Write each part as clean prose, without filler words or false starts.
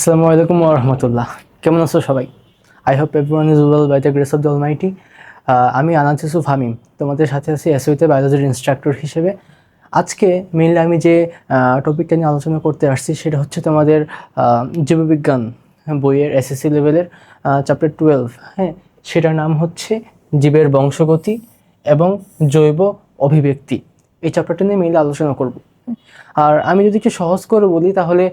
আসসালামু আলাইকুম ওয়া রাহমাতুল্লাহ। কেমন আছো সবাই? I hope everyone is well by the grace of the almighty. আমি আনাজ ইউসুফ হামিম, তোমাদের সাথে আছি এসওইতে বায়োলজির ইনস্ট্রাক্টর হিসেবে। আজকে মেইনলি আমি যে টপিকটা নিয়ে আলোচনা করতে আসছি সেটা হচ্ছে তোমাদের জীববিজ্ঞান বইয়ের এসএসসি লেভেলের চ্যাপ্টার 12। হ্যাঁ, সেটার নাম হচ্ছে জীবের বংশগতি এবং জৈব অভিব্যক্তি। এই চ্যাপ্টারটা নিয়ে মেইনলি আলোচনা করব। আর আমি যদি একটু সহজ করে বলি তাহলে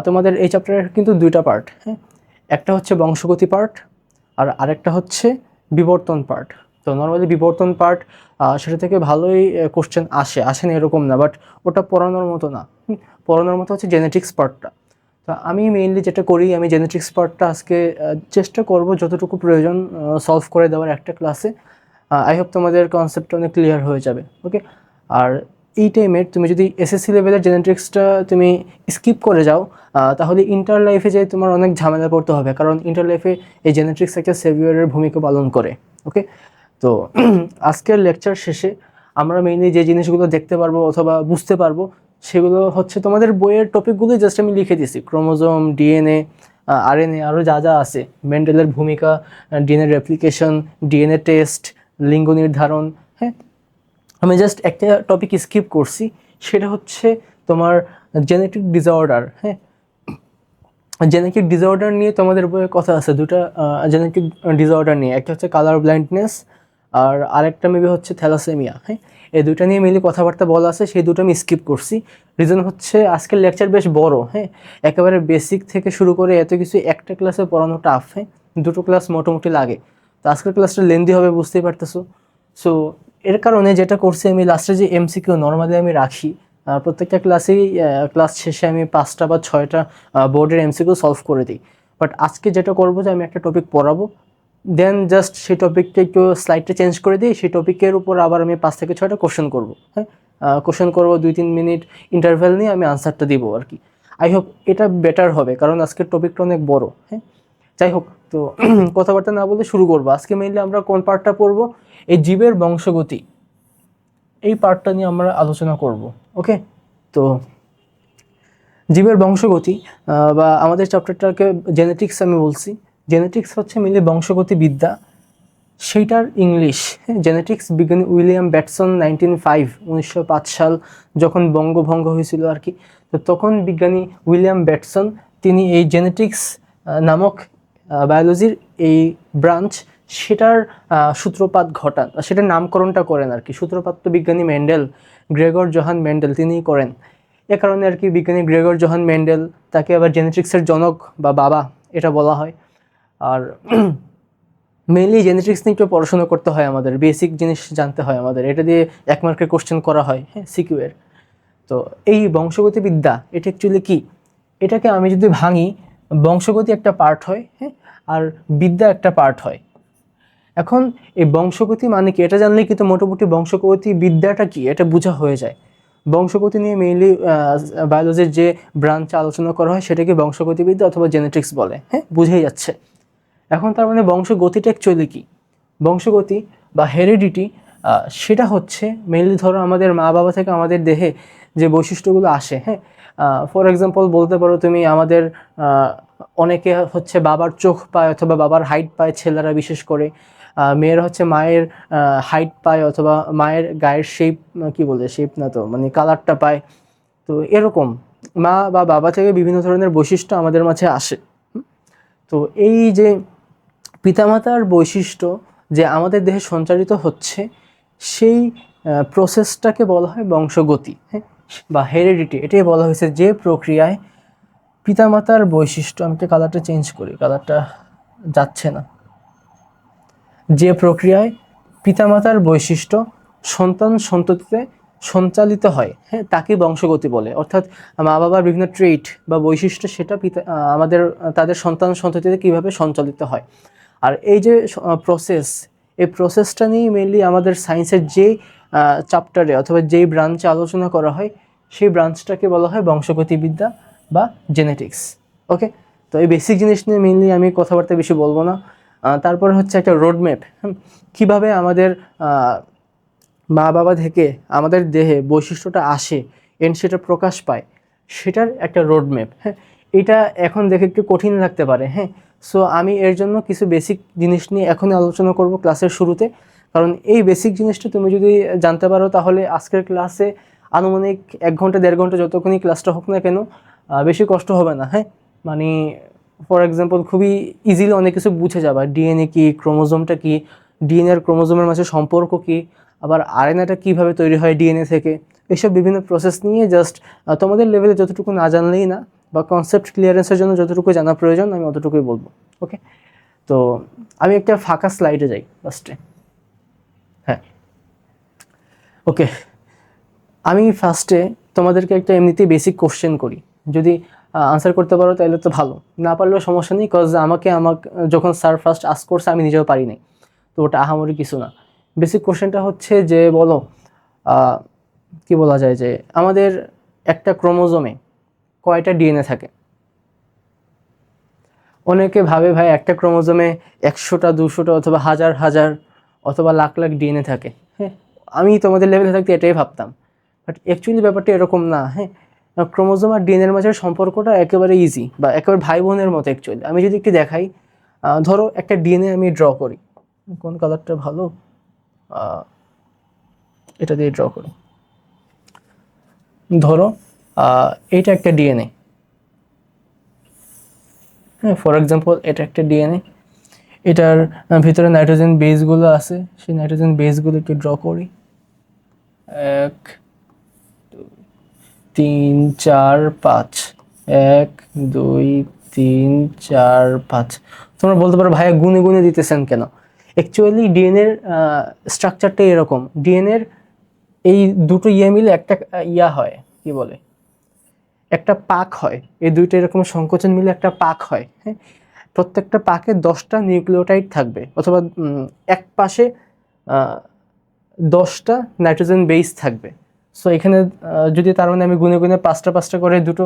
তোমাদের এই চ্যাপ্টারের কিন্তু দুইটা পার্ট। হ্যাঁ, একটা হচ্ছে বংশগতি পার্ট আর আরেকটা হচ্ছে বিবর্তন পার্ট। তো নর্মালি বিবর্তন পার্ট সেটা থেকে ভালোই কোশ্চেন আসে না এরকম না, বাট ওটা পড়ানোর মতো না। পড়ানোর মতো হচ্ছে জেনেটিক্স পার্টটা। তো আমি মেইনলি যেটা করি, আমি জেনেটিক্স পার্টটা আজকে চেষ্টা করব যতটুকু প্রয়োজন সলভ করে দেওয়ার একটা ক্লাসে। আই হোপ তোমাদের কনসেপ্টটা অনেক ক্লিয়ার হয়ে যাবে। ওকে, আর এই টাইমের তুমি যদি এসএসসি লেভেলের জেনেটিক্সটা তুমি স্কিপ করে যাও তাহলে ইন্টার লাইফে যে তোমার অনেক ঝামেলা পড়তে হবে, কারণ ইন্টার লাইফে এই জেনেটিক্স একটা সেভিয়ারের ভূমিকা পালন করে। ওকে, তো আজকের লেকচার শেষে আমরা মেইনলি যে জিনিসগুলো দেখতে পারবো অথবা বুঝতে পারবো সেগুলো হচ্ছে তোমাদের বইয়ের টপিকগুলোই জাস্ট আমি লিখে দিয়েছি। ক্রোমোজোম, ডিএনএ, আরএনএ, আরও যা যা আছে, মেন্ডেলের ভূমিকা, ডিএনএ রেপ্লিকেশন, ডিএনএ টেস্ট, লিঙ্গ নির্ধারণ। হ্যাঁ, আমি জাস্ট একটা টপিক স্কিপ করছি, সেটা হচ্ছে তোমার জেনেটিক ডিসঅর্ডার। হ্যাঁ, জেনেটিক ডিসঅর্ডার নিয়ে তোমাদের বইয়ে কথা আছে দুটো জেনেটিক ডিসঅর্ডার নিয়ে, একটা হচ্ছে কালার ব্লাইন্ডনেস আর আরেকটা মেবি হচ্ছে থ্যালাসেমিয়া। হ্যাঁ, এই দুটো নিয়ে মিলে কথাবার্তা বলা আছে, সেই দুটো আমি স্কিপ করছি। রিজন হচ্ছে আজকের লেকচার বেশ বড়। হ্যাঁ, একেবারে বেসিক থেকে শুরু করে এত কিছু একটা ক্লাসে পড়ানো টাফ। হ্যাঁ, দুটো ক্লাস মোটামুটি লাগে, তো আজকের ক্লাসটা লেন্দি হবে, বুঝতেই পারতেছো। সো এর কারণে যেটা করছি, আমি লাস্টে যে এমসিকিউ নর্মালি আমি রাখি প্রত্যেকটা ক্লাসেই, ক্লাস শেষে আমি 5টা বা 6টা বোর্ডের এমসিকিউ সলভ করে দিই। বাট আজকে যেটা করবো যে আমি একটা টপিক পড়াবো, দেন জাস্ট সেই টপিকটা একটু স্লাইডটা চেঞ্জ করে দিই, সেই টপিকের উপর আবার আমি 5 থেকে 6টা কোশ্চেন করবো। হ্যাঁ, কোশ্চেন করবো 2-3 মিনিট ইন্টারভ্যাল নিয়ে আমি আনসারটা দিব আর কি। আই হোপ এটা বেটার হবে, কারণ আজকের টপিকটা অনেক বড়। হ্যাঁ, যাই হোক, তো কথাবার্তা না বলে শুরু করবো। আজকে মেইনলি আমরা কোন পার্টটা পড়বো? এই জীবের বংশগতি, এই পার্টটা নিয়ে আমরা আলোচনা করব। ওকে, তো জীবের বংশগতি বা আমাদের চ্যাপ্টারটাকে জেনেটিক্স আমি বলছি। জেনেটিক্স হচ্ছে মিলে বংশগতি বিদ্যা, সেইটার ইংলিশ। জেনেটিক্স বিজ্ঞানী উইলিয়াম ব্যাটসন 1905 সাল যখন বঙ্গভঙ্গ হয়েছিল আর কি, তো তখন বিজ্ঞানী উইলিয়াম ব্যাটসন তিনি এই জেনেটিক্স নামক বায়োলজির এই ব্রাঞ্চ, সেটার সূত্রপাত ঘটান, সেটার নামকরণটা করেন আর কি। সূত্রপাত তো বিজ্ঞানী মেন্ডেল, গ্রেগর জোহান মেন্ডেল তিনিই করেন। এ কারণে আর কি বিজ্ঞানী গ্রেগর জোহান মেন্ডেল, তাকে আবার জেনেটিক্সের জনক বা বাবা এটা বলা হয়। আর মেইনলি জেনেটিক্স নিয়ে একটু পড়াশোনা করতে হয়, আমাদের বেসিক জিনিস জানতে হয় আমাদের, এটা দিয়ে 1 মার্কের কোশ্চেন করা হয়। হ্যাঁ, সিকিউ এর। তো এই বংশগতি বিদ্যা এটা অ্যাকচুয়ালি কি? এটাকে আমি যদি ভাঙি, বংশগতি একটা পার্ট হয়, হ্যাঁ, আর বিদ্যা একটা পার্ট হয়। এখন এই বংশগতি মানে কি এটা জানলে কিন্তু মোটামুটি বংশগতি বিদ্যাটা কি এটা বোঝা হয়ে যায়। বংশগতি নিয়ে মেইনলি বায়োলজির যে ব্রাঞ্চ আলোচনা করা হয় সেটাকে বংশগতিবিদ্যা অথবা জেনেটিক্স বলে। হ্যাঁ, বুঝেই যাচ্ছে। এখন তার মানে বংশগতিটা অ্যাকচুয়ালি কি? বংশগতি বা হেরিডিটি সেটা হচ্ছে মেইনলি ধরো আমাদের মা বাবা থেকে আমাদের দেহে যে বৈশিষ্ট্যগুলো আসে। হ্যাঁ, ফর এক্সাম্পল বলতে পারো তুমি, আমাদের অনেকে হচ্ছে বাবার চোখ পায় অথবা বাবার হাইট পায়, ছেলেরা বিশেষ করে। মেয়েরা হচ্ছে মায়ের হাইট পায় অথবা মায়ের গায়ের শেপ, কি বলে শেপ না তো মানে কালারটা পায়। তো এরকম মা বা বাবা থেকে বিভিন্ন ধরনের বৈশিষ্ট্য আমাদের মাঝে আসে। তো এই যে পিতামাতার বৈশিষ্ট্য যে আমাদের দেহে সঞ্চারিত হচ্ছে, সেই প্রসেসটাকে বলা হয় বংশগতি। হ্যাঁ, বা হেরিডিটি। এটাই বলা হয়েছে যে প্রক্রিয়ায় পিতামাতার বৈশিষ্ট্য, আমি তো কালারটা চেঞ্জ করি, কালারটা যাচ্ছে না, যে প্রক্রিয়ায় পিতামাতার বৈশিষ্ট্য সন্তান সন্ততিতে সঞ্চালিত হয়, হ্যাঁ, তাকে বংশগতি বলে। অর্থাৎ মা বাবার বিভিন্ন ট্রেট বা বৈশিষ্ট্য সেটা আমাদের তাদের সন্তান সন্ততিতে কীভাবে সঞ্চালিত হয়। আর এই যে প্রসেস, এই প্রসেসটা নিয়েই মেনলি আমাদের সায়েন্সের যে চ্যাপ্টারে অথবা যেই ব্রাঞ্চে আলোচনা করা হয় সেই ব্রাঞ্চটাকে বলা হয় বংশগতিবিদ্যা বা জেনেটিক্স। ওকে, তো এই বেসিক জিনিস নিয়ে মেনলি আমি কথাবার্তা বেশি বলবো না। তারপরে হচ্ছে একটা রোডম্যাপ, কীভাবে আমাদের মা বাবা থেকে আমাদের দেহে বৈশিষ্ট্যটা আসে এন্ড সেটা প্রকাশ পায়, সেটার একটা রোডম্যাপ। হ্যাঁ, এটা এখন দেখে একটু কঠিন লাগতে পারে, হ্যাঁ। সো আমি এর জন্য কিছু বেসিক জিনিস নিয়ে এখনই আলোচনা করব ক্লাসের শুরুতে, কারণ এই বেসিক জিনিসটা তুমি যদি জানতে পারো তাহলে আজকের ক্লাসে আনুমানিক 1 ঘন্টা 1.5 ঘন্টা যতক্ষণই ক্লাসটা হোক না কেন বেশি কষ্ট হবে না, হ্যাঁ। মানে ফর এক্সাম্পল খুবই ইজিলি অনেক কিছু বুঝে যাবা, ডিএনএ কি, ক্রোমোজোমটা কি, ডিএনএ আর ক্রোমোজোমের মাঝে সম্পর্ক কি, আবার আরএনএটা কীভাবে তৈরি হয় ডিএনএ থেকে, এসব বিভিন্ন প্রসেস নিয়ে জাস্ট তোমাদের লেভেলে যতটুকু না জানলেই না, বা কনসেপ্ট ক্লিয়ারেন্সের জন্য যতটুকু জানা প্রয়োজন আমি অতটুকুই বলবো। ওকে, তো আমি একটা ফাঁকা স্লাইডে যাই ফার্স্টে। হ্যাঁ, ওকে, আমি ফার্স্টে তোমাদেরকে একটা এমনিতেই বেসিক কোশ্চেন করি, যদি আনসার করতে পারো তাহলে তো ভালো, না পারলেও সমস্যা নেই, কজ আমাকে যখন স্যার ফার্স্ট আস্ক করছে আমি নিজেও পারি নাই, তো ওটা আহামরি কিছু না। বেসিক কোশ্চেনটা হচ্ছে যে বলো কি বলা যায় যে আমাদের একটা ক্রোমোজোমে কয়টা ডিএনএ থাকে? অনেকে ভাবে ভাই একটা ক্রোমোজোমে 100টা 200টা অথবা হাজার হাজার অথবা লাখ লাখ ডিএনএ থাকে, হ্যাঁ। আমি তোমাদের লেভেলে থাকতে এটাই ভাবতাম, বাট অ্যাকচুয়ালি ব্যাপারটা এরকম না, হ্যাঁ। ক্রোমোজোম আর ডিএনএর মাঝের সম্পর্কটা একেবারে ইজি, বা একেবারে ভাই বোনের মতো অ্যাকচুয়ালি। আমি যদি একটু দেখাই, ধরো একটা ডিএনএ আমি ড্র করি, কোন কালারটা ভালো, এটা দিয়ে ড্র করি। ধরো এটা একটা ডিএনএ, হ্যাঁ, ফর এক্সাম্পল এটা একটা ডিএনএ, এটার ভিতরে নাইট্রোজেন বেসগুলো আছে, সেই নাইট্রোজেন বেসগুলো একটু ড্র করি, 1 2 3 4 5, 1 2 3 4 5। তোমরা বলতে পারো ভাইয়া গুনে গুনে দিতেছেন কেন? অ্যাকচুয়ালি ডিএনএর স্ট্রাকচারটা এরকম, ডিএনএর এই দুটো মিলে একটা হয়, কি বলে, একটা পাক হয়, এই দুইটা এরকম সংকোচন মিলে একটা পাক হয়, হ্যাঁ। প্রত্যেকটা পাকে 10টা নিউক্লিওটাইড থাকবে, অথবা এক পাশে 10টা নাইট্রোজেন বেস থাকবে। সো এখানে যদি তার মানে আমি গুনে গুনে 5টা করে দুটো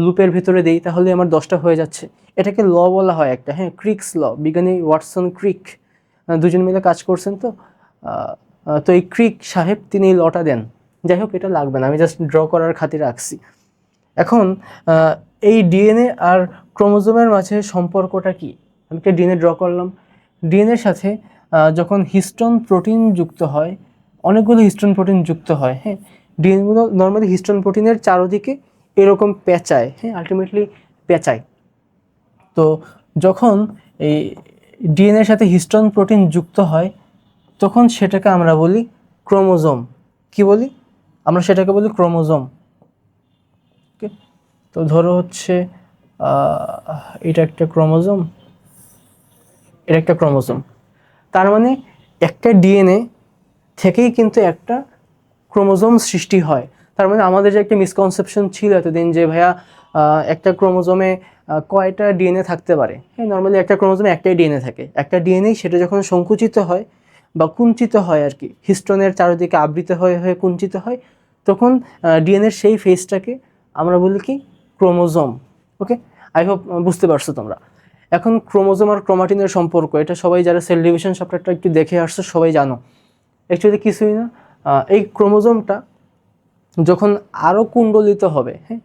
লুপের ভিতরে দিই, তাহলে আমার 10টা হয়ে যাচ্ছে। এটাকে ল বলা হয় একটা, হ্যাঁ, ক্রিকস ল, বিজ্ঞানী ওয়াটসন ক্রিক দুজন মিলে কাজ করছেন। তো এই ক্রিক সাহেব তিনি এই লটা দেন। যাই হোক, এটা লাগবে না, আমি জাস্ট ড্র করার খাতিরে রাখছি। এখন এই ডিএনএ আর ক্রোমোজোমের মাঝে সম্পর্কটা কি? আমি একটা ডিএনএ ড্র করলাম, ডিএনএর সাথে যখন হিস্টোন প্রোটিন যুক্ত হয়, অনেকগুলো হিস্টোন প্রোটিন যুক্ত হয়, হ্যাঁ। ডিএনএগুলো নর্মালি হিস্টোন প্রোটিনের চারদিকে এরকম পেঁচায়, হ্যাঁ, আলটিমেটলি পেঁচায়। তো যখন এই ডিএনএর সাথে হিস্টোন প্রোটিন যুক্ত হয়, তখন সেটাকে আমরা বলি ক্রোমোজোম। কি বলি আমরা? সেটাকে বলি ক্রোমোজোম। ওকে, তো ধরো হচ্ছে এটা একটা ক্রোমোজোম, এটা একটা ক্রোমোজোম। তার মানে একটা ডিএনএ থেকেই কিন্তু একটা ক্রোমোজোম সৃষ্টি হয়। তার মানে আমাদের যে একটা মিসকনসেপশন ছিল এতদিন যে ভাইয়া একটা ক্রোমোজোমে কয়টা ডিএনএ থাকতে পারে, হ্যাঁ, নর্মালি একটা ক্রোমোজোমে একটাই ডিএনএ থাকে। একটা ডিএনএ সেটা যখন সংকুচিত হয় বা কুঞ্চিত হয় আর কি, হিস্টোনের চারিদিকে আবৃত হয়ে হয়ে কুঞ্চিত হয়, তখন ডিএনএর সেই ফেজটাকে আমরা বলি কি? ক্রোমোজোম। ওকে, আই হোপ বুঝতে পারছো তোমরা। এখন ক্রোমোজোম আর ক্রোমাটিনের সম্পর্ক, এটা সবাই যারা সেল ডিভিশন চ্যাপ্টারটা একটু দেখে আসছো সবাই জানো। অ্যাকচুয়ালি কিছুই না, এই ক্রোমোজোমটা যখন আরও কুণ্ডলিত হবে, হ্যাঁ,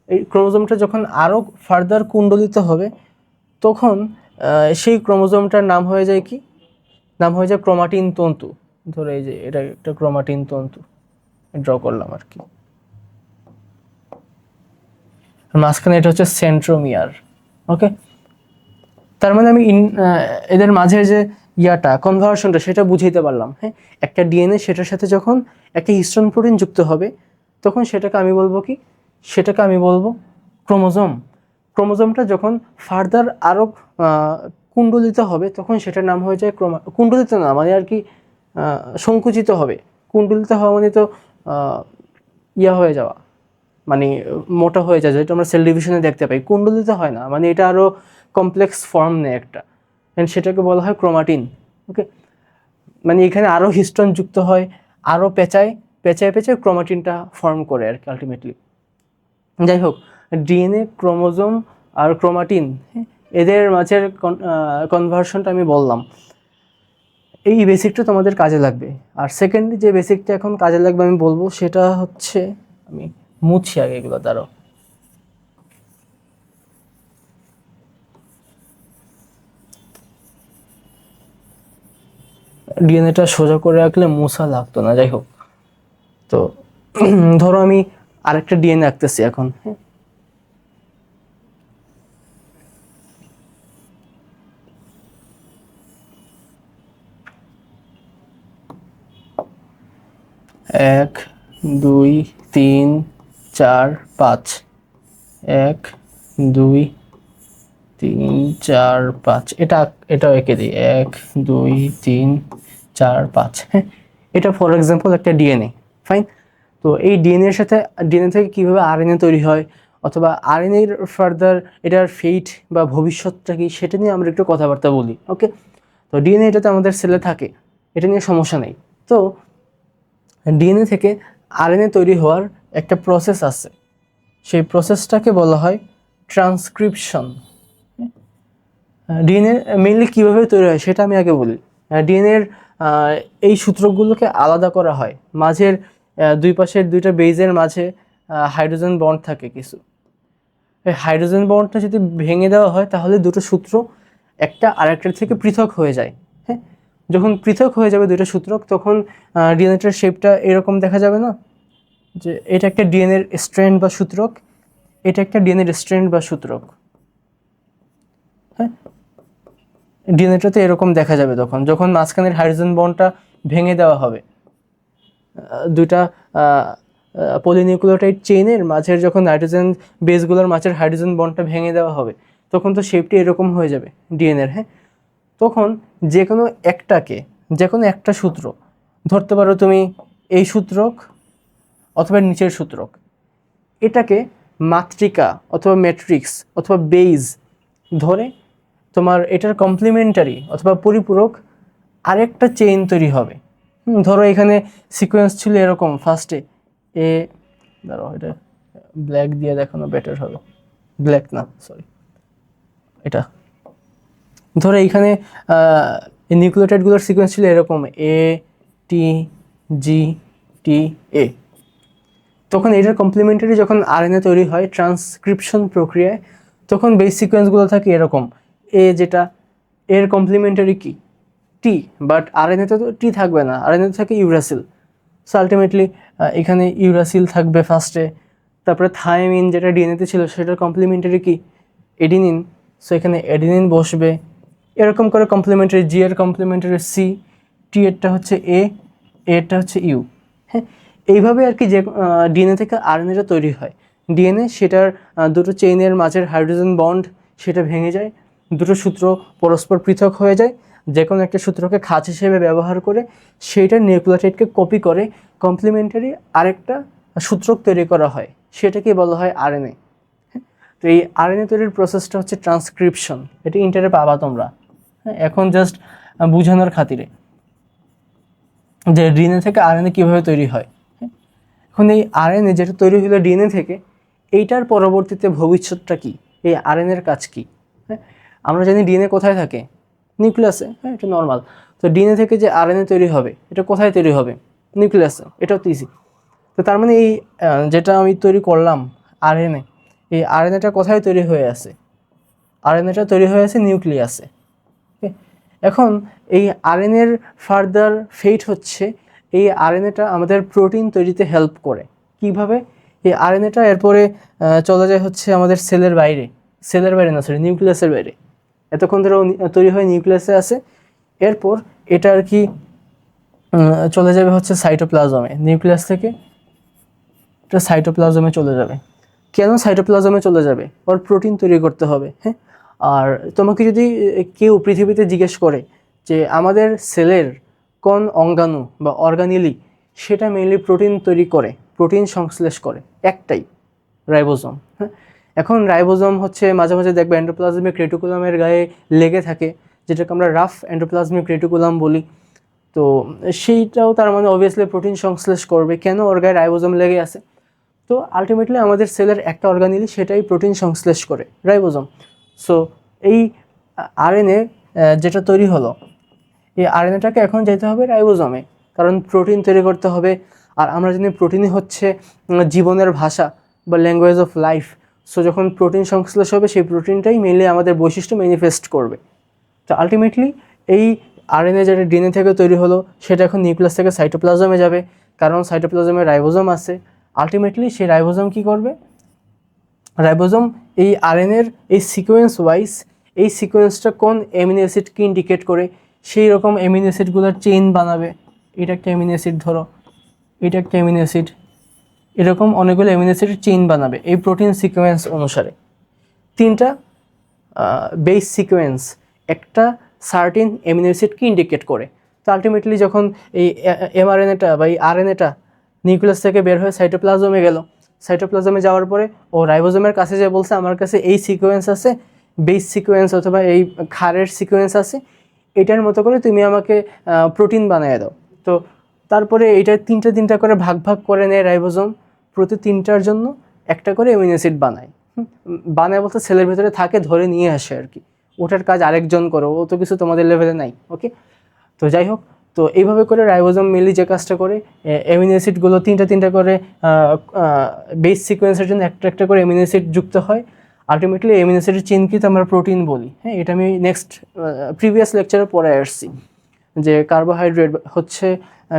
এই ক্রোমোজোমটা যখন আরও ফার্দার কুণ্ডলিত হবে, তখন সেই ক্রোমোজোমটার নাম হয়ে যায় কি? নাম হয়ে যায় ক্রোমাটিন তন্তু। ধরো এই যে এটা একটা ক্রোমাটিন তন্তু ড্র করলাম আর কি, মাঝখানে এটা হচ্ছে সেন্ট্রোমিয়ার। ওকে, তার মানে আমি এদের মাঝে যে কনভার্সনটা সেটা বুঝাইতে পারলাম, হ্যাঁ। একটা ডিএনএ সেটার সাথে যখন একটা হিস্টোন প্রোটিন যুক্ত হবে, তখন সেটাকে আমি বলবো কি? সেটাকে আমি বলবো ক্রোমোজোম। ক্রোমোজোমটা যখন ফার্দার আরও কুণ্ডলিত হবে, তখন সেটার নাম হয়ে যায় কুণ্ডলিত না মানে আর কি, সংকুচিত হবে। কুণ্ডলিত হওয়া মানে তো হয়ে যাওয়া, মানে মোটা হয়ে যায়, যেটা আমরা সেল ডিভিশনে দেখতে পাই। কুণ্ডলিত হয় না, মানে এটা আরও কমপ্লেক্স ফর্ম নেয় একটা, অ্যান্ড সেটাকে বলা হয় ক্রোমাটিন। ওকে, মানে এখানে আরও হিস্টোন যুক্ত হয়, আরও পেঁচায় ক্রোমাটিনটা ফর্ম করে আর কি আলটিমেটলি। যাই হোক, ডিএনএ, ক্রোমোজোম আর ক্রোমাটিন, এদের মাঝের কনভার্সনটা আমি বললাম। এই বেসিকটা তোমাদের কাজে লাগবে। আর সেকেন্ডলি যে বেসিকটা এখন কাজে লাগবে আমি বলবো, সেটা হচ্ছে, আমি মুছি আগে এগুলো, দাঁড়াও। ডিএনএটা সোজা করে রাখলে মোছা লাগতো না, যাই হোক। তো ধরো আমি আরেকটা ডিএনএ আঁকতেছি এখন, হ্যাঁ। এক, দুই, তিন, চার, পাঁচ। এক, দুই, তিন, চার, পাঁচ। এটাও এঁকে দিই। এক, দুই, তিন, চার, পাঁচ, হ্যাঁ। এটা ফর এক্সাম্পল একটা ডিএনএ, ফাইন। তো এই ডিএনএ এর সাথে, ডিএনএ থেকে কীভাবে আরএনএ তৈরি হয়, অথবা আরএনএর ফার্দার এটার ফেট বা ভবিষ্যৎটা কি, সেটা নিয়ে আমরা একটু কথাবার্তা বলি, ওকে। তো ডিএনএ এটাতে আমাদের সেলে থাকে, এটা নিয়ে সমস্যা নেই। তো ডিএনএ থেকে আরএনএ তৈরি হওয়ার একটা প্রসেস আছে, সেই প্রসেসটাকে বলা হয় ট্রান্সক্রিপশন। ডিএনএ মেইনলি কীভাবে তৈরি হয় সেটা আমি আগে বলি। ডিএনএর এই সূত্রগুলোকে আলাদা করা হয়, মাঝের দুই পাশের দুইটা বেজের মাঝে হাইড্রোজেন বন্ড থাকে কিছু। এই হাইড্রোজেন বন্ডটা যদি ভেঙে দেওয়া হয় তাহলে দুটো সূত্র একটা আরেকটার থেকে পৃথক হয়ে যায়, হ্যাঁ। যখন পৃথক হয়ে যাবে দুটো সূত্রক, তখন ডিএনএটার শেপটা এরকম দেখা যাবে না, যে এটা একটা ডিএনএর স্ট্র্যান্ড বা সূত্রক, এটা একটা ডিএনএর স্ট্র্যান্ড বা সূত্রক, হ্যাঁ। ডিএনএটাতে এরকম দেখা যাবে তখন, যখন মাঝখানের হাইড্রোজেন বন্ডটা ভেঙে দেওয়া হবে। দুইটা পলিনিউক্লিওটাইড চেইনের মাঝের যখন নাইট্রোজেন বেসগুলোর মাঝের হাইড্রোজেন বন্ডটা ভেঙে দেওয়া হবে, তখন তো শেপটি এরকম হয়ে যাবে ডিএনএর, হ্যাঁ। তখন যে কোনো একটা সূত্র ধরতে পারো তুমি, এই সূত্রক অথবা নিচের সূত্রক, এটাকে মাতৃকা অথবা ম্যাট্রিক্স অথবা বেইজ ধরে তোমার এটার কমপ্লিমেন্টারি অথবা পরিপূরক আরেকটা চেইন তৈরি হবে। ধরো এখানে সিকোয়েন্স ছিল এরকম, ফার্স্টে ধরো এটা ব্ল্যাক দিয়ে দেখানো বেটার হবে, ব্ল্যাক না সরি, এটা ধরো এইখানে নিউক্লিওটাইডগুলোর সিকোয়েন্স ছিল এরকম এ টি জি টি এ। তখন এটার কমপ্লিমেন্টারি যখন আরএনএ তৈরি হয় ট্রান্সক্রিপশন প্রক্রিয়ায়, তখন বেস সিকোয়েন্সগুলো থাকে এরকম, যেটা এর কমপ্লিমেন্টারি কি টি, বাট আরএনএতে তো টি থাকবে না, আরএনএতে থাকে ইউরাসিল। সো আলটিমেটলি এখানে ইউরাসিল থাকবে ফার্স্টে, তারপরে থায়ামিন যেটা ডিএনএতে ছিল সেটার কমপ্লিমেন্টারি কি এডিনিন, সো এখানে এডিনিন বসবে। এরকম করে কমপ্লিমেন্টারি, জি এর কমপ্লিমেন্টারি সি, টি এরটা হচ্ছে এরটা হচ্ছে ইউ, হ্যাঁ। এইভাবে আর কি যে ডিএনএ থেকে আরএনএটা তৈরি হয়। ডিএনএ সেটার দুটো চেইনের মাঝের হাইড্রোজেন বন্ড সেটা ভেঙে যায়, দুটো সূত্র পরস্পর পৃথক হয়ে যায়, যে কোনো একটা সূত্রকে খাঁজ হিসেবে ব্যবহার করে সেইটার নিউক্লিওটাইডকে কপি করে কমপ্লিমেন্টারি আরেকটা সূত্রক তৈরি করা হয়, সেটাকে বলা হয় আরএনএ। তো এই আরএনএ তৈরির প্রসেসটা হচ্ছে ট্রান্সক্রিপশন, এটা ইন্টারে পাবা তোমরা, হ্যাঁ। এখন জাস্ট বোঝানোর খাতিরে যে ডিএনএ থেকে আরএনএ কীভাবে তৈরি হয়। এখন এই আরএনএ যেটা তৈরি হলো ডিএনএ থেকে, এইটার পরবর্তীতে ভবিষ্যৎটা কী, এই আরএনএর কাজ কী, হ্যাঁ। আমরা জানি ডিএনএ কোথায় থাকে, নিউক্লিয়াসে, হ্যাঁ, এটা নর্মাল। তো ডিএনএ থেকে যে আরএনএ তৈরি হবে এটা কোথায় তৈরি হবে, নিউক্লিয়াসে, এটাও তো ইজি। তো তার মানে এই যেটা আমি তৈরি করলাম আরএনএ, এই আরএনএটা কোথায় তৈরি হয়ে আছে, আরএনএটা তৈরি হয়ে আছে নিউক্লিয়াসে। এখন এই আরএনএর ফার্দার ফেট হচ্ছে, এই আরএনএটা আমাদের প্রোটিন তৈরিতে হেল্প করে। কিভাবে, এই আরএনএটা এরপরে চলে যায় হচ্ছে আমাদের সেলের বাইরে না সরি, নিউক্লিয়াসের বাইরে। এতক্ষণ ধরে তৈরি হয় নিউক্লিয়াসে আছে, এরপর এটা আর কি চলে যাবে হচ্ছে সাইটোপ্লাজমে, নিউক্লিয়াস থেকে এটা সাইটোপ্লাজমে চলে যাবে। কেন সাইটোপ্লাজমে চলে যাবে, ওর প্রোটিন তৈরি করতে হবে, হ্যাঁ। আর তোমাকে যদি কেউ পৃথিবীতে জিজ্ঞেস করে যে আমাদের সেলের কোন অঙ্গাণু বা অর্গানিলি সেটা মেইনলি প্রোটিন তৈরি করে, প্রোটিন সংশ্লেষ করে, একটাই, রাইবোজোম, হ্যাঁ। এখন রাইবোজোম হচ্ছে মাঝে মাঝে দেখবে এন্ডোপ্লাজমিক রেটিকুলামের গায়ে লেগে থাকে, যেটাকে আমরা রাফ এন্ডোপ্লাজমিক রেটিকুলাম বলি। তো সেইটাও তার মানে অবভিয়াসলি প্রোটিন সংশ্লেষ করবে, কেন, ওর গায়ে রাইবোজোম লেগে আছে। তো আলটিমেটলি আমাদের সেলের একটা অর্গানিলি সেটাই প্রোটিন সংশ্লেষ করে, রাইবোজোম। সো এই আরএনএ যেটা তৈরি হলো, এই আরএনএটাকে এখন যেতে হবে রাইবোজোমে, কারণ প্রোটিন তৈরি করতে হবে। আর আমরা জানি প্রোটিনই হচ্ছে জীবনের ভাষা বা ল্যাঙ্গুয়েজ অফ লাইফ। সো যখন প্রোটিন সংশ্লেষ হবে সেই প্রোটিনটাই মেনলি আমাদের বৈশিষ্ট্য ম্যানিফেস্ট করবে। তো আলটিমেটলি এই আরএনএ যেটা ডিএনএ থেকে তৈরি হলো সেটা এখন নিউক্লিয়াস থেকে সাইটোপ্লাজমে যাবে, কারণ সাইটোপ্লাজমে রাইবোজোম আছে। আলটিমেটলি সেই রাইবোজোম কী করবে, রাইবোজোম এই আরএনএর এই সিকোয়েন্স ওয়াইজ এই সিকোয়েন্সটা কোন অ্যামিনো অ্যাসিডকে ইন্ডিকেট করে সেই রকম অ্যামিনো অ্যাসিডগুলোর চেইন বানাবে। এটা একটা অ্যামিনো অ্যাসিড, ধরো এটা একটা অ্যামিনো অ্যাসিড, এরকম অনেকগুলো অ্যামিনো অ্যাসিডের চেইন বানাবে এই প্রোটিন সিকোয়েন্স অনুসারে। তিনটা বেস সিকোয়েন্স একটা সার্টিন অ্যামিনো অ্যাসিডকে ইন্ডিকেট করে। তো আলটিমেটলি যখন এই এমআরএনএটা বা এই আরএনএটা নিউক্লিয়াস থেকে বের হয়ে সাইটোপ্লাজমে গেল, সাইটোপ্লাজমে যাওয়ার পরে ও রাইবোজোমের কাছে যে বলছে আমার কাছে এই সিকোয়েন্স আছে, বেস সিকোয়েন্স অথবা এই ক্ষারের সিকোয়েন্স আছে, এটার মতো করে তুমি আমাকে প্রোটিন বানিয়ে দাও। তো তারপরে এটা তিনটা করে ভাগ ভাগ করে নেয় রাইবোজোম, প্রতি তিনটার জন্য একটা করে অ্যামিনো অ্যাসিড বানায়। বানায় বলতে সেলের ভেতরে থাকে, ধরে নিয়ে আসে আর কি, ওটার কাজ আরেকজন করো, ও তো কিছু তোমাদের লেভেলে নাই। ওকে, তো যাই হোক, তো এইভাবে করে রাইবোজোম মেনলি যে কাজটা করে অ্যামিনো অ্যাসিডগুলো তিনটা করে বেস সিকোয়েন্সের জন্য একটা করে অ্যামিনো অ্যাসিড যুক্ত হয়। আলটিমেটলি অ্যামিনো অ্যাসিডের চেইনকে তো আমরা প্রোটিন বলি। হ্যাঁ, এটা আমি নেক্সট প্রিভিয়াস লেকচারে পড়ে আসছি যে কার্বোহাইড্রেট হচ্ছে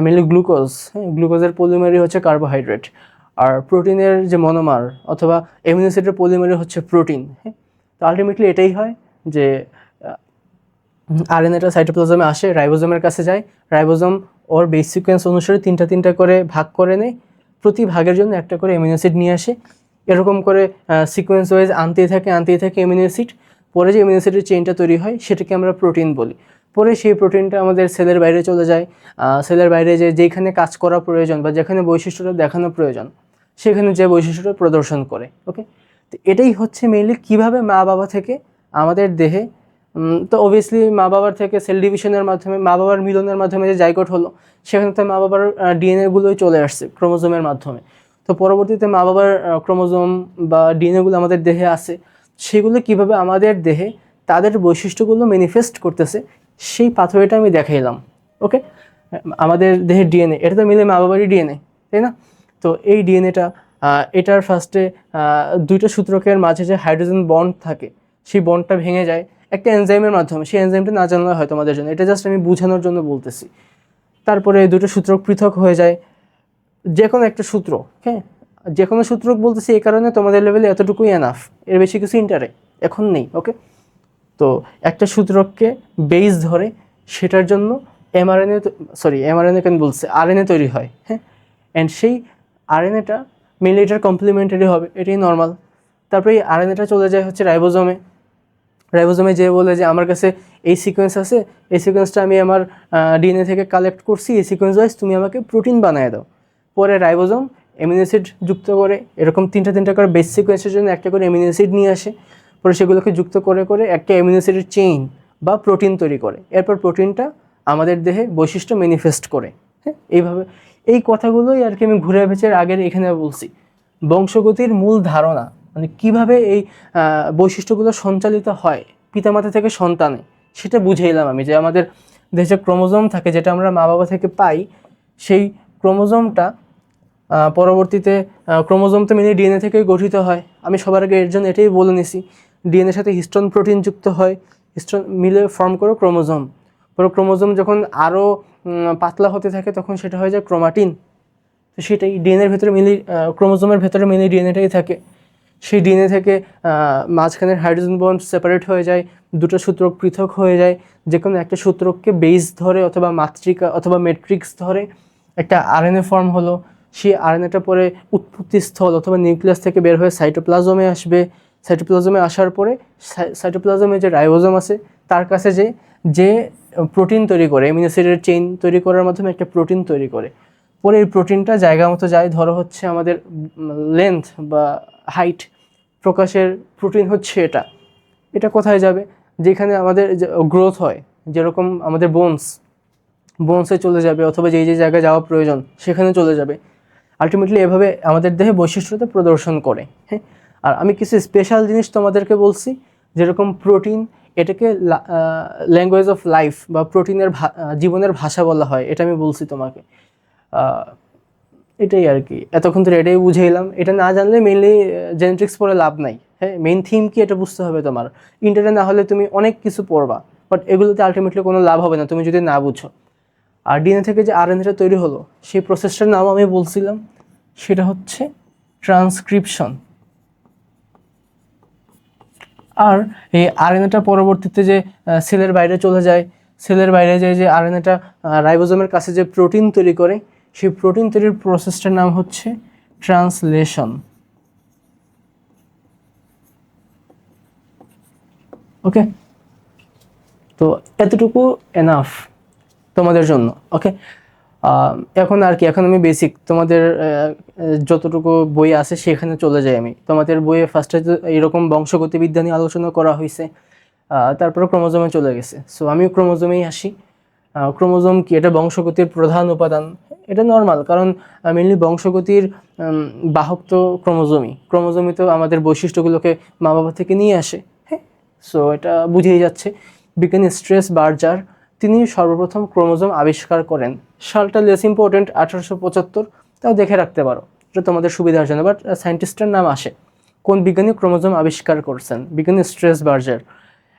মেনলি গ্লুকোজ। হ্যাঁ, গ্লুকোজের পলিমারই হচ্ছে কার্বোহাইড্রেট, আর প্রোটিনের যে মনোমার অথবা অ্যামিনো অ্যাসিডের পলিমারই হচ্ছে প্রোটিন। হ্যাঁ, তো আলটিমেটলি এটাই হয় যে আরএনএটা সাইটোপ্লাজমে আসে, রাইবোজোমের কাছে যায়, রাইবোজোম ওর বেস সিকোয়েন্স অনুসারে তিনটা করে ভাগ করে নেয়, প্রতি ভাগের জন্য একটা করে অ্যামিনো অ্যাসিড নিয়ে আসে। এরকম করে সিকোয়েন্স ওয়াইজ আনতেই থাকে অ্যামিনো অ্যাসিড। পরে যে অ্যামিনো অ্যাসিডের চেইনটা তৈরি হয় সেটাকে আমরা প্রোটিন বলি। পরে সেই প্রোটিনটা আমাদের সেলের বাইরে চলে যায়, সেলের বাইরে যেখানে কাজ করা প্রয়োজন বা যেখানে বৈশিষ্ট্যটা দেখানো প্রয়োজন সেখানে যে বৈশিষ্ট্যটা প্রদর্শন করে। ওকে, তো এটাই হচ্ছে মেইনলি কীভাবে মা বাবা থেকে আমাদের দেহে, তো অবভিয়াসলি মা বাবার থেকে সেল ডিভিশনের মাধ্যমে, মা বাবার মিলনের মাধ্যমে যে জাইগোট হলো সেখানে তো মা বাবার ডিএনএগুলোই চলে আসছে ক্রোমোজোমের মাধ্যমে। তো পরবর্তীতে মা বাবার ক্রোমোজোম বা ডিএনএগুলো আমাদের দেহে আসে, সেগুলো কিভাবে আমাদের দেহে তাদের বৈশিষ্ট্যগুলো ম্যানিফেস্ট করতেছে সেই পাথওয়েটা আমি দেখাইলাম। ওকে, আমাদের দেহের ডিএনএ এটা তো মিলে মা বাবারই ডিএনএ, তাই না? তো এই ডিএনএটা এটার ফার্স্টে দুইটা সূত্রকের মাঝে যে হাইড্রোজেন বন্ড থাকে সেই বন্ডটা ভেঙে যায় একটা এনজাইমের মাধ্যমে। সেই এনজাইমটা না জানলে হয় তোমাদের জন্য, এটা জাস্ট আমি বোঝানোর জন্য বলতেছি। তারপরে দুটো সূত্রক পৃথক হয়ে যায়, যে কোনো একটা সূত্র। হ্যাঁ, যে কোনো সূত্রক বলতেছি এই কারণে তোমাদের লেভেলে এতটুকুই এনাফ, এর বেশি কিছু ইন্টারে এখন নেই। ওকে, তো একটা সূত্রককে বেস ধরে সেটার জন্য এমআরএনএ কেন বলছে, আরএনএ তৈরি হয়। হ্যাঁ, অ্যান্ড সেই আরএনএটা মেনলি এটার কমপ্লিমেন্টারি হবে, এটাই নর্মাল। তারপরে এই আরএনএটা চলে যায় হচ্ছে রাইবোজোমে যে বলে যে আমার কাছে এই সিকোয়েন্স আছে, এই সিকোয়েন্সটা আমি আমার ডিএনএ থেকে কালেক্ট করছি, এই সিকোয়েন্স ওয়াইজ তুমি আমাকে প্রোটিন বানিয়ে দাও। পরে রাইবোজোম অ্যামিনো অ্যাসিড যুক্ত করে, এরকম তিনটা করে বেস সিকোয়েন্সের জন্য একটা করে অ্যামিনো অ্যাসিড নিয়ে আসে। পরে সেগুলোকে যুক্ত করে একটা অ্যামিনো অ্যাসিডের চেইন বা প্রোটিন তৈরি করে। এরপর প্রোটিনটা আমাদের দেহে বৈশিষ্ট্য ম্যানিফেস্ট করে। হ্যাঁ, এইভাবে এই কথাগুলোই আর কি আমি ঘুরে ভেচে আগের এখানে বলছি। বংশগতির মূল ধারণা মানে কীভাবে এই বৈশিষ্ট্যগুলো সঞ্চালিত হয় পিতামাতা থেকে সন্তানে, সেটা বুঝেইলাম আমি। যে আমাদের দেশে ক্রোমোজোম থাকে যেটা আমরা মা বাবা থেকে পাই, সেই ক্রোমোজোমটা পরবর্তীতে ক্রোমোজোম তো মিলে ডিএনএ থেকেই গঠিত হয়। আমি সবার আগে এর জন্য এটাই বলে নিছি, ডিএনএর সাথে হিস্টোন প্রোটিন যুক্ত হয়, হিস্টোন মিলে ফর্ম করে ক্রোমোজোম। পরে ক্রোমোজোম যখন আরও পাতলা হতে থাকে তখন সেটা হয়ে যায় ক্রোমাটিন। তো সেটাই ডিএনএর ভেতরে মিলি, ক্রোমোজোমের ভেতরে মিলি ডিএনএটাই থাকে। সেই ডিএনএ থেকে মাঝখানের হাইড্রোজেন বন্ড সেপারেট হয়ে যায়, দুটো সূত্রক পৃথক হয়ে যায়, যে কোনো একটা সূত্রককে বেস ধরে অথবা মাতৃকা অথবা ম্যাট্রিক্স ধরে একটা আরএনএ ফর্ম হলো। সেই আরএনএটা পরে উৎপত্তিস্থল অথবা নিউক্লিয়াস থেকে বের হয়ে সাইটোপ্লাজমে আসবে। সাইটোপ্লাজমে আসার পরে সাইটোপ্লাজমে যে রাইবোজোম আছে তার কাছে যে প্রোটিন তৈরি করে, অ্যামিনো অ্যাসিডের চেইন তৈরি করার মাধ্যমে একটা প্রোটিন তৈরি করে। পরে এই প্রোটিনটা জায়গা মতো যায়, ধরো হচ্ছে আমাদের লেন্থ বা হাইট প্রকাশের প্রোটিন হচ্ছে এটা কোথায় যাবে, যেখানে আমাদের গ্রোথ হয়, যেরকম আমাদের বোনসে চলে যাবে অথবা যেই জায়গায় যাওয়া প্রয়োজন সেখানে চলে যাবে। আলটিমেটলি এভাবে আমাদের দেহে বৈশিষ্ট্যতা প্রদর্শন করে। হ্যাঁ, আর আমি কিছু স্পেশাল জিনিস তোমাদেরকে বলছি, যেরকম প্রোটিন, এটাকে ল্যাঙ্গুয়েজ অফ লাইফ বা প্রোটিনের জীবনের ভাষা বলা হয়, এটা আমি বলছি তোমাকে। এটাই আর কি, এতক্ষণ ধরে এটাই বুঝাইলাম। এটা না জানলে মেইনলি জেনেটিক্স পড়ে লাভ নাই। হ্যাঁ, মেইন থিম কি এটা বুঝতে হবে তোমার। ইন্টারে না হলে তুমি অনেক কিছু পড়বা, বাট এগুলোতে আলটিমেটলি কোনো লাভ হবে না তুমি যদি না বুঝো। আর ডিএনএ থেকে যে আরএনএটা তৈরি হলো সেই প্রসেসটার নাম আমি বলছিলাম, সেটা হচ্ছে ট্রান্সক্রিপশন। আর এই আরএনএটা পরবর্তীতে যে সেলের বাইরে চলে যায়, সেলের বাইরে যে আরএনএটা রাইবোজোমের কাছে যে প্রোটিন তৈরি করে, সেই প্রোটিন তৈরির প্রসেসটার নাম হচ্ছে ট্রান্সলেশন। ওকে, তো এতটুকু এনাফ তোমাদের জন্য। ওকে, এখন আর কি, এখন আমি বেসিক তোমাদের যতটুকু বই আছে সেখানে চলে যাই। আমি তোমাদের বইয়ে ফার্স্টে এরকম বংশগতিবিদ্যা নিয়ে আলোচনা করা হয়েছে, তারপরে ক্রোমোজোমে চলে গেছে। সো আমি ক্রোমোজোমেই আসি। ক্রোমোজোম কি? এটা বংশগতির প্রধান উপাদান। এটা নর্মাল, কারণ মেনলি বংশগতির বাহক তো ক্রোমোজোমই। ক্রোমোজোমই তো আমাদের বৈশিষ্ট্যগুলোকে মা বাবা থেকে নিয়ে আসে। হ্যাঁ, সো এটা বুঝেই যাচ্ছে। বিজ্ঞানী স্ট্রেস বার্জার তিনি সর্বপ্রথম ক্রোমোজোম আবিষ্কার করেন। সালটা লেস ইম্পর্টেন্ট, 1875, তাও দেখে রাখতে পারো, এটা তোমাদের সুবিধার জন্য। বাট সায়েন্টিস্টের নাম আসে, কোন বিজ্ঞানী ক্রোমোজোম আবিষ্কার করছেন? বিজ্ঞানী স্ট্রেস বার্জার।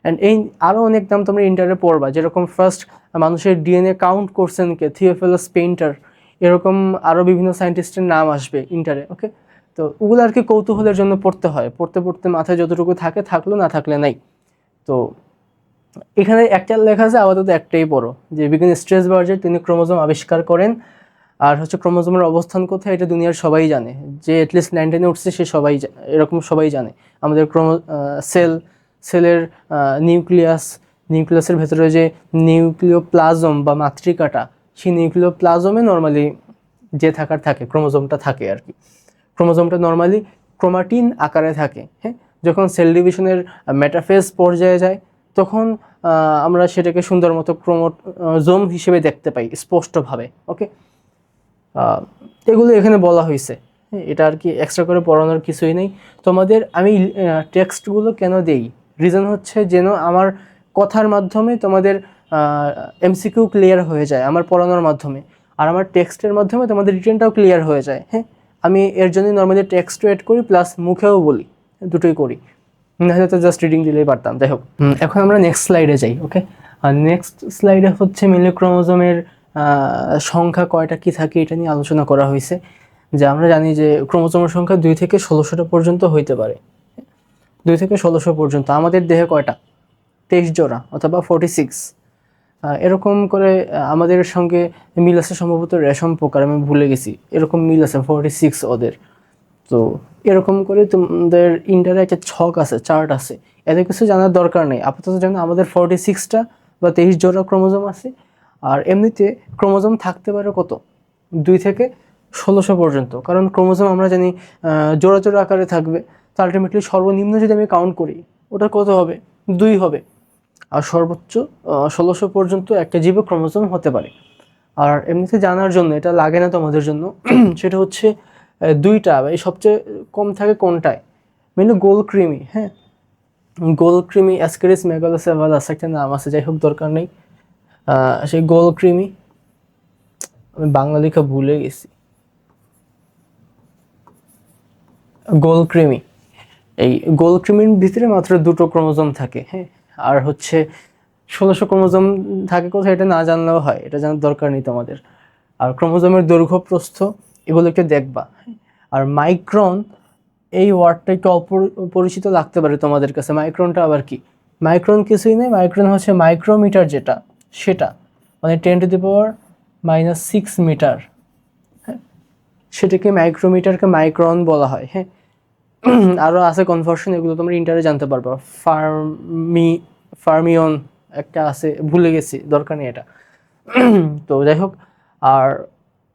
অ্যান্ড এই আরও অনেক নাম তোমরা ইন্টারে পড়বা, যেরকম ফার্স্ট মানুষের ডিএনএ কাউন্ট করছেন কে? Theophilus painter. এরকম আরও বিভিন্ন সায়েন্টিস্টের নাম আসবে ইন্টারে। ওকে, তো ওগুলো আর কি কৌতূহলের জন্য পড়তে হয়, পড়তে পড়তে মাথায় যতটুকু থাকে থাকলো, না থাকলে নাই। তো এখানে একটা লেখা আছে, আপাতত একটাই পড়ো, যে বিজ্ঞানী স্ট্রেস বার্জার তিনি ক্রোমোজোম আবিষ্কার করেন। আর হচ্ছে ক্রোমোজোমের অবস্থান কোথায় এটা দুনিয়ার সবাই জানে, যে অ্যাটলিস্ট 9-10 উঠছে সে সবাই এরকম সবাই জানে। আমাদের সেলের নিউক্লিয়াসের ভেতরে যে নিউক্লিওপ্লাজম বা মাতৃকাটা, সেই নিউক্লিওপ্লাজমে নর্মালি যে থাকে ক্রোমোজোমটা থাকে আর কি। ক্রোমোজোমটা নর্মালি ক্রোমাটিন আকারে থাকে। হ্যাঁ, যখন সেল ডিভিশনের মেটাফেজ পর্যায়ে যায় তখন আমরা সেটাকে সুন্দর মতো ক্রোমোজোম হিসেবে দেখতে পাই স্পষ্টভাবে। ওকে, এগুলো এখানে বলা হয়েছে, এটা আর কি এক্সট্রা করে পড়ানোর কিছুই নেই তোমাদের। আমি টেক্সটগুলো কেন দেই, রিজন হচ্ছে যেন আমার কথার মাধ্যমে তোমাদের এমসিকিউ ক্লিয়ার হয়ে যায় আমার পড়ানোর মাধ্যমে, আর আমার টেক্সটের মাধ্যমে তোমাদের রিটেনটাও ক্লিয়ার হয়ে যায়। হ্যাঁ, আমি এর জন্যই নর্মালি টেক্সটও এড করি, প্লাস মুখেও বলি, দুটোই করি। নাহলে তো জাস্ট রিডিং দিলেই পারতাম। যাই হোক, এখন আমরা নেক্সট স্লাইডে যাই। ওকে, আর নেক্সট স্লাইডে হচ্ছে মেনলি ক্রোমোজোমের সংখ্যা কয়টা কি থাকে এটা নিয়ে আলোচনা করা হয়েছে। যে আমরা জানি যে ক্রোমোজোমের সংখ্যা 2 থেকে 16টা পর্যন্ত হইতে পারে। 2 থেকে 1600 পর্যন্ত। আমাদের দেহে কয়টা? 23 জোড়া অথবা 46, এরকম করে। আমাদের সঙ্গে মিল আছে সম্ভবত রেশম পোকার, আমি ভুলে গেছি, এরকম মিল আছে 46 ওদের। তো এরকম করে তোমাদের ইন্টারে একটা ছক আছে, চার্ট আছে, এত কিছু জানার দরকার নেই। আপাতত জানো আমাদের 46টা বা 23 জোড়া ক্রোমোজোম আছে। আর এমনিতে ক্রোমোজোম থাকতে পারে কত? 2 থেকে 1600 পর্যন্ত। কারণ ক্রোমোজোম আমরা জানি জোড়া জোড়া আকারে থাকবে। তো আলটিমেটলি সর্বনিম্ন যদি আমি কাউন্ট করি, ওটা কত হবে? 2 হবে। আর সর্বোচ্চ 1600 পর্যন্ত একটা জীবে ক্রোমোজোম হতে পারে। আর এমনিতে জানার জন্য, এটা লাগে না তোমাদের জন্য, সেটা হচ্ছে 2টা। এই সবচেয়ে কম থাকে কোনটায়? মেনলি গোলকৃমি। হ্যাঁ, গোলকৃমি, অ্যাসকেরিস মেগালোসেভালাস একটা নাম আছে, যাই হোক দরকার নেই। সেই গোলকৃমি, আমি বাংলা লেখা ভুলে গেছি। গোলকৃমি, এই গোলকৃমির ভিতরে মাত্র 2টো ক্রোমোজোম থাকে। হ্যাঁ, আর হচ্ছে 1600 ক্রোমোজোম থাকে কোথায়, এটা না জানলেও হয়, এটা জানার দরকার নেই তোমাদের। আর ক্রোমোজোমের দৈর্ঘ্য প্রস্থ এগুলো একটু দেখবা। আর মাইক্রন, এই ওয়ার্ডটা একটু অপরিচিত লাগতে পারে তোমাদের কাছে। মাইক্রনটা আবার কি? মাইক্রন কিছুই নেই, মাইক্রন হচ্ছে মাইক্রোমিটার, যেটা সেটা মানে 10⁻⁻6 মিটার। হ্যাঁ, সেটাকে মাইক্রোমিটারকে মাইক্রন বলা হয়। হ্যাঁ, আরও আছে কনভার্সন, এগুলো তোমরা ইন্টারে জানতে পারবা। ফার্মিয়ন একটা আছে, ভুলে গেছি, দরকার নেই এটা। তো যাই হোক, আর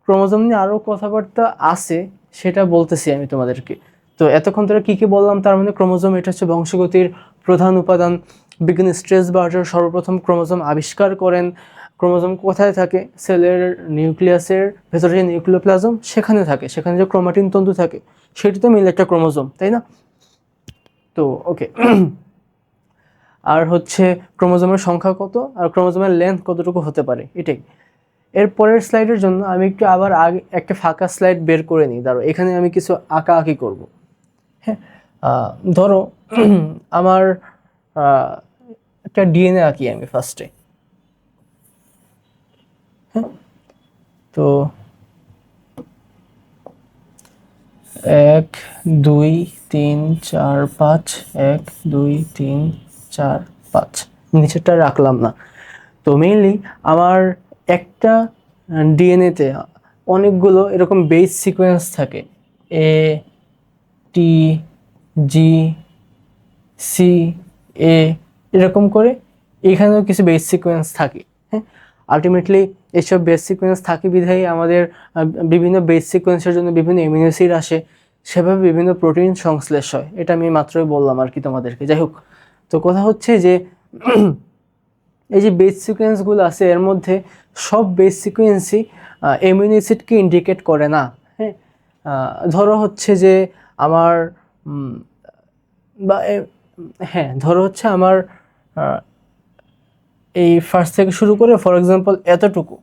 ক্রোমোজোম নিয়ে আরও কথাবার্তা আছে, সেটা বলতেছি আমি তোমাদেরকে। তো এতক্ষণ ধরে কী কী বললাম, তার মানে ক্রোমোজোম এটা হচ্ছে বংশগতির প্রধান উপাদান। বিজ্ঞানী স্ট্রেস বার্জার সর্বপ্রথম ক্রোমোজোম আবিষ্কার করেন। ক্রোমোজোম কোথায় থাকে? সেলের নিউক্লিয়াসের ভেতরে যে নিউক্লিওপ্লাজম সেখানে থাকে, সেখানে যে ক্রোমাটিন তন্তু থাকে সেটি তো মিলে একটা ক্রোমোজোম, তাই না? তো ওকে, আর হচ্ছে ক্রোমোজোমের সংখ্যা কত আর ক্রোমোজোমের লেন্থ কতটুকু হতে পারে, এটাই। এর পরের স্লাইডের জন্য আমি একটু আবার আগে একটা ফাঁকা স্লাইড বের করে নিই। ধরো এখানে আমি কিছু আঁকাআঁকি করব। হ্যাঁ, ধরো আমার একটা ডিএনএ আঁকি আমি ফার্স্টে। হ্যাঁ, তো 1 2 3 4 5, 1 2 3 4 5, নিচেরটা রাখলাম না। তো মেইনলি আমার একটা ডিএনএতে অনেকগুলো এরকম বেস সিকোয়েন্স থাকে, এ টি জি সি এ, এরকম করে এখানেও কিছু বেস সিকোয়েন্স থাকে। হ্যাঁ, আলটিমেটলি এইসব বেস সিকোয়েন্স থাকে বিধায় আমাদের বিভিন্ন বেস সিকোয়েন্সের জন্য বিভিন্ন অ্যামিনো অ্যাসিড আসে, সেভাবে বিভিন্ন প্রোটিন সংশ্লেষ হয়। এটা আমি মাত্রই বললাম আর কি তোমাদেরকে। যাই হোক, তো কথা হচ্ছে যে এই যে বেস সিকোয়েন্সগুলো আছে এর মধ্যে সব বেস সিকোয়েন্সই অ্যামিনো অ্যাসিডকে ইন্ডিকেট করে না। হ্যাঁ, ধরো হচ্ছে যে আমার বা হ্যাঁ, ধরো হচ্ছে আমার এই ফার্স্ট থেকে শুরু করে ফর এক্সাম্পল এতটুকু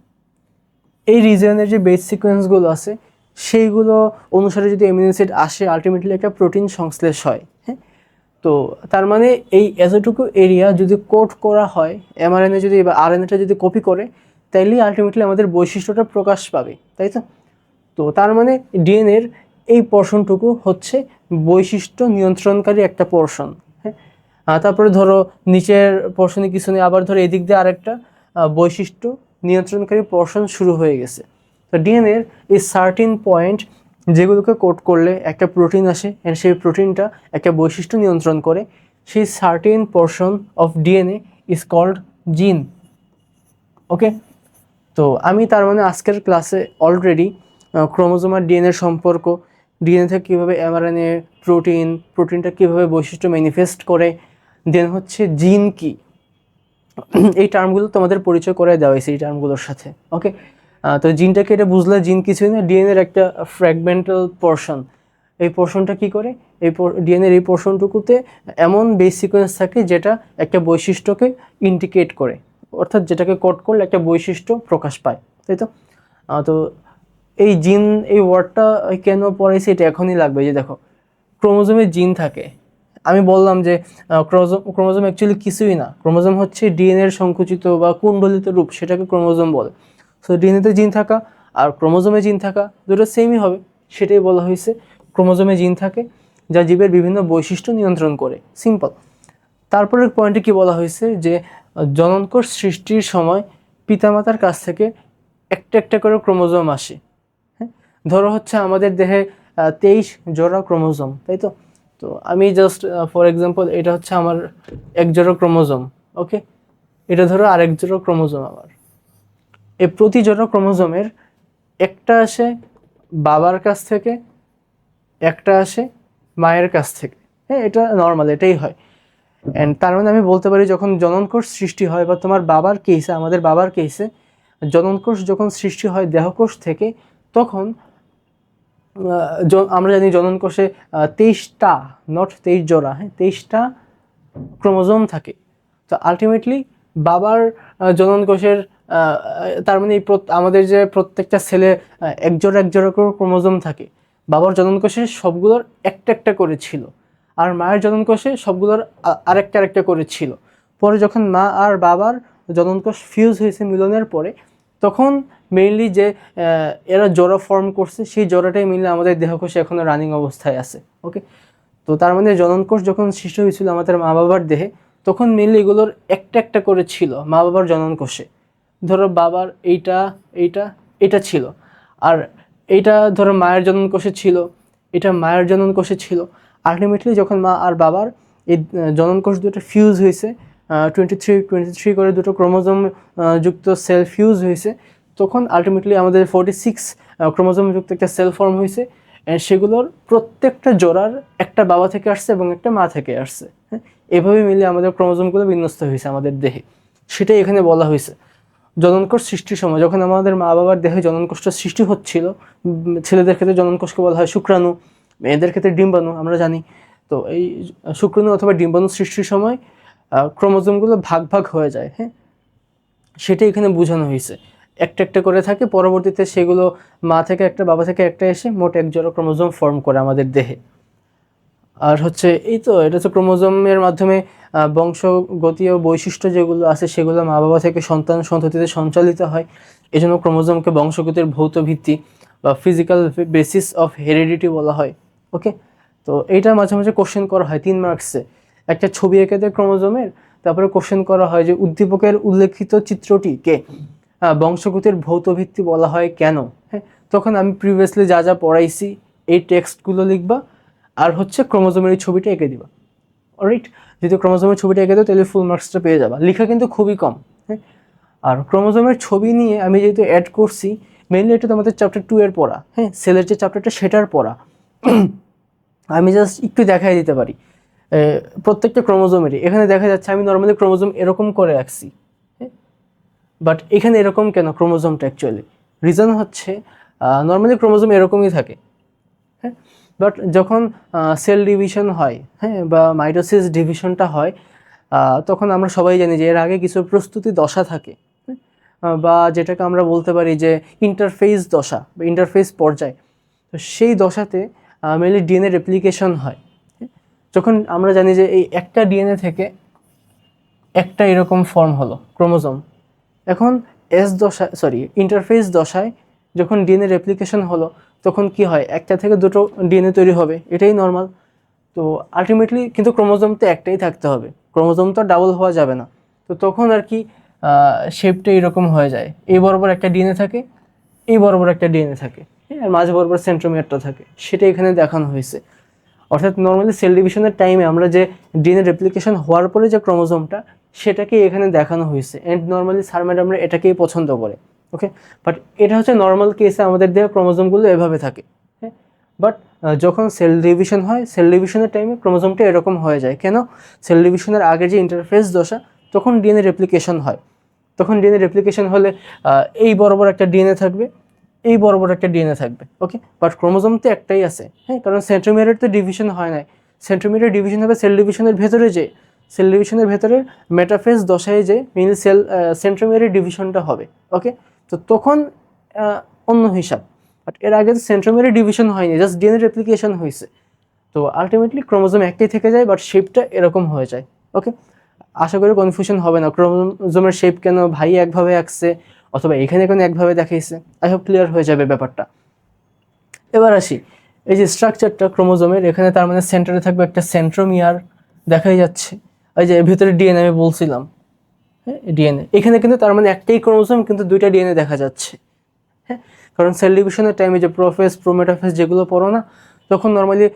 এই রিজনের যে বেস সিকোয়েন্সগুলো আছে সেইগুলো অনুসারে যদি অ্যামিনো অ্যাসিড আসে, আলটিমেটলি একটা প্রোটিন সংশ্লেষ হয়। হ্যাঁ, তো তার মানে এই এতটুকু এরিয়া যদি কোড করা হয়, এমআরএনএ যদি বা আরএনএটা যদি কপি করে, তাইলেই আলটিমেটলি আমাদের বৈশিষ্ট্যটা প্রকাশ পাবে, তাই তো? তো তার মানে ডিএনএর এই পোর্শনটুকু হচ্ছে বৈশিষ্ট্য নিয়ন্ত্রণকারী একটা পোর্শন। হ্যাঁ, তারপরে ধরো নিচের পোর্শনে কিছু নেই, আবার ধরো এদিক দিয়ে আরেকটা বৈশিষ্ট্য নিয়ন্ত্রণকারী পোর্শন শুরু হয়ে গেছে। তো ডিএনএর এই সার্টিন পয়েন্ট যেগুলোকে কোড করলে একটা প্রোটিন আসে, অ্যান্ড সেই প্রোটিনটা একটা বৈশিষ্ট্য নিয়ন্ত্রণ করে, সেই certain portion of DNA is called gene. Okay, তো আমি তার মানে আজকের ক্লাসে অলরেডি ক্রোমোজোম আর ডিএনএর সম্পর্ক, ডিএনএ থেকে কীভাবে এমআরএনএ, প্রোটিনটা কীভাবে বৈশিষ্ট্য ম্যানিফেস্ট করে, দেন হচ্ছে জিন কি, এই টার্মগুলো তোমাদের পরিচয় করে দেওয়া হয়েছে এই টার্মগুলোর সাথে। ওকে, তো জিনটাকে এটা বুঝলে জিন কিছুই না, ডিএনএর একটা ফ্র্যাগমেন্টাল পোর্শন। এই পোর্শনটা কী করে, এই ডিএনএর এই পোর্শনটুকুতে এমন বেস সিকোয়েন্স থাকে যেটা একটা বৈশিষ্ট্যকে ইন্ডিকেট করে, অর্থাৎ যেটাকে কোড করলে একটা বৈশিষ্ট্য প্রকাশ পায়, তাই তো? তো এই জিন, এই ওয়ার্ডটা কেন পড়াইছি এটা এখনই লাগবে। যে দেখো, ক্রোমোজোমে জিন থাকে, আমি বললাম যে ক্রোমোজোম অ্যাকচুয়ালি কিছুই না, ক্রোমোজোম হচ্ছে ডিএনএর সংকুচিত বা কুণ্ডলিত রূপ, সেটাকে ক্রোমোজোম বলে। সো ডিএনএতে জিন থাকা আর ক্রোমোজোমে জিন থাকা দুটো সেমই হবে, সেটাই বলা হয়েছে। ক্রোমোজোমে জিন থাকে যা জীবের বিভিন্ন বৈশিষ্ট্য নিয়ন্ত্রণ করে, সিম্পল। তারপরের পয়েন্টে কি বলা হয়েছে যে জননকোষ সৃষ্টির সময় পিতামাতার কাছ থেকে একটা একটা করে ক্রোমোজোম আসে। হ্যাঁ, ধরো হচ্ছে আমাদের দেহে 23 জোড়া ক্রোমোজোম, তাই তো? তো আমি জাস্ট ফর এক্সাম্পল, এটা হচ্ছে আমার এক জোড়া ক্রোমোজোম। ওকে, এটা ধরো আরেক জোড়া ক্রোমোজোম। আবার এই প্রতি জোড়া ক্রোমোজোমের একটা আসে বাবার কাছ থেকে, একটা আসে মায়ের কাছ থেকে। হ্যাঁ, এটা নর্মাল, এটাই হয়। অ্যান্ড তার মানে আমি বলতে পারি যখন জননকোষ সৃষ্টি হয়, বা তোমার বাবার কেসে, আমাদের বাবার কেসে জননকোষ যখন সৃষ্টি হয় দেহকোষ থেকে, তখন আমরা জানি জননকোষে 23টা, নট 23 জোড়া, হ্যাঁ 23টা ক্রোমোজোম থাকে। তো আলটিমেটলি বাবার জননকোষের তার মানে আমাদের যে প্রত্যেকটা সেলে এক জোড়া করে ক্রোমোজোম থাকে, বাবার জননকোষে সবগুলোর একটা একটা করে ছিল, আর মায়ের জননকোষে সবগুলোর আরেকটা করে ছিল। পরে যখন মা আর বাবার জননকোষ ফিউজ হয়েছে মিলনের পরে, তখন মেইনলি যে এরা জোড়া ফর্ম করছে, সেই জোড়াটাই মেইনলি আমাদের দেহকোষে এখনও রানিং অবস্থায় আছে। ওকে, তো তার মানে জননকোষ যখন সৃষ্টি হয়েছিল আমাদের মা বাবার দেহে, তখন মেইনলি এগুলোর একটা একটা করে ছিল মা বাবার জননকোষে। ধরো বাবার এটা ছিল, আর এইটা ধরো মায়ের জননকোষে ছিল, এটা মায়ের জননকোষে ছিল। আলটিমেটলি যখন মা আর বাবার এই জননকোষ দুটো ফিউজ হয়েছে, 23 করে দুটো ক্রোমোজোম যুক্ত সেল ফিউজ হয়েছে, তখন আলটিমেটলি আমাদের 46 ক্রোমোজোম যুক্ত একটা সেল ফর্ম হয়েছে। সেগুলোর প্রত্যেকটা জোড়ার একটা বাবা থেকে আসছে এবং একটা মা থেকে আসছে। হ্যাঁ, এভাবে মিলে আমাদের ক্রোমোজোমগুলো বিন্যস্ত হয়েছে আমাদের দেহে, সেটাই এখানে বলা হয়েছে। জননকোষ সৃষ্টির সময় যখন আমাদের মা বাবার দেহে জননকোষটা সৃষ্টি হচ্ছিল, ছেলেদের ক্ষেত্রে জননকোষকে বলা হয় শুক্রাণু, মেয়েদের ক্ষেত্রে ডিম্বাণু, আমরা জানি। তো এই শুক্রাণু অথবা ডিম্বাণু সৃষ্টির সময় ক্রোমোজোমগুলো ভাগ ভাগ হয়ে যায়। হ্যাঁ, সেটাই এখানে বোঝানো হয়েছে, একটা একটা করে থাকে, পরবর্তীতে সেগুলো মা থেকে একটা বাবা থেকে একটা এসে মোট এক জোড়া ক্রোমোজোম ফর্ম করে আমাদের দেহে। আর হচ্ছে এই তো, এটা হচ্ছে ক্রোমোজোমের মাধ্যমে বংশগতীয় বৈশিষ্ট্য যেগুলো আছে সেগুলো মা বাবা থেকে সন্তান সন্ততিতে সঞ্চালিত হয়। এজন্য ক্রোমোজোমকে বংশগতির ভৌত ভিত্তি বা ফিজিক্যাল বেসিস অফ হেরিডিটি বলা হয়। ওকে, তো এইটা মাঝে মাঝে কোশ্চেন করা হয় 3 মার্কসে, একটা ছবি এঁকে দেয় ক্রোমোজোমের, তারপরে কোশ্চেন করা হয় যে উদ্দীপকের উল্লেখিত চিত্রটিকে বংশগতির ভৌত ভিত্তি বলা হয় কেন। হ্যাঁ, তখন আমি প্রিভিয়াসলি যা যা পড়াইছি এই টেক্সটগুলো লিখবা আর হচ্ছে ক্রোমোজোমের এই ছবিটা এঁকে দিবা। অলরাইট, যদি ক্রোমোজোমের ছবিটা এঁকে দাও তাহলে ফুল মার্কসটা পেয়ে যাবা। লেখা কিন্তু খুবই কম। হ্যাঁ, আর ক্রোমোজোমের ছবি নিয়ে আমি যেহেতু অ্যাড করছি, মেইনলি এটা তোমাদের চ্যাপ্টার 2 এর পড়া। হ্যাঁ, সেলের যে চ্যাপ্টারটা সেটার পড়া। আমি জাস্ট একটু দেখাই দিতে পারি প্রত্যেকটা ক্রোমোজোমেরই। এখানে দেখা যাচ্ছে আমি নর্মালি ক্রোমোজোম এরকম করে রাখছি, হ্যাঁ, বাট এখানে এরকম কেন ক্রোমোজোমটা? অ্যাকচুয়ালি রিজন হচ্ছে নর্মালি ক্রোমোজোম এরকমই থাকে। হ্যাঁ, বাট যখন সেল ডিভিশন হয়, হ্যাঁ, বা মাইটোসিস ডিভিশনটা হয়, তখন আমরা সবাই জানি যে এর আগে কিছু প্রস্তুতি দশা থাকে, বা যেটাকে আমরা বলতে পারি যে ইন্টারফেস দশা বা ইন্টারফেস পর্যায়। তো সেই দশাতে মেনলি ডিএনএ রেপ্লিকেশন হয়। যখন আমরা জানি যে এই একটা ডিএনএ থেকে একটা এরকম ফর্ম হলো ক্রোমোজোম, এখন ইন্টারফেস দশায় যখন ডিএনএ রেপ্লিকেশন হলো তখন কি হয়, একটা থেকে দুটো ডিএনএ তৈরি হবে, এটাই নর্মাল। তো আলটিমেটলি কিন্তু ক্রোমোজোম তো একটাই থাকতে হবে, ক্রোমোজোম তো ডাবল হওয়া যাবে না। তো তখন আর কি শেপটা এরকম হয়ে যায়, এই বরাবর একটা ডিএনএ থাকে, এই বরাবর একটা ডিএনএ থাকে, আর মাঝে বরাবর সেন্ট্রোমিয়ারটা থাকে, সেটা এখানে দেখানো হয়েছে। অর্থাৎ নর্মালি সেল ডিভিশনের টাইমে আমরা যে ডিএনএ রেপ্লিকেশন হওয়ার পরে যে ক্রোমোজোমটা সেটাকে এখানে দেখানো হয়েছে, অ্যান্ড নর্মালি স্যার ম্যাডামরা এটাকেই পছন্দ করে। ওকে, বাট এটা হচ্ছে নর্মাল কেসে আমাদের দেওয়া ক্রোমোজোমগুলো এভাবে থাকে। হ্যাঁ, বাট যখন সেল ডিভিশন হয়, সেল ডিভিশনের টাইমে ক্রোমোজোমটা এরকম হয়ে যায় কেন? সেল ডিভিশনের আগে যে ইন্টারফেস দশা, তখন ডিএনএ রেপ্লিকেশন হয়। তখন ডিএনএ রেপ্লিকেশন হলে এই বরাবর একটা ডিএনএ থাকবে, এই বরাবর একটা ডিএনএ থাকবে। ওকে, বাট ক্রোমোজোম তো একটাই আছে। হ্যাঁ, কারণ সেন্ট্রোমিয়ারের তো ডিভিশন হয় নাই। সেন্ট্রোমিয়ারের ডিভিশন হবে সেল ডিভিশনের ভেতরে, যে সেল ডিভিশনের ভেতরের মেটাফেজ দশায় যে মেইন সেন্ট্রোমিয়ারের ডিভিশনটা হবে। ওকে, তো তখন অন্য হিসাব। বাট এর আগে তো সেন্ট্রোমিয়ারের ডিভিশন হয়নি, জাস্ট ডিএনএ রেপ্লিকেশন হয়েছে। তো আলটিমেটলি ক্রোমোজোম একটাই থেকে যায়, বাট শেপটা এরকম হয়ে যায়। ওকে, আশা করি কনফিউশন হবে না ক্রোমোজোমের শেপ কেন ভাই একভাবে আঁকছে অথবা এখানে কোনো একভাবে দেখাইছে। আই হোপ ক্লিয়ার হয়ে যাবে ব্যাপারটা। এবার আসি, এই যে স্ট্রাকচারটা ক্রোমোজোমের, এখানে তার মানে সেন্টারে থাকবে একটা সেন্ট্রোমিয়ার, দেখাই যাচ্ছে। এই যে ভিতরে ডিএনএ আমি বলছিলাম, হ্যাঁ, ডিএনএ এখানে কিন্তু তার মানে একটাই ক্রোমোজোম কিন্তু দুইটা ডিএনএ দেখা যাচ্ছে। হ্যাঁ, কারণ সেল ডিভিশনের টাইমে যে প্রোফেজ প্রোমেটাফেজ যেগুলো পড়ো না, তখন নর্মালি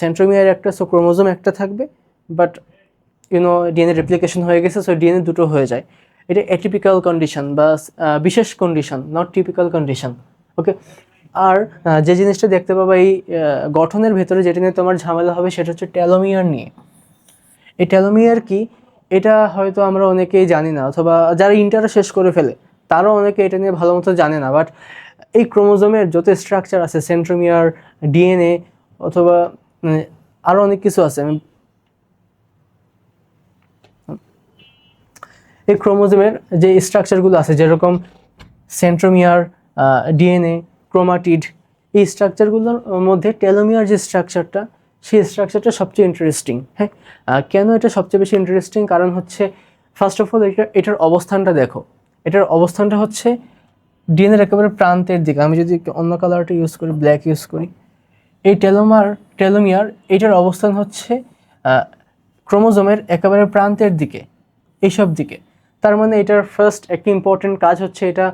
সেন্ট্রোমিয়ার একটা, সো ক্রোমোজোম একটা থাকবে, বাট ডিএনএ রেপ্লিকেশন হয়ে গেছে, সো ডিএনএ দুটো হয়ে যায়। এটা অ্যাটিপিক্যাল কন্ডিশন বা বিশেষ কন্ডিশন, নট টিপিক্যাল কন্ডিশন। ওকে, আর যে জিনিসটা দেখতে পাবা এই গঠনের ভেতরে, যেটা নিয়ে তোমার ঝামেলা হবে সেটা হচ্ছে টেলোমিয়ার নিয়ে। এই টেলোমিয়ার কি, এটা হয়তো আমরা অনেকেই জানি না, অথবা যারা ইন্টারও শেষ করে ফেলে তারাও অনেকে এটা নিয়ে ভালো মতো জানে না। বাট এই ক্রোমোজোমের যত স্ট্রাকচার আছে, সেন্ট্রোমিয়ার, ডিএনএ, অথবা আরও অনেক কিছু আছে, এই ক্রোমোজোমের যে স্ট্রাকচারগুলো আছে, যেরকম সেন্ট্রোমিয়ার, ডিএনএ, ক্রোমাটিড, এই স্ট্রাকচারগুলোর মধ্যে টেলোমিয়ার যে স্ট্রাকচারটা, সেই স্ট্রাকচারটা সবচেয়ে ইন্টারেস্টিং। হ্যাঁ, কেন এটা সবচেয়ে বেশি ইন্টারেস্টিং? কারণ হচ্ছে ফার্স্ট অফ অল এটার অবস্থানটা দেখো। এটার অবস্থানটা হচ্ছে ডিএনএর একেবারে প্রান্তের দিকে। আমি যদি অন্য কালারটা ইউজ করি, ব্ল্যাক ইউজ করি, এই টেলোমিয়ার এটার অবস্থান হচ্ছে ক্রোমোজোমের একেবারে প্রান্তের দিকে, এইসব দিকে। তার মানে এটার ফার্স্ট একটি ইম্পর্টেন্ট কাজ হচ্ছে এটা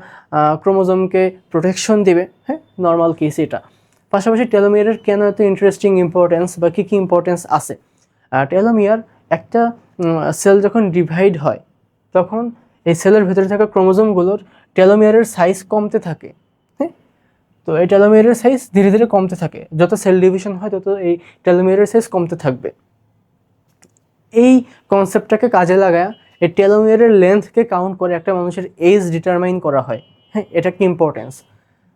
ক্রোমোজোমকে প্রোটেকশন দিবে। হ্যাঁ, নর্মাল কেস এটা। পাশাপাশি টেলোমিয়ারের কেন এত ইন্টারেস্টিং ইম্পর্টেন্স বা কী কী ইম্পর্টেন্স আছে? টেলোমিয়ার একটা সেল যখন ডিভাইড হয় তখন এই সেলের ভেতরে থাকা ক্রোমোজোমগুলোর টেলোমিয়ারের সাইজ কমতে থাকে। হ্যাঁ, তো এই টেলোমিয়ারের সাইজ ধীরে ধীরে কমতে থাকে, যত সেল ডিভিশন হয় তত এই টেলোমিয়ারের সাইজ কমতে থাকবে। এই কনসেপ্টটাকে কাজে লাগায় এই টেলোমিয়ারের লেন্থকে কাউন্ট করে একটা মানুষের এজ ডিটারমাইন করা হয়। হ্যাঁ, এটা কি ইম্পর্টেন্স।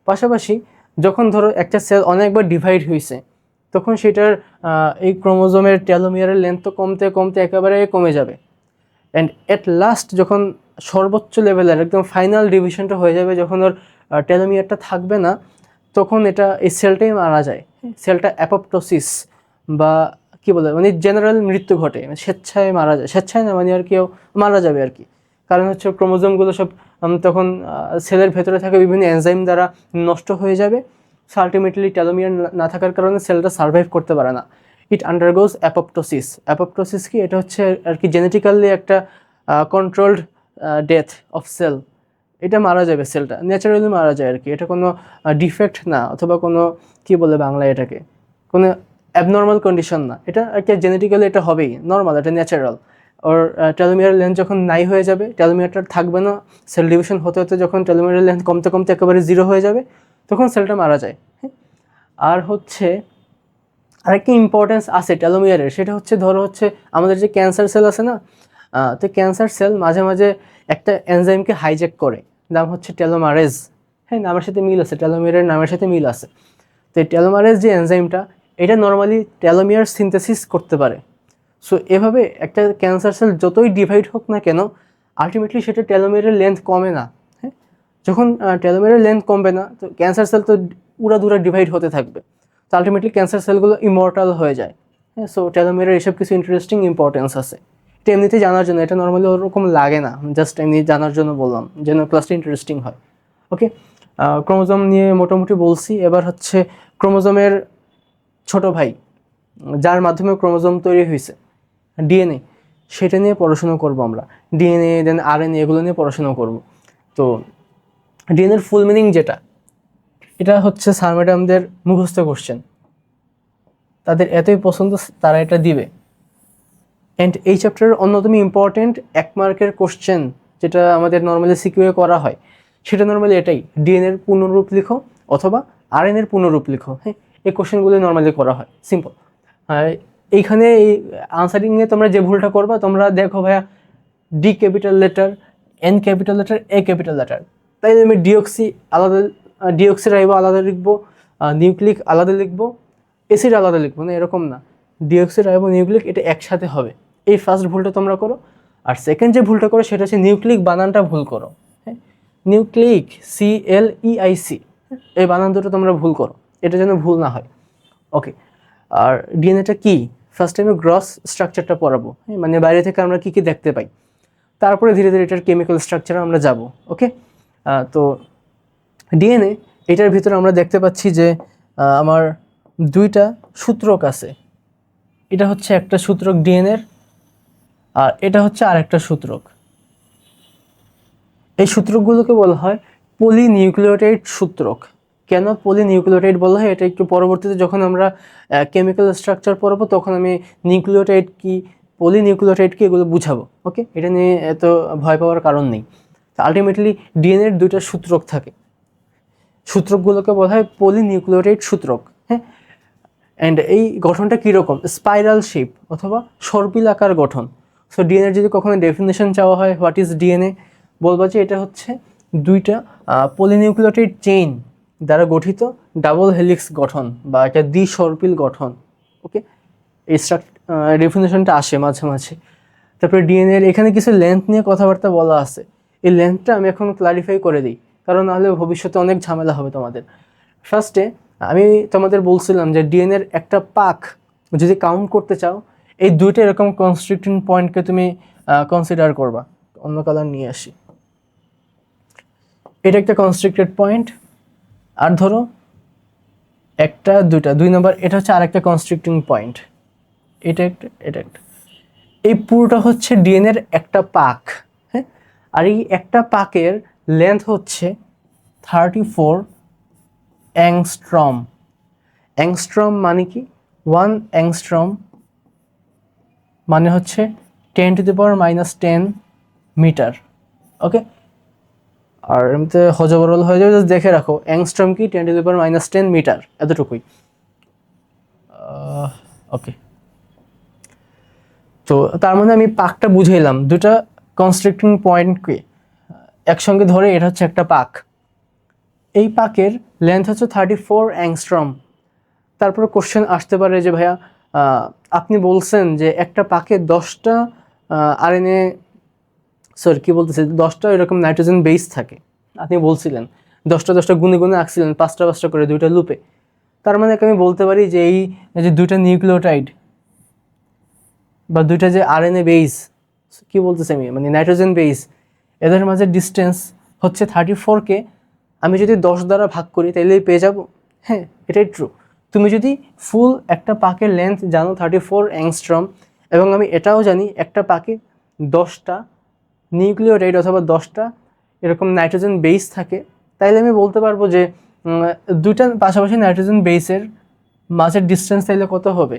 পাশাপাশি যখন ধরো একটা সেল অনেকবার ডিভাইড হয়েছে, তখন সেটার এই ক্রোমোজোমের টেলোমিয়ারের লেন্থ তো কমতে কমতে একেবারে কমে যাবে, অ্যান্ড এট লাস্ট যখন সর্বোচ্চ লেভেলের একদম ফাইনাল ডিভিশনটা হয়ে যাবে, যখন ওর টেলোমিয়ারটা থাকবে না, তখন এই সেলটাই মারা যায়। সেলটা অ্যাপোপ্টোসিস বা কী বলে মানে জেনারেল মৃত্যু ঘটে, মানে স্বেচ্ছায় মারা যায়, স্বেচ্ছায় না মানে আর কেউ মারা যাবে আর কি। কারণ হচ্ছে ক্রোমোজোমগুলো সব তখন সেলের ভেতরে থাকা বিভিন্ন এনজাইম দ্বারা নষ্ট হয়ে যাবে। সো আলটিমেটলি টেলোমিয়ার না থাকার কারণে সেলটা সার্ভাইভ করতে পারে না। ইট আন্ডারগোজ অ্যাপোপ্টোসিস। অ্যাপোপ্টোসিস কি, এটা হচ্ছে আর কি জেনেটিক্যালি একটা কন্ট্রোলড ডেথ অফ সেল। এটা মারা যাবে, সেলটা ন্যাচারালি মারা যায় আর কি। এটা কোনো ডিফেক্ট না, অথবা কোনো কী বলে বাংলায় এটাকে, কোনো অ্যাবনর্মাল কন্ডিশন না, এটা একটা জেনেটিক্যালি এটা হবেই, নর্মাল, এটা ন্যাচারাল। ওর টেলোমিয়ার লেন্থ যখন নাই হয়ে যাবে, টেলোমিয়ারটা থাকবে না, সেল ডিভিশন হতে হতে যখন টেলোমিয়ার লেন্থ কমতে কমতে একেবারে 0 হয়ে যাবে, তখন সেলটা মারা যায়। হ্যাঁ, আর হচ্ছে আরেকটা ইম্পর্টেন্স আছে টেলোমিয়ারের, সেটা হচ্ছে ধরো হচ্ছে আমাদের যে ক্যান্সার সেল আছে না, তো ক্যান্সার সেল মাঝে মাঝে একটা এনজাইমকে হাইজ্যাক করে, নাম হচ্ছে টেলোমারেজ। হ্যাঁ, নামের সাথে মিল আছে, টেলোমিয়ারের নামের সাথে মিল আছে। তো এই টেলোমারেজ যে এনজাইমটা, এটা নর্মালি টেলোমিয়ার সিনথেসিস করতে পারে। সো এভাবে একটা ক্যান্সার সেল যতই ডিভাইড হোক না কেন, আলটিমেটলি সেটা টেলোমিয়ারের লেন্থ কমে না। হ্যাঁ, যখন টেলোমিয়ারের লেন্থ কমবে না, তো ক্যান্সার সেল তো উড়াধুরা ডিভাইড হতে থাকবে। তো আলটিমেটলি ক্যান্সার সেলগুলো ইমর্টাল হয়ে যায়। হ্যাঁ, সো টেলোমিয়ারের এসব কিছু ইন্টারেস্টিং ইম্পর্টেন্স আছে। এটা এমনিতে জানার জন্য, এটা নর্মালি ওরকম লাগে না, জাস্ট এমনি জানার জন্য বললাম, যেন ক্লাসটা ইন্টারেস্টিং হয়। ওকে, ক্রোমোজোম নিয়ে মোটামুটি বলছি। এবার হচ্ছে ক্রোমোজোমের ছোট ভাই, যার মাধ্যমে ক্রোমোজোম তৈরি হয়েছে, ডিএনএ, সেটা নিয়ে পড়াশোনা করব আমরা। ডিএনএ দেন আরএনএ, এগুলো নিয়ে পড়াশোনা করব। তো ডিএনএর ফুল মিনিং যেটা, এটা হচ্ছে স্যার ম্যাডামদের মুখস্থ কোশ্চেন, তাদের এতই পছন্দ তারা এটা দিবে। অ্যান্ড এই চ্যাপ্টারের অন্যতম ইম্পর্টেন্ট 1 মার্কের কোশ্চেন, যেটা আমাদের নর্মালি সিকিউএ করা হয়, সেটা নর্মালি এটাই, ডিএনএর পূর্ণরূপ লিখো অথবা আরএনএর পূর্ণরূপ লিখো। হ্যাঁ, এই কোশ্চেনগুলো নর্মালি করা হয়, সিম্পল। এইখানে এই আনসারিংয়ে তোমরা যে ভুলটা করবা, তোমরা দেখো ভাইয়া D capital letter, N capital letter, A capital letter, তাই আমি ডিঅক্সি আলাদা, ডিঅক্সি রাইবো আলাদা লিখবো, নিউক্লিক আলাদা লিখবো, এসিড আলাদা লিখবো না, এরকম না। ডিঅক্সি রাইবো নিউক্লিক এটা একসাথে হবে। এই ফার্স্ট ভুলটা তোমরা করো। আর সেকেন্ড যে ভুলটা করো সেটা হচ্ছে নিউক্লিক বানানটা ভুল করো। হ্যাঁ, নিউক্লিক, CLEIC, এই বানান দুটো তোমরা ভুল করো, এটা যেন ভুল না হয়। ওকে, আর ডিএনএটা কি, ফার্স্ট টাইমে গ্রস স্ট্রাকচারটা পড়াবো। হ্যাঁ, মানে বাইরে থেকে আমরা কী কী দেখতে পাই, তারপরে ধীরে ধীরে এটার কেমিক্যাল স্ট্রাকচারে আমরা যাব। ওকে, তো ডিএনএ, এটার ভিতরে আমরা দেখতে পাচ্ছি যে আমার 2টা সূত্রক আছে। এটা হচ্ছে একটা সূত্রক ডিএনএর, আর এটা হচ্ছে আরেকটা সূত্রক। এই সূত্রকগুলোকে বলা হয় পলিনিউক্লিওটাইড সূত্রক। কেন পলিনিউক্লিওটাইড বলা হয়, এটা একটু পরবর্তীতে যখন আমরা কেমিক্যাল স্ট্রাকচার পড়বো, তখন আমি নিউক্লিওটাইড কি, পলিনিউক্লিওটাইড কি, এগুলো বুঝাবো। ওকে, এটা নিয়ে এত ভয় পাওয়ার কারণ নেই। তো আলটিমেটলি ডিএনএর 2টা সূত্রক থাকে, সূত্রকগুলোকে বলা হয় পলিনিউক্লিওটাইড সূত্রক। হ্যাঁ, অ্যান্ড এই গঠনটা কীরকম, স্পাইরাল শেপ অথবা সর্পিলাকার গঠন। সো ডিএনএর যদি কখনো ডেফিনেশন চাওয়া হয়, হোয়াট ইজ ডিএনএ, বলবো যে এটা হচ্ছে 2টা পলিনিউক্লিওটাইড চেইন দ্বারা গঠিত ডাবল হেলিক্স গঠন, বা একটা দ্বিসর্পিল গঠন। ওকে, এই ডেফিনেশনটা আসে মাঝে মাঝে। তারপরে ডিএনএর এখানে কিছু লেন্থ নিয়ে কথাবার্তা বলা আছে, এই লেন্থটা আমি এখন ক্লারিফাই করে দিই, কারণ নাহলে ভবিষ্যতে অনেক ঝামেলা হবে তোমাদের। ফার্স্টে আমি তোমাদের বলছিলাম যে ডিএনএর একটা পাক যদি কাউন্ট করতে চাও, এই 2টা এরকম কনস্ট্রিক্টিং পয়েন্টকে তুমি কনসিডার করবা। অন্য কালার নিয়ে আসি, এটা একটা কনস্ট্রিক্টেড পয়েন্ট, আর ধরো 1টা 2টা 2 নম্বর, এটা হচ্ছে আরেকটা কনস্ট্রিক্টিং পয়েন্ট, এটা একটা, এটা একটা। এই পুরোটা হচ্ছে ডিএনএর একটা পাক। হ্যাঁ, আর এই একটা পাকের লেন্থ হচ্ছে 34 অ্যাংস্ট্রম। অ্যাংস্ট্রম মানে কি, 1 অ্যাংস্ট্রম মানে হচ্ছে 10⁻⁻10 মিটার। ওকে, আর এমনিতে হজবরল হয়ে যাবে, দেখে রাখো অ্যাংস্ট্রম কি, 10⁻10 মিটার, এতটুকুই। ওকে, তো তার মানে আমি পাকটা বুঝাইলাম, 2টা কনস্ট্রিক্টিং পয়েন্টকে একসঙ্গে ধরে এটা হচ্ছে একটা পাক। এই পাকের লেন্থ হচ্ছে 34 অ্যাংস্ট্রম। তারপরে কোশ্চেন আসতে পারে যে ভাইয়া আপনি বলছেন যে একটা পাকে 10টা আরএনএ, সরি কী বলতেছে, 10টা এরকম নাইট্রোজেন বেস থাকে, আপনি বলছিলেন 10টা গুনে গুনে আঁকছিলেন 5টা করে 2টা লুপে। তার মানে আমি বলতে পারি যে এই যে 2টা নিউক্লিওটাইড, বা দুইটা যে আরএনএ বেস, কি বলতেছি আমি, মানে নাইট্রোজেন বেস, এদের মাঝে ডিস্টেন্স হচ্ছে 34কে আমি যদি 10 দ্বারা ভাগ করি তাহলেই পেয়ে যাব। হ্যাঁ, এটাই ট্রু। তুমি যদি ফুল একটা পাকের লেন্থ জানো 34 অ্যাংস্ট্রম, এবং আমি এটাও জানি একটা পাকে 10টা নিউক্লিওটাইড অথবা 10টা এরকম নাইট্রোজেন বেস থাকে, তাইলে আমি বলতে পারবো যে দুইটা পাশাপাশি নাইট্রোজেন বেসের মাঝের ডিস্টেন্স তাইলে কত হবে,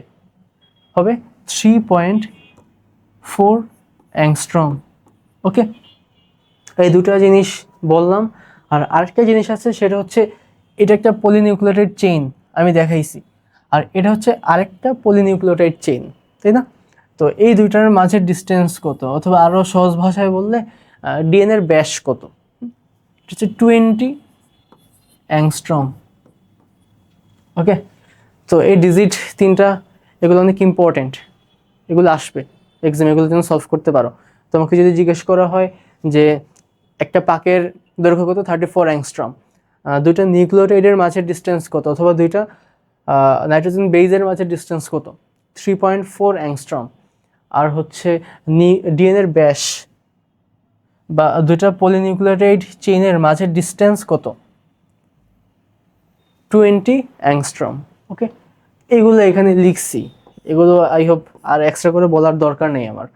হবে 3.4 অ্যাংস্ট্রম। ওকে, এই দুটা জিনিস বললাম। আর আরেকটা জিনিস আছে, সেটা হচ্ছে এটা একটা পলিনিউক্লিওটাইড চেইন আমি দেখাইছি, আর এটা হচ্ছে আরেকটা পলিনিউক্লিওটাইড চেইন, তাই না? তো এই দুইটার মাঝের ডিস্টেন্স কত, অথবা আরও সহজ ভাষায় বললে ডিএনএর ব্যাস কত, এটা হচ্ছে 20 অ্যাংস্ট্রম। ওকে, তো এই ডিজিট তিনটা, এগুলো অনেক ইম্পর্টেন্ট, এগুলো আসবে এক্সাম, এগুলো যেন সলভ করতে পারো। তোমাকে যদি জিজ্ঞেস করা হয় যে একটা পাকের দৈর্ঘ্য কত, 34 অ্যাংস্ট্রম, দুইটা নিউক্লিওটাইডের মাঝের ডিস্টেন্স কত, অথবা দুইটা নাইট্রোজেন বেজের মাঝের ডিস্টেন্স কত, 3.4 অ্যাংস্ট্রম, আর হচ্ছে ডিএনএর ব্যাস বা দুইটা পলিনিউক্লিওটাইড চেইনের মাঝের ডিস্টেন্স কত, 20 অ্যাংস্ট্রম। ওকে, এগুলো এখানে লিখছি, এগুলো আই হোপ আর এক্সট্রা করে বলার দরকার নেই আমার।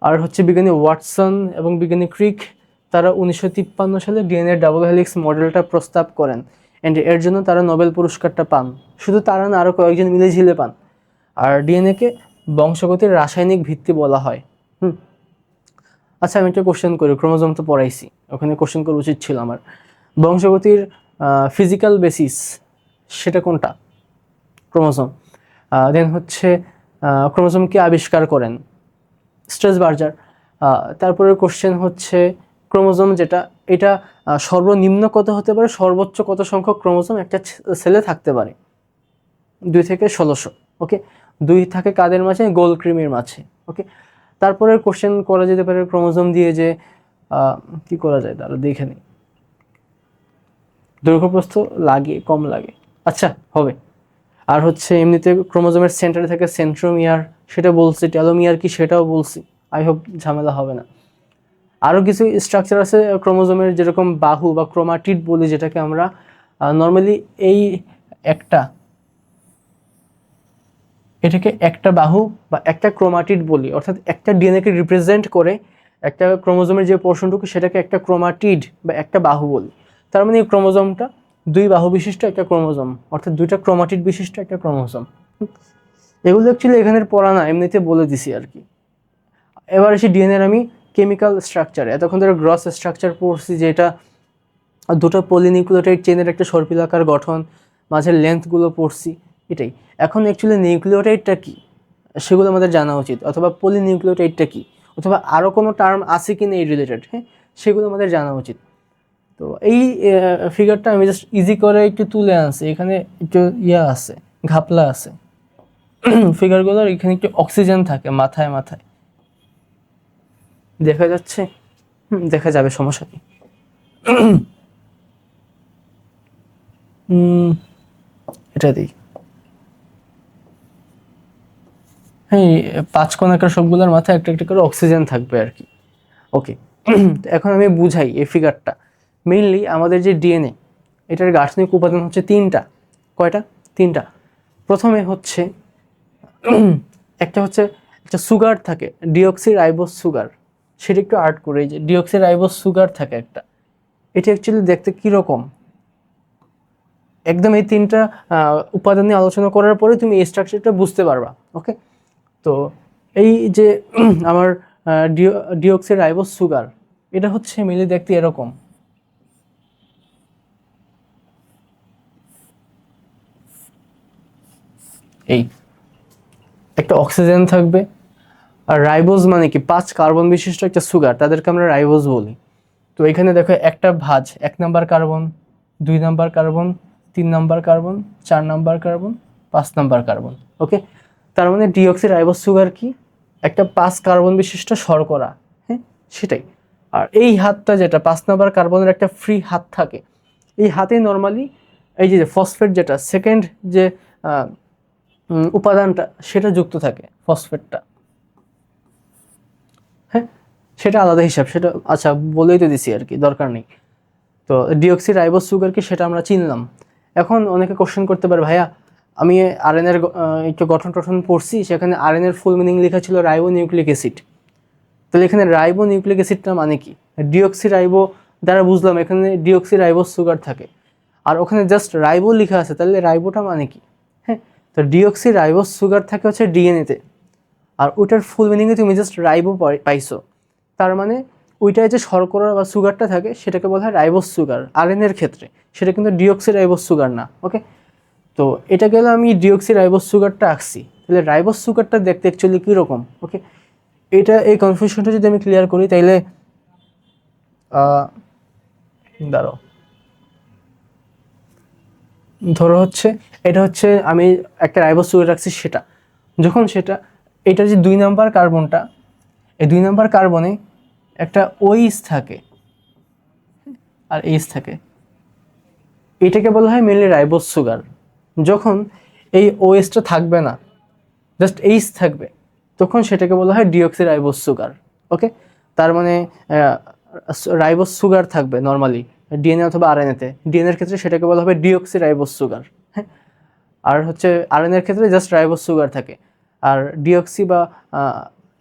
আর হচ্ছে বিজ্ঞানী ওয়াটসন এবং বিজ্ঞানী ক্রিক, তারা 1953 সালে ডিএনএ ডাবল হেলিক্স মডেলটা প্রস্তাব করেন, অ্যান্ড এর জন্য তারা নোবেল পুরস্কারটা পান। শুধু তারা না, আরও কয়েকজন মিলে ঝিলে পান। আর ডিএনএকে বংশগতির রাসায়নিক ভিত্তি বলা হয়। আচ্ছা, আমি একটা কোশ্চেন করি, ক্রোমোজোম তো পড়াইছি, ওখানে কোশ্চেন করা উচিত ছিল আমার। বংশগতির ফিজিক্যাল বেসিস সেটা কোনটা? ক্রোমোজোম। দেন হচ্ছে ক্রোমোজোমকে আবিষ্কার করেন স্ট্রেসবার্জার। তারপরে কোশ্চেন হচ্ছে ক্রোমোজোম যেটা, এটা সর্বনিম্ন কত হতে পারে, সর্বোচ্চ কত সংখ্যক ক্রোমোজোম একটা সেলে থাকতে পারে? 2 থেকে 1600। ওকে, 2 থাকে কাদের মাঝে? গোল কৃমির মাঝে। ওকে, তারপরে কোশ্চেন করা যেতে পারে ক্রোমোজোম দিয়ে যে কি করা যায়, তারা দেখে নিই, দৈর্ঘ্যপ্রস্থ লাগে, কম লাগে, আচ্ছা হবে। আর হচ্ছে এমনিতে ক্রোমোজোমের সেন্টারে থাকে সেন্ট্রোমিয়ার, সেটা বলছি, টেলোমিয়ার কি সেটাও বলছি, আই হোপ ঝামেলা হবে না। আরও কিছু স্ট্রাকচার আছে ক্রোমোজোমের, যেরকম বাহু বা ক্রোমাটিড বলি, যেটাকে আমরা নর্মালি এটাকে একটা বাহু বা একটা ক্রোমাটিড বলি, অর্থাৎ একটা ডিএনএকে রিপ্রেজেন্ট করে একটা ক্রোমোজোমের যে পোর্শনটুকু, সেটাকে একটা ক্রোমাটিড বা একটা বাহু বলি। তার মানে এই ক্রোমোজোমটা 2 বাহু বিশিষ্ট একটা ক্রোমোজোম, অর্থাৎ 2টা ক্রোমাটিড বিশিষ্ট একটা ক্রোমোজোম। এগুলো অ্যাকচুয়ালি এখানের পড়া না, এমনিতে বলে দিছি আর কি। এবার এসে ডিএনএর আমি কেমিক্যাল স্ট্রাকচার, এতক্ষণ ধরে গ্রস স্ট্রাকচার পড়ছি, যে এটা 2টা পলিনিউক্লিওটাইড চেনের একটা সর্পিলাকার গঠন, মাঝের লেন্থগুলো পড়ছি, এটাই। এখন অ্যাকচুয়ালি নিউক্লিওটাইডটা কি সেগুলো আমাদের জানা উচিত, অথবা পলিনিউক্লিওটাইডটা কি, অথবা আরও কোনো টার্ম আছে কি না এই রিলেটেড, হ্যাঁ, সেগুলো আমাদের জানা উচিত। তো এই ফিগারটা আমি জাস্ট ইজি করে একটু তুলে আনছি, এখানে একটু আছে, ঘাপলা আছে ফিগারগুলোর, এখানে একটু অক্সিজেন থাকে মাথায় মাথায়, দেখা যাচ্ছে? দেখা যাবে, সমস্যা নেই। এটা দিই, হ্যাঁ, 5 কোণাকার সবগুলোর মাথায় একটা একটা করে অক্সিজেন থাকবে আর কি। ওকে, এখন আমি বুঝাই এই ফিগারটা। মেইনলি আমাদের যে ডিএনএ, এটার গাঠনিক উপাদান হচ্ছে 3টা। কয়টা? 3টা। প্রথমে হচ্ছে একটা হচ্ছে একটা সুগার থাকে, ডিঅক্সিরাইবোজ সুগার, সেটা একটু আর্ট করে, যে ডিঅক্সিরাইবোজ সুগার থাকে একটা। এটা অ্যাকচুয়ালি দেখতে কীরকম, একদম এই 3টা উপাদান নিয়ে আলোচনা করার পরে তুমি এই স্ট্রাকচারটা বুঝতে পারবা। ওকে, তো এই যে আমার ডিঅক্সিরাইবোজ সুগার, এটা হচ্ছে মিলে দেখতে এরকম। এই একটা অক্সিজেন থাকবে, আর রাইবোজ মানে কি, 5 কার্বন বিশিষ্ট একটা সুগার, তাদেরকে আমরা রাইবোজ বলি। তো এখানে দেখো একটা ভাঁজ, 1 number carbon, 2 number carbon, 3 number carbon, 4 number carbon, 5 number carbon. Okay, তার মানে ডিঅক্সিরাইবোজ সুগার কি, একটা 5 কার্বন বিশিষ্ট শর্করা, হ্যাঁ, সেটাই। আর এই হাতটা যেটা 5 নাম্বার কার্বনের একটা ফ্রি হাত থাকে, এই হাতে নর্মালি এই যে ফসফেট, যেটা সেকেন্ড যে উপাদানটা, সেটা যুক্ত থাকে, ফসফেটটা। হ্যাঁ, সেটা আলাদা হিসাব, সেটা আচ্ছা বলেই তো দিছি আর কি, দরকার নেই। তো ডিঅক্সি রাইবোজ সুগার কি সেটা আমরা চিনলাম। এখন অনেকে কোশ্চেন করতে পারে, ভাইয়া আমি আরএনএর একটু গঠন টঠন পড়ছি, সেখানে আরএনএর ফুল মিনিং লেখা ছিল রাইবো নিউক্লিক অ্যাসিড, তাহলে এখানে রাইবো নিউক্লিক অ্যাসিডটা মানে কি? ডিঅক্সি রাইবো দ্বারা বুঝলাম এখানে ডিঅক্সি রাইবোজ সুগার থাকে, আর ওখানে জাস্ট রাইবো লেখা আছে, তাহলে রাইবোটা মানে কি? হ্যাঁ, তো ডিঅক্সি রাইবোজ সুগার থাকে হচ্ছে ডিএনএতে, আর ওইটার ফুল মিনিংয়ে তুমি জাস্ট রাইবো পাইছো, তার মানে ওইটায় যে শর্করা বা সুগারটা থাকে সেটাকে বলা হয় রাইবোজ সুগার আরএনএর ক্ষেত্রে, সেটা কিন্তু ডিঅক্সি রাইবোজ সুগার না। ওকে, তো এটা গেলে আমি ডিঅক্সি রাইবোজ সুগারটা আঁকছি, তাহলে রাইবোজ সুগারটা দেখতে অ্যাকচুয়ালি কীরকম? ওকে, এই কনফিউশনটা যদি আমি ক্লিয়ার করি তাইলে দাঁড়াও, ধরো হচ্ছে এটা হচ্ছে আমি একটা রাইবোজ সুগার রাখছি, সেটা এটা যে 2 নাম্বার কার্বনটা, এই 2 নাম্বার কার্বনে একটা ওইস থাকে আর এইস থাকে, এটাকে বলা হয় মেনলি রাইবোজ সুগার। যখন এই ওএসটা থাকবে না, জাস্ট এইস থাকবে, তখন সেটাকে বলা হয় ডিঅক্সি রাইবোজ সুগার। ওকে, তার মানে রাইবোজ সুগার থাকবে নর্মালি ডিএনএ অথবা আরএনএতে, ডিএনএর ক্ষেত্রে সেটাকে বলা হবে ডিঅক্সি রাইবোজ সুগার। হ্যাঁ, আর হচ্ছে আরএনএর ক্ষেত্রে জাস্ট রাইবোজ সুগার থাকে। আর ডিঅক্সি বা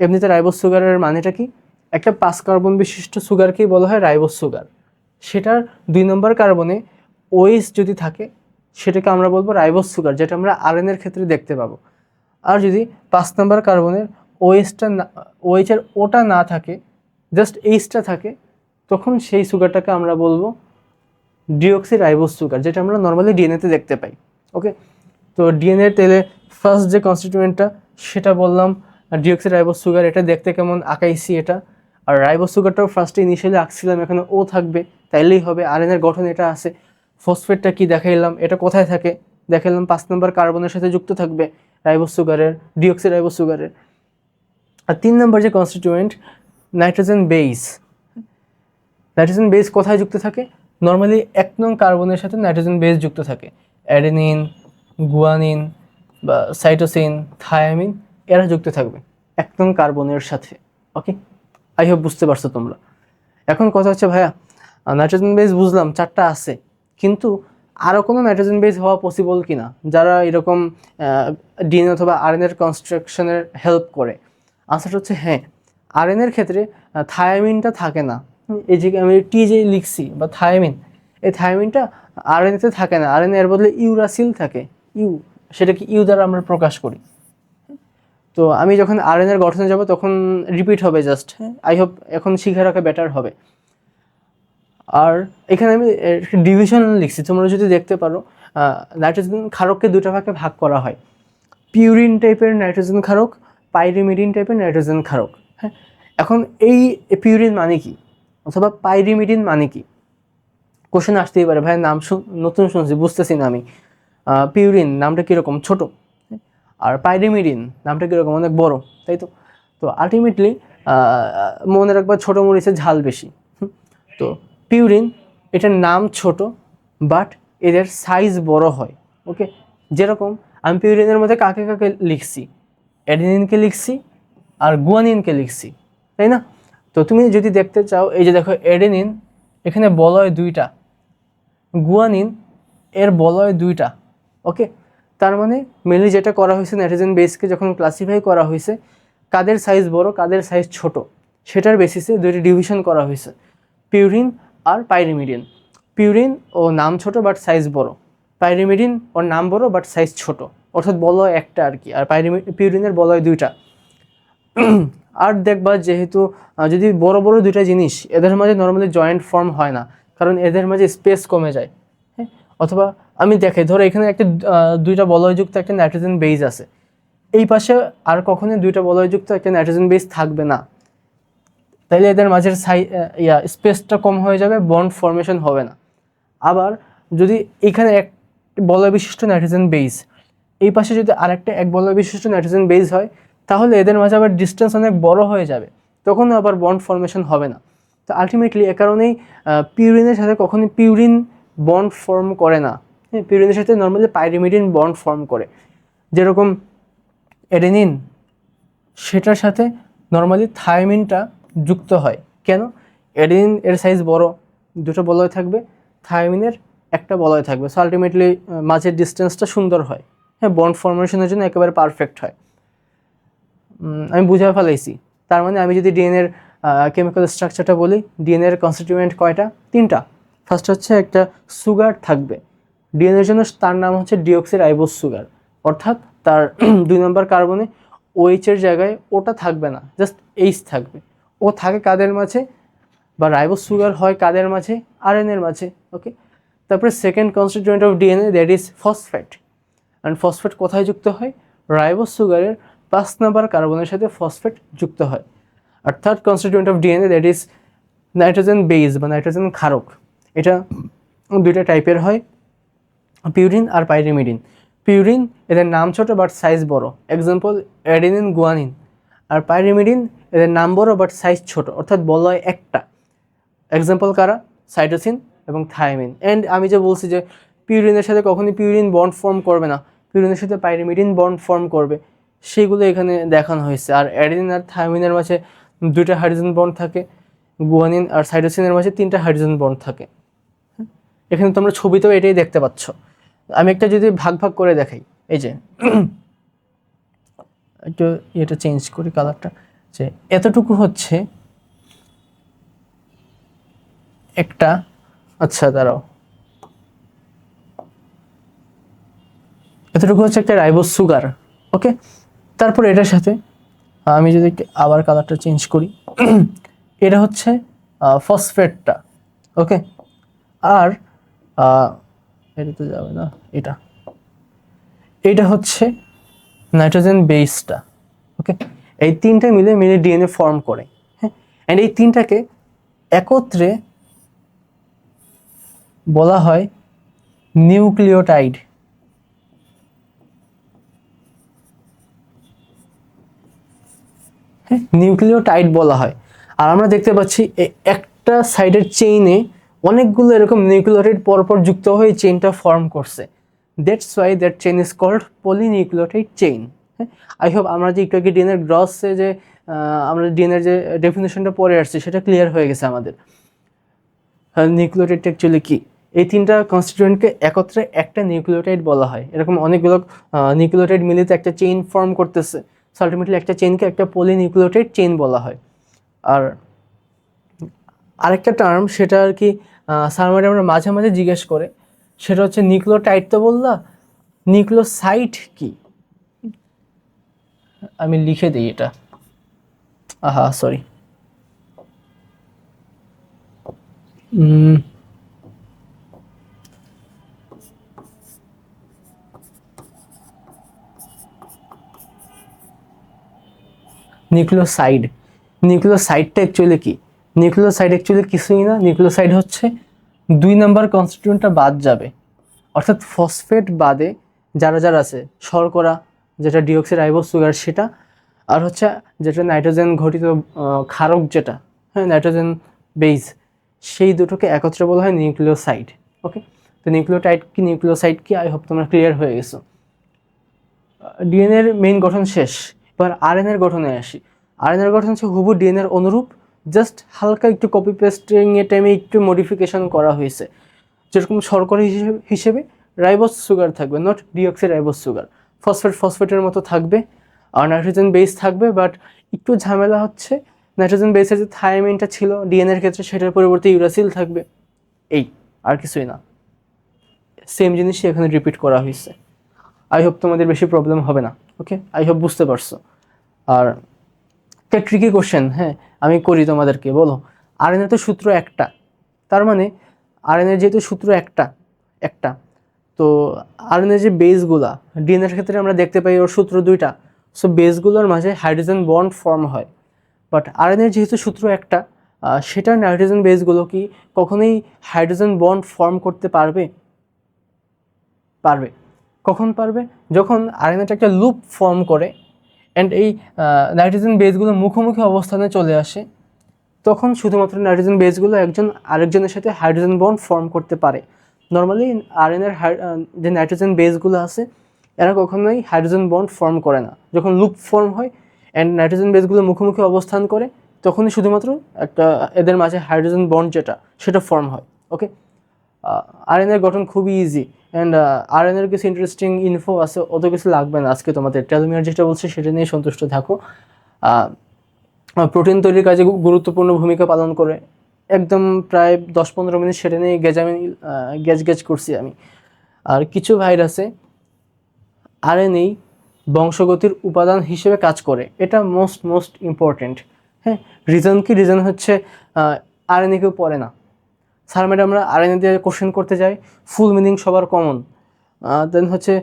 এমনিতে রাইবোজ সুগারের মানেটা কি? একটা 5 কার্বন বিশিষ্ট সুগারকেই বলা হয় রাইবোজ সুগার। সেটার 2 নম্বর কার্বনে ওএইচ যদি থাকে সেটাকে আমরা বলবো রাইবোজ সুগার, যেটা আমরা আরএনএর ক্ষেত্রে দেখতে পাবো। আর যদি 5 নম্বর কার্বনের ওএইচের ওটা না থাকে, জাস্ট এইচটা থাকে, তখন সেই সুগারটাকে আমরা বলবো ডিঅক্সি রাইবোজ সুগার, যেটা আমরা নর্মালি ডিএনএতে দেখতে পাই। ওকে, তো ডিএনএর তেলে ফার্স্ট যে কনস্টিটিউয়েন্টটা সেটা বললাম ডিঅক্সি রাইবোজ সুগার, এটা দেখতে কেমন আঁকাইছি এটা। আর রাইবোজ সুগারটাও ফার্স্টে ইনিশিয়ালি আঁকছিলাম, এখানে ও থাকবে তাইলেই হবে। আরএনএর গঠন এটা আছে। ফসফেটটা কি দেখাইলাম, এটা কোথায় থাকে দেখাইলাম, 5 নম্বর কার্বনের সাথে যুক্ত থাকবে রাইবোজ সুগারের, ডিঅক্সি রাইবোজ সুগারের। আর 3 নম্বর যে constituent nitrogen base, nitrogen base কোথায় যুক্ত থাকে? নর্মালি 1 নং কার্বনের সাথে নাইট্রোজেন বেস যুক্ত থাকে, অ্যাডেনিন, গুয়ানিন বা সাইটোসিন, থায়ামিন, এরা যুক্ত থাকবে 1 নং কার্বনের সাথে। ওকে, আই হোপ বুঝতে পারছো তোমরা। এখন কথা হচ্ছে, ভাইয়া নাইট্রোজেন বেস বুঝলাম 4টা আছে, কিন্তু আরও কোনো নাইট্রোজেন বেস হওয়া পসিবল কি না যারা এরকম ডিএনএ অথবা আরএনএর কনস্ট্রাকশনের হেল্প করে? আনসারটা হচ্ছে হ্যাঁ। আরএনএর ক্ষেত্রে থায়ামিনটা থাকে না, এই যে আমি টি যে লিখছি বা থায়ামিন, এই থায়ামিনটা আরএনএতে থাকে না, আরএনএ এর বদলে ইউরাসিল থাকে, সেটাকে ইউ দ্বারা আমরা প্রকাশ করি। তো আমি যখন আরএনএর গঠনে যাব তখন রিপিট হবে জাস্ট। আই হোপ এখন শিখে রাখা বেটার হবে। আর এখানে আমি ডিভিশন লিখছি, তোমরা যদি দেখতে পারো নাইট্রোজেন ক্ষারককে 2টা ভাগে ভাগ করা হয়, পিউরিন টাইপের নাইট্রোজেন ক্ষারক, পাইরিমিডিন টাইপের নাইট্রোজেন ক্ষারক। হ্যাঁ, এখন এই পিউরিন মানে কি অথবা পাইরিমিডিন মানে কি কোশ্চেন আসতেই পারে, ভাই নাম নতুন শুনছি বুঝতেছি না আমি। পিউরিন নামটা কীরকম, ছোট, আর পাইরিমিডিন নামটা কীরকম, অনেক বড়, তাই তো? তো আলটিমেটলি মনে রাখবা ছোটো মরিচের ঝাল বেশি। তো পিউরিন, এটার নাম ছোট বাট এদের সাইজ বড় হয়। ওকে, যেরকম আমি পিউরিনের মধ্যে কাকে কাকে লিখছি, অ্যাডেনিনকে লিখছি আর গুয়ানিনকে লিখছি, তাই না? তো তুমি যদি দেখতে চাও, এই যে দেখো অ্যাডেনিন, এখানে বলয় 2টা, গুয়ানিন এর বলয় 2টা। ওকে, তার মানে মেনলি যেটা করা হয়েছে নাইট্রোজেন বেসকে যখন ক্লাসিফাই করা হয়েছে, কাদের সাইজ বড় কাদের সাইজ ছোট সেটার বেসিসে 2টি ডিভিশন করা হয়েছে, পিউরিন আর পাইরিমিডিন। পিউরিন ও নাম ছোট বাট সাইজ বড়, পাইরিমিডিন ওর নাম বড় বাট সাইজ ছোট, অর্থাৎ বলয় একটা আর কি, আর পিউরিনের বলয় 2টা। আর দেখবা যেহেতু যদি বড় বড় 2টা জিনিস, এদের মাঝে নর্মালি জয়েন্ট ফর্ম হয় না, কারণ এদের মাঝে স্পেস কমে যায়। হ্যাঁ, অথবা আমি দেখাই, ধরো এখানে একটা 2টা বলয়যুক্ত একটা নাইট্রোজেন বেস আছে, এই পাশে আর কখনোই 2টা বলয়যুক্ত একটা নাইট্রোজেন বেস থাকবে না, তাইলে এদের মাঝের স্পেসটা কম হয়ে যাবে, বন্ড ফর্মেশন হবে না। আবার যদি এখানে এক বলয় বিশিষ্ট নাইট্রোজেন বেস, এই পাশে যদি আরেকটা 1 বলয় বিশিষ্ট নাইট্রোজেন বেস হয়, তাহলে এদের মাঝে আবার ডিস্টেন্স অনেক বড় হয়ে যাবে, তখন আবার বন্ড ফর্মেশন হবে না। তো আলটিমেটলি এ কারণেই পিউরিনের সাথে কখনোই পিউরিন বন্ড ফর্ম করে না। হ্যাঁ, পিউরিনের সাথে নর্মালি পাইরিমিডিন বন্ড ফর্ম করে, যেরকম অ্যাডেনিন, সেটার সাথে নর্মালি থায়ামিনটা যুক্ত হয়। কেন? অ্যাডেনিন এর সাইজ বড়, দুটো বলয় থাকবে, থায়ামিনের একটা বলয় থাকবে, সো আলটিমেটলি মাঝের ডিস্টেন্সটা সুন্দর হয়, হ্যাঁ, বন্ড ফর্মেশনের জন্য একেবারে পারফেক্ট হয়। আমি বুঝে ফেলাইছি। তার মানে আমি যদি ডিএনএর কেমিক্যাল স্ট্রাকচারটা বলি, ডিএনএর কনস্টিটিউয়েন্ট কয়টা? 3টা। ফার্স্ট হচ্ছে একটা সুগার থাকবে ডিএনএর জন্য, তার নাম হচ্ছে ডিঅক্সিরাইবোজ সুগার, অর্থাৎ তার 2 নম্বর কার্বনে OH এর জায়গায় ওটা থাকবে না, জাস্ট H থাকবে। ও থাকে কাদের মাঝে, বা রাইবোজ সুগার হয় কাদের মাঝে? আরএনএর মাঝে। ওকে, তারপরে second constituent of DNA, that is phosphate. And phosphate কোথায় যুক্ত হয়? রাইবোজ সুগারের 5 নম্বর কার্বনের সাথে ফসফেট যুক্ত হয়। আর third constituent of DNA, that is nitrogen base বা নাইট্রোজেন ক্ষারক। এটা 2টা টাইপের হয়, পিউরিন আর পাইরিমিডিন। পিউরিন এদের নাম ছোট বাট সাইজ বড়, এক্সাম্পল অ্যাডেনিন, গুয়ানিন। আর পাইরিমিডিন এদের নাম বড় বাট সাইজ ছোট, অর্থাৎ বলয় একটা, এক্সাম্পল কারা? সাইটোসিন এবং থায়ামিন। অ্যান্ড আমি যে বলছি যে পিউরিনের সাথে কখনই পিউরিন বন্ড ফর্ম করবে না, পিউরিনের সাথে পাইরিমিডিন বন্ড ফর্ম করবে, সেগুলো এখানে দেখানো হয়েছে। আর অ্যাডেনিন আর থায়ামিনের মাঝে 2টা হাইড্রোজেন বন্ড থাকে, গুয়ানিন আর সাইটোসিনের মাঝে 3টা হাইড্রোজেন বন্ড থাকে। এখানে তোমরা ছবিতেও এটাই দেখতে পাচ্ছ। আমি একটা যদি ভাগ ভাগ করে দেখাই, এই যে একটু এটা চেঞ্জ করি কালারটা, যে এতটুকু হচ্ছে একটা, আচ্ছা দাঁড়াও, এতটুকু হচ্ছে একটা রাইবোজ সুগার। ওকে, তারপর এটার সাথে আমি যদি আবার কালারটা চেঞ্জ করি, এটা হচ্ছে ফসফেটটা। ওকে, আর এটা তো যাবে না, এটা হচ্ছে নাইট্রোজেন বেসটা। ওকে, এই 3টা মিলে ডিএনএ ফর্ম করে। হ্যাঁ, অ্যান্ড এই 3টাকে একত্রে বলা হয় নিউক্লিওটাইড। হ্যাঁ, নিউক্লিওটাইড বলা হয়। আর আমরা দেখতে পাচ্ছি একটা সাইডের চেইনে অনেকগুলো এরকম নিউক্লিওটাইড পরপর যুক্ত হয়ে চেইনটা ফর্ম করছে। That's why that chain is called polynucleotide chain. হ্যাঁ, আই হোপ আমরা যে একটু আগে ডিএনএর গ্রসে যে আমরা ডিএনএর যে ডেফিনেশনটা পড়ে আসছি সেটা ক্লিয়ার হয়ে গেছে আমাদের। নিউক্লিওটাইড অ্যাকচুয়ালি কি? এই 3টা কনস্টিটিউয়েন্টকে একত্রে একটা নিউক্লিওটাইড বলা হয়। এরকম অনেকগুলো নিউক্লিওটাইড মিলিত একটা চেইন ফর্ম করতেছে, সো আলটিমেটলি একটা চেইনকে একটা পলিনিউক্লিওটাইড চেইন বলা হয়। আর আরেকটা টার্ম, সেটা আর কি স্যার ম্যাডামরা মাঝে মাঝে জিজ্ঞেস করে, সেটা হচ্ছে নিউক্লিওটাইড তো বললা, নিউক্লিওসাইড কি? আমি লিখে দিই এটা, সরি, নিউক্লিওসাইড। নিউক্লিওসাইডটা অ্যাকচুয়ালি কি? নিউক্লিওসাইড অ্যাকচুয়ালি কিছুই না। নিউক্লিওসাইড হচ্ছে 2 নম্বর কনস্টিটিউয়েন্টটা বাদ যাবে, অর্থাৎ ফসফেট বাদে যারা যারা আছে, শর্করা যেটা ডিঅক্সিরাইবোজ সুগার সেটা, আর হচ্ছে যেটা নাইট্রোজেন ঘটিত ক্ষারক যেটা, হ্যাঁ, নাইট্রোজেন বেস, সেই দুটোকে একত্রে বলা হয় নিউক্লিওসাইড। ওকে, তো নিউক্লিওটাইড কি, নিউক্লিওসাইড কি, আই হোপ তোমরা ক্লিয়ার হয়ে গেছো। ডিএনএর মেইন গঠন শেষ, এবার আরএনএর গঠনে আসি। আরএনএর গঠন হচ্ছে হুবহু ডিএনএর অনুরূপ, জাস্ট হালকা একটু কপি পেস্টিং এ টাইমে একটু মডিফিকেশন করা হয়েছে। যেরকম শর্করা হিসেবে রাইবোজ সুগার থাকবে, নট ডিঅক্সিরাইবোজ সুগার। ফসফেটের মতো থাকবে, আর নাইট্রোজেন বেস থাকবে, বাট একটু ঝামেলা হচ্ছে নাইট্রোজেন বেসের যে থায়ামিনটা ছিল ডিএনএর ক্ষেত্রে, সেটার পরিবর্তে ইউরাসিল থাকবে। এই, আর কিছুই না, সেম জিনিসই এখানে রিপিট করা হয়েছে। আই হোপ তোমাদের বেশি প্রবলেম হবে না। ওকে, আই হোপ বুঝতে পারছো। আর একটা ট্রিকি কোশ্চেন, হ্যাঁ, আমি করি তোমাদেরকে, বলো আরএনএ তো সূত্র একটা, তার মানে আরএনএ যেহেতু সূত্র একটা একটা তো আরএনএ যে বেসগুলা, ডিএনএর ক্ষেত্রে আমরা দেখতে পাই ওর সূত্র 2টা, সো বেসগুলোর মাঝে হাইড্রোজেন বন্ড ফর্ম হয়। বাট আরএনএর যেহেতু সূত্র একটা, সেটার নাইট্রোজেন বেসগুলো কি কখনোই হাইড্রোজেন বন্ড ফর্ম করতে পারবে? পারবে। কখন পারবে? যখন আরএনএটা একটা লুপ ফর্ম করে অ্যান্ড এই নাইট্রোজেন বেসগুলো মুখোমুখি অবস্থানে চলে আসে, তখন শুধুমাত্র নাইট্রোজেন বেসগুলো একজন আরেকজনের সাথে হাইড্রোজেন বন্ড ফর্ম করতে পারে। নর্মালি আরএনএর যে নাইট্রোজেন বেসগুলো আছে এরা কখনোই হাইড্রোজেন বন্ড ফর্ম করে না। যখন লুপ ফর্ম হয় অ্যান্ড নাইট্রোজেন বেসগুলো মুখোমুখি অবস্থান করে, তখনই শুধুমাত্র একটা এদের মাঝে হাইড্রোজেন বন্ড যেটা সেটা ফর্ম হয়। ওকে, আরএনএর গঠন খুবই ইজি অ্যান্ড আরএনএর কিছু ইন্টারেস্টিং ইনফো আছে, অত কিছু লাগবে না আজকে তোমাদের। টেলোমিয়ার যেটা বলছে সেটা নিয়ে সন্তুষ্ট থাকো। প্রোটিন তৈরির কাজে গুরুত্বপূর্ণ ভূমিকা পালন করে, একদম প্রায় 10-15 মিনিট সেটা নিয়ে গ্যাজ করছি আমি। আর কিছু ভাইরাসে আরএনএ বংশগতির উপাদান হিসেবে কাজ করে, এটা মোস্ট ইম্পর্টেন্ট। হ্যাঁ, রিজন কি? রিজন হচ্ছে আরএনএ কেউ পড়ে না। স্যার ম্যাডামরা আরএনএ দিয়ে কোশ্চেন করতে যায়, ফুল মিনিং সবার কমন। দেন হচ্ছে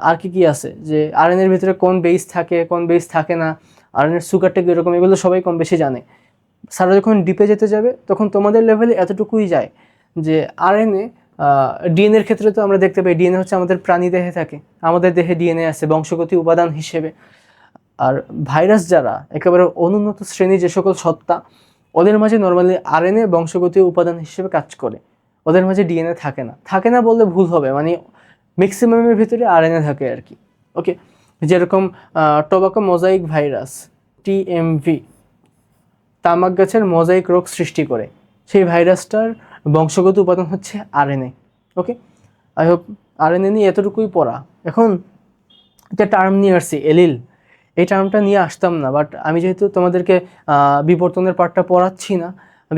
আর কি আছে যে আরএনএর ভিতরে কোন বেস থাকে কোন বেস থাকে না, আরএনএর সুগারটা কীরকম, এগুলো সবাই কম বেশি জানে। স্যার যখন ডিপে যেতে যাবে তখন তোমাদের লেভেলে এতটুকুই যায় যে আরএনএ, ডিএনএর ক্ষেত্রে তো আমরা দেখতে পাই ডিএনএ হচ্ছে আমাদের প্রাণী দেহে থাকে, আমাদের দেহে ডিএনএ আছে বংশগতি উপাদান হিসেবে। আর ভাইরাস যারা একেবারে অনুন্নত শ্রেণী যে সকল সত্তা, ওদের মাঝে নর্মালি আরএনএ বংশগতি উপাদান হিসেবে কাজ করে, ওদের মাঝে ডিএনএ থাকে না বললে ভুল হবে, মানে ম্যাক্সিমামের ভিতরে আরএনএ থাকে আর কি। ওকে, যেরকম টোবাকো মোজাইক ভাইরাস টিএমভি তামাক গাছের মোজাইক রোগ সৃষ্টি করে, সেই ভাইরাসটার বংশগত উপাদান হচ্ছে RNA. Okay, I hope RNA নিয়ে এতটুকুই পড়া। এখন একটা টার্ম নিয়ে আসছি এলিল, এই টার্মটা নিয়ে আসতাম না, বাট আমি যেহেতু তোমাদেরকে বিবর্তনের পার্টটা পড়াচ্ছি না,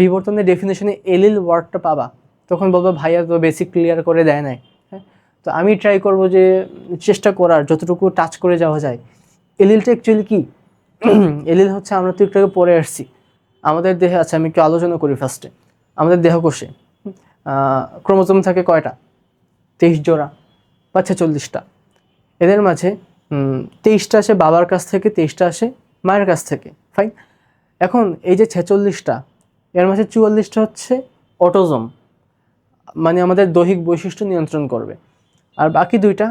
বিবর্তনের ডেফিনেশনে এলিল ওয়ার্ডটা পাবা, তখন বলবো ভাইয়া তো বেসিক ক্লিয়ার করে দেয় নাই। হ্যাঁ, তো আমি ট্রাই করব যে চেষ্টা করার যতটুকু টাচ করে যাওয়া যায়। এলিলটা অ্যাকচুয়ালি কি? এলিল হচ্ছে, আমরা তো একটু আগে পড়ে আসছি, আমাদের দেহে আছে, আমি একটু আলোচনা করি ফার্স্টে। আমাদের দেহকোষে ক্রোমোজোম থাকে কয়টা? 23 জোড়া বা 46টা। এদের মাঝে 23টা আসে বাবার কাছ থেকে, 23টা আসে মায়ের কাছ থেকে, ফাইন। এখন এই যে 46টা, এর মাঝে 44টা হচ্ছে অটোজোম, মানে আমাদের দৈহিক বৈশিষ্ট্য নিয়ন্ত্রণ করবে। আর বাকি দুইটা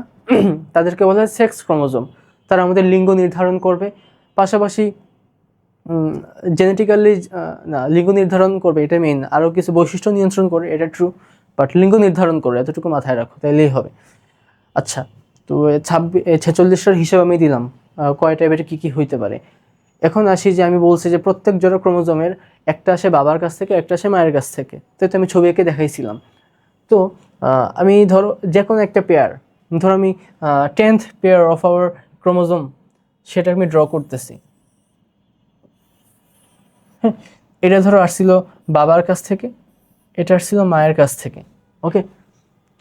তাদেরকে বলা হয় সেক্স ক্রোমোজোম, তারা আমাদের লিঙ্গ নির্ধারণ করবে, পাশাপাশি জেনেটিক্যালি না, লিঙ্গ নির্ধারণ করবে এটা মেইন, আরও কিছু বৈশিষ্ট্য নিয়ন্ত্রণ করে, এটা ট্রু, বাট লিঙ্গ নির্ধারণ করে, এতটুকু মাথায় রাখো, তাইলেই হবে। আচ্ছা, তো 46টার হিসাব আমি দিলাম কয় টাইপের কী কী হইতে পারে। এখন আসি যে আমি বলছি যে প্রত্যেক জোড়া ক্রোমোজোমের একটা আসে বাবার কাছ থেকে, একটা আসে মায়ের কাছ থেকে, তো আমি ছবি এঁকে দেখাইছিলাম। তো আমি ধরো যে কোনো একটা পেয়ার, ধরো আমি 10th pair of our chromosome সেটা আমি ড্র করতেছি। হ্যাঁ, এটা ধরো আসছিল বাবার কাছ থেকে, এটা আসছিল মায়ের কাছ থেকে। ওকে,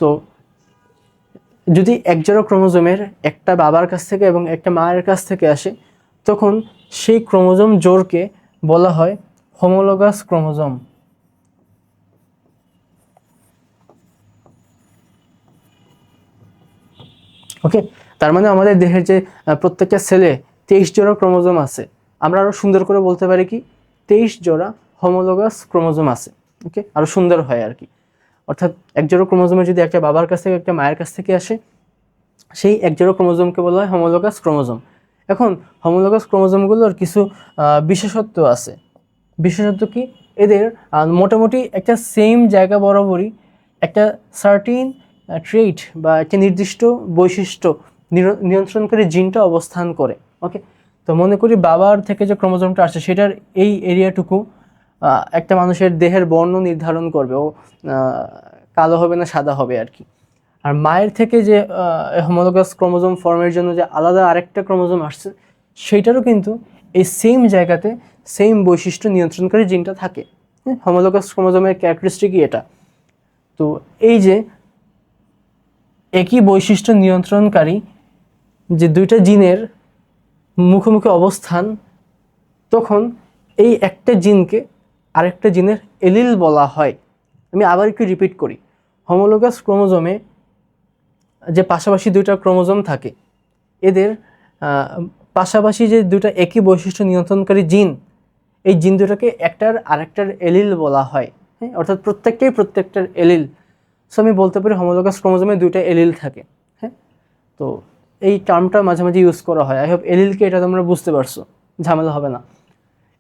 তো যদি একজোড়া ক্রোমোজোমের একটা বাবার কাছ থেকে এবং একটা মায়ের কাছ থেকে আসে, তখন সেই ক্রোমোজোম জোড়কে বলা হয় হোমোলোগাস ক্রোমোজোম। ওকে, তার মানে আমাদের দেহের যে প্রত্যেকটা সেলে 23 জোড়া ক্রোমোজোম আছে, আমরা আরও সুন্দর করে বলতে পারি কি 23 জোড়া হোমোলোগাস ক্রোমোজোম আছে। ওকে, আরও সুন্দর হয় আর কি। অর্থাৎ এক জোড়া ক্রোমোজোমে যদি একটা বাবার কাছ থেকে একটা মায়ের কাছ থেকে আসে, সেই এক জোড়া ক্রোমোজোমকে বলা হয় হোমোলোগাস ক্রোমোজোম। এখন হোমোলোগাস ক্রোমোজোমগুলোর কিছু বিশেষত্ব আছে। বিশেষত্ব কি? এদের মোটামুটি একটা সেম জায়গা বরাবরই একটা সার্টিন ট্রেট বা একটা নির্দিষ্ট বৈশিষ্ট্য নিয়ন্ত্রণকারী জিনটা অবস্থান করে। ওকে, তো মনে করি বাবার থেকে যে ক্রোমোজোমটা আসে সেটার এই এরিয়াটুকু একটা মানুষের দেহের বর্ণ নির্ধারণ করবে, ও কালো হবে না সাদা হবে আর কি। আর মায়ের থেকে যে হোমোলোগাস ক্রোমোজোম ফর্মের জন্য যে আলাদা আরেকটা ক্রোমোজোম আসছে, সেইটারও কিন্তু এই সেম জায়গাতে সেম বৈশিষ্ট্য নিয়ন্ত্রণকারী জিনটা থাকে। হোমোলোগাস ক্রোমোজোমের ক্যারেক্টারিস্টিকই এটা। তো এই যে একই বৈশিষ্ট্য নিয়ন্ত্রণকারী যে দুইটা জিনের মুখোমুখি অবস্থান, তখন এই একটা জিনকে আরেকটা জিনের এলিল বলা হয়। আমি আবার একটু রিপিট করি, হোমোলোগাস ক্রোমোজোমে যে পাশাপাশি দুইটা ক্রোমোজোম থাকে, এদের পাশাপাশি যে দুইটা একই বৈশিষ্ট্য নিয়ন্ত্রণকারী জিন, এই জিন দুটাকে একটার আরেকটার এলিল বলা হয়। হ্যাঁ, অর্থাৎ প্রত্যেকটার এলিল। সো আমি বলতে পারি হোমোলোগাস ক্রোমোজোমে দুইটা এলিল থাকে। হ্যাঁ, তো এই টার্মটা মাঝে মাঝে ইউজ করা হয়। আই হোপ এলিলকে এটা তোমরা বুঝতে পারছো, ঝামেলা হবে না।